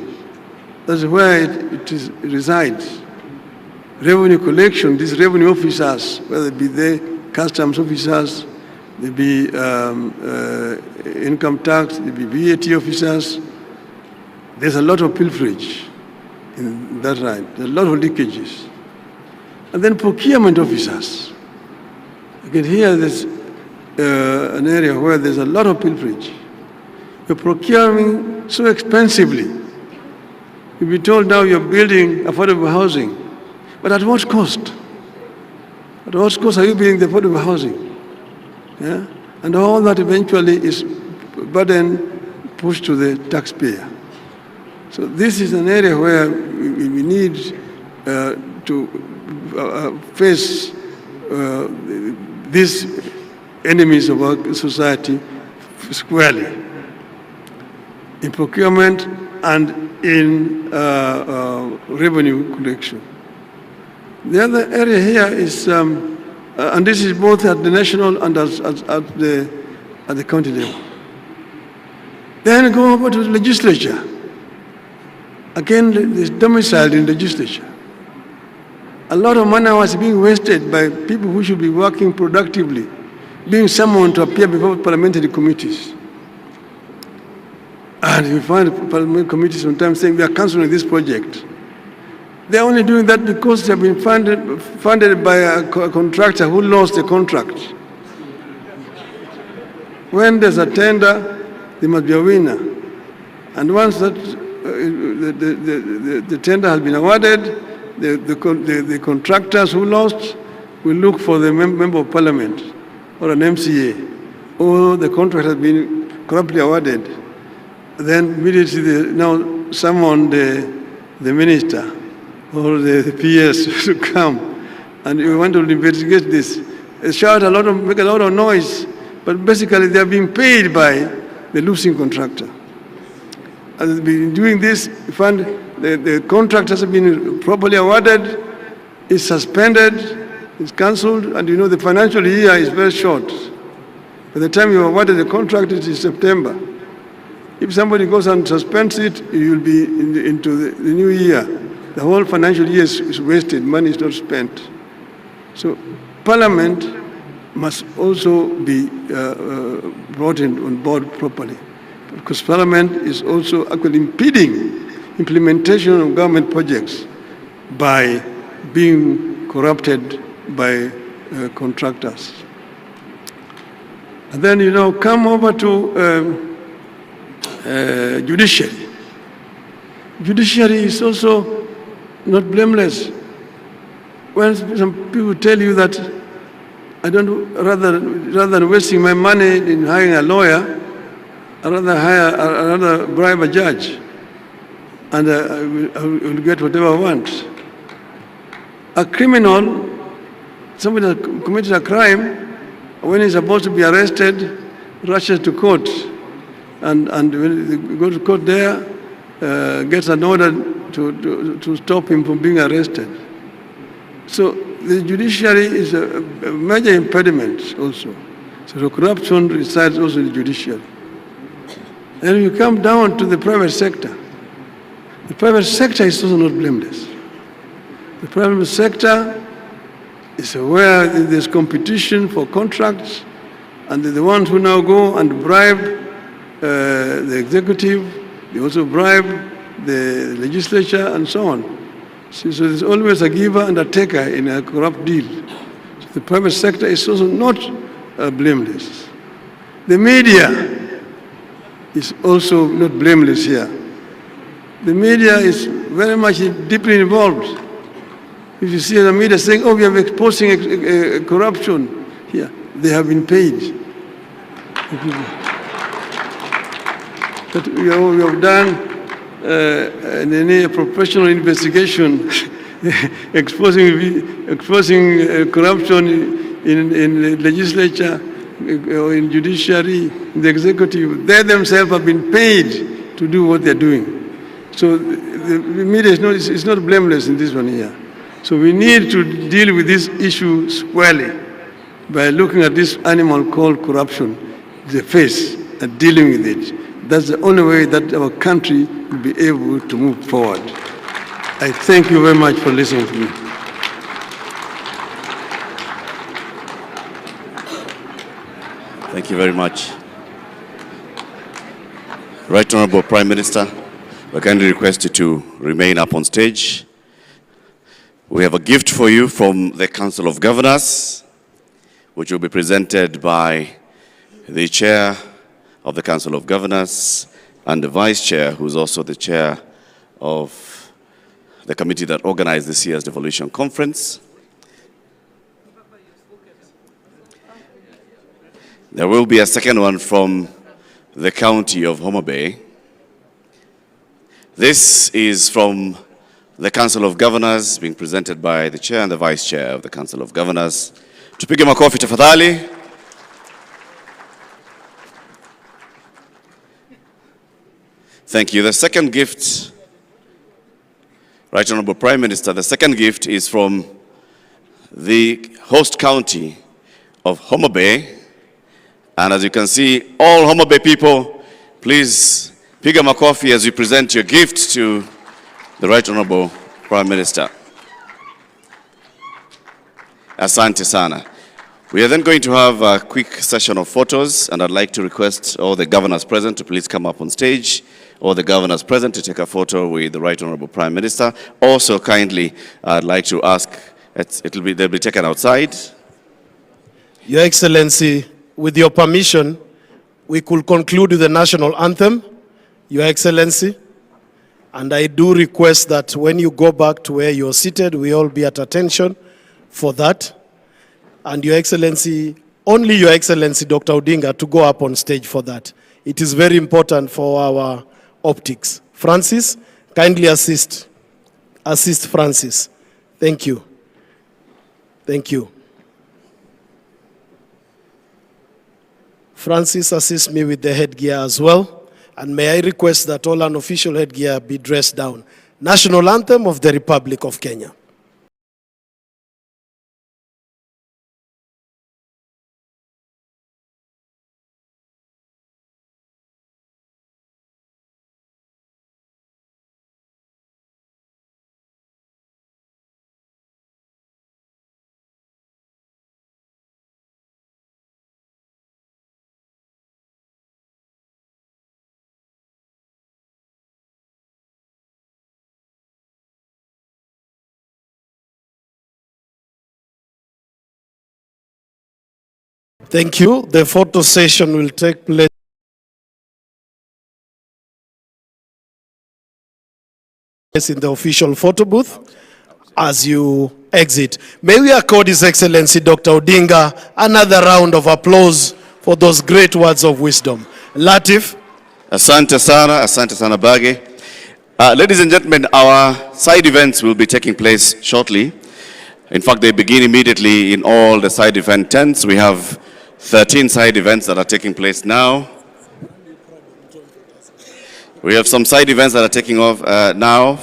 that's where it resides. Revenue collection, these revenue officers, whether it be the customs officers, they be income tax, they be VAT officers, there's a lot of pilferage in that right. There's a lot of leakages. And then procurement officers. Again, here there's an area where there's a lot of pilferage. You're procuring so expensively. You'll be told now you're building affordable housing, but at what cost? At what cost are you building the affordable housing? Yeah? And all that eventually is burden pushed to the taxpayer. So this is an area where we need to face these enemies of our society squarely, in procurement and in revenue collection. The other area here is, and this is both at the national and at the county level. Then go over to the legislature. Again, it's domiciled in legislature. A lot of money was being wasted by people who should be working productively, being summoned to appear before parliamentary committees. And you find parliamentary committees sometimes saying they are cancelling this project. They're only doing that because they have been funded by a contractor who lost the contract. When there's a tender, there must be a winner. And once that the tender has been awarded, the contractors who lost will look for the member of parliament or an MCA or the contract has been corruptly awarded, then immediately they now summon the minister or the PS to come, and we want to investigate this. They shout a lot of, make a lot of noise, but basically they are being paid by the losing contractor. And they've been doing this, fund, the contract has been properly awarded, is suspended, is cancelled, and you know the financial year is very short. By the time you awarded the contract, it is September. If somebody goes and suspends it, you will be into the new year. The whole financial year is wasted, money is not spent. So Parliament must also be brought in on board properly, because Parliament is also actually impeding implementation of government projects by being corrupted by contractors. And then, you know, come over to judiciary. Judiciary is also not blameless. When some people tell you that I don't, rather than wasting my money in hiring a lawyer, I'd rather bribe a judge, and I will get whatever I want. A criminal, somebody that committed a crime, when he's supposed to be arrested, rushes to court, and when they go to court there, gets an order to stop him from being arrested. So the judiciary is a major impediment also. So the corruption resides also in the judiciary. And you come down to the private sector. The private sector is also not blameless. The private sector is where there's competition for contracts, and they're the ones who now go and bribe the executive, they also bribe the legislature and so on. So there's always a giver and a taker in a corrupt deal. So the private sector is also not blameless. The media is also not blameless here. The media is very much deeply involved. If you see the media saying, oh, we are exposing corruption here, they have been paid. But we have done a professional investigation exposing corruption in the legislature, or in judiciary, in the executive. They themselves have been paid to do what they're doing. So the media is not blameless in this one here. So we need to deal with this issue squarely by looking at this animal called corruption, the face, and dealing with it. That's the only way that our country will be able to move forward. I thank you very much for listening to me. Thank you very much. Right Honorable Prime Minister, we kindly request you to remain up on stage. We have a gift for you from the Council of Governors, which will be presented by the Chair of the Council of Governors and the Vice Chair, who is also the Chair of the committee that organized this year's Devolution Conference. There will be a second one from the county of Homabay. This is from the Council of Governors, being presented by the Chair and the Vice Chair of the Council of Governors. Tupige makofi tafadhali. Thank you. The second gift, Right Honorable Prime Minister, the second gift is from the host county of Homabay. And as you can see, all Homabay people, please piga makofi as we present your gift to the Right Honorable Prime Minister. Asante sana. We are then going to have a quick session of photos, and I'd like to request all the governors present to please come up on stage, all the governors present to take a photo with the Right Honorable Prime Minister. Also, kindly, I'd like to ask, they'll be taken outside. Your Excellency, with your permission, we could conclude with the national anthem, Your Excellency. And I do request that when you go back to where you're seated, we all be at attention for that. And Your Excellency, only Your Excellency Dr. Odinga to go up on stage for that. It is very important for our optics. Francis, kindly assist. Assist Francis. Thank you. Thank you. Francis, assist me with the headgear as well. And may I request that all unofficial headgear be dressed down. National Anthem of the Republic of Kenya. Thank you. The photo session will take place in the official photo booth as you exit. May we accord His Excellency Dr. Odinga another round of applause for those great words of wisdom. Latif. Asante sana Bage. Ladies and gentlemen, our side events will be taking place shortly. In fact, they begin immediately in all the side event tents. We have 13 side events that are taking place now. We have some side events that are taking off now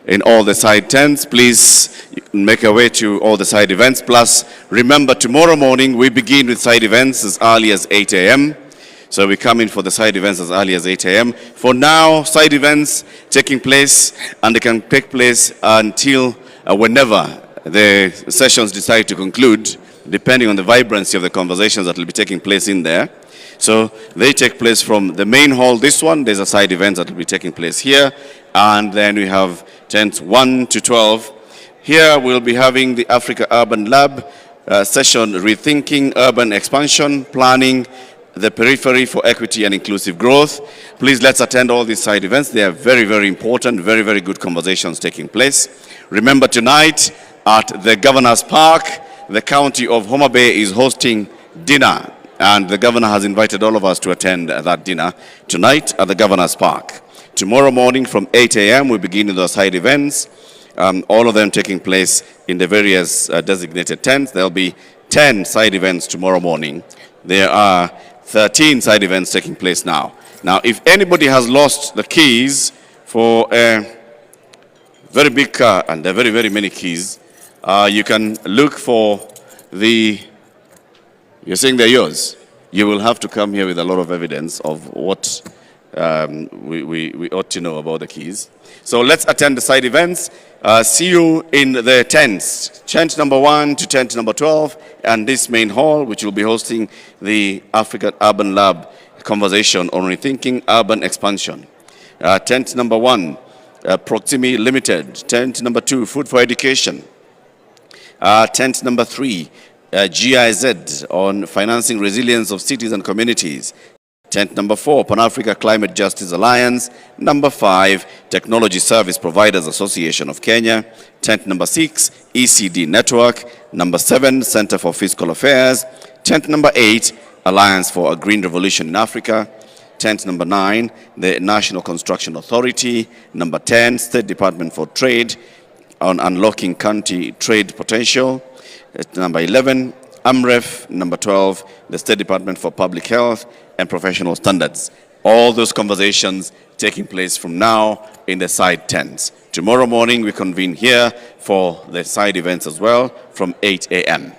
in all the side tents. Please make your way to all the side events. Plus, remember, tomorrow morning we begin with side events as early as 8 a.m. So we come in for the side events as early as 8 a.m. For now, side events taking place, and they can take place until whenever the sessions decide to conclude, depending on the vibrancy of the conversations that will be taking place in there. So they take place from the main hall, this one. There's a side event that will be taking place here. And then we have tents 1 to 12. Here we'll be having the Africa Urban Lab session, Rethinking Urban Expansion, Planning the Periphery for Equity and Inclusive Growth. Please let's attend all these side events. They are very, very important, very, very good conversations taking place. Remember, tonight at the Governor's Park, the county of Homabay is hosting dinner, and the governor has invited all of us to attend that dinner tonight at the Governor's Park. Tomorrow morning from 8 a.m. we begin with the side events, all of them taking place in the various designated tents. There will be 10 side events tomorrow morning. There are 13 side events taking place now. Now, if anybody has lost the keys for a very big car, and there are very, very many keys, you can look for the, you're saying they're yours. You will have to come here with a lot of evidence of what we ought to know about the keys. So let's attend the side events. See you in the tents, tent number 1 to tent number 12, and this main hall, which will be hosting the African Urban Lab conversation on rethinking urban expansion. Tent number 1, Proximi Limited. Tent number 2, Food for Education. Tent number 3, GIZ on financing resilience of cities and communities. Tent number 4, Pan-Africa Climate Justice Alliance. Number 5, Technology Service Providers Association of Kenya. Tent number 6, ECD Network. Number 7, Center for Fiscal Affairs. Tent number 8, Alliance for a Green Revolution in Africa. Tent number 9, the National Construction Authority. Number 10, State Department for Trade on unlocking county trade potential. Number 11, AMREF. Number 12, the State Department for Public Health and Professional Standards. All those conversations taking place from now in the side tents. Tomorrow morning we convene here for the side events as well from 8 a.m.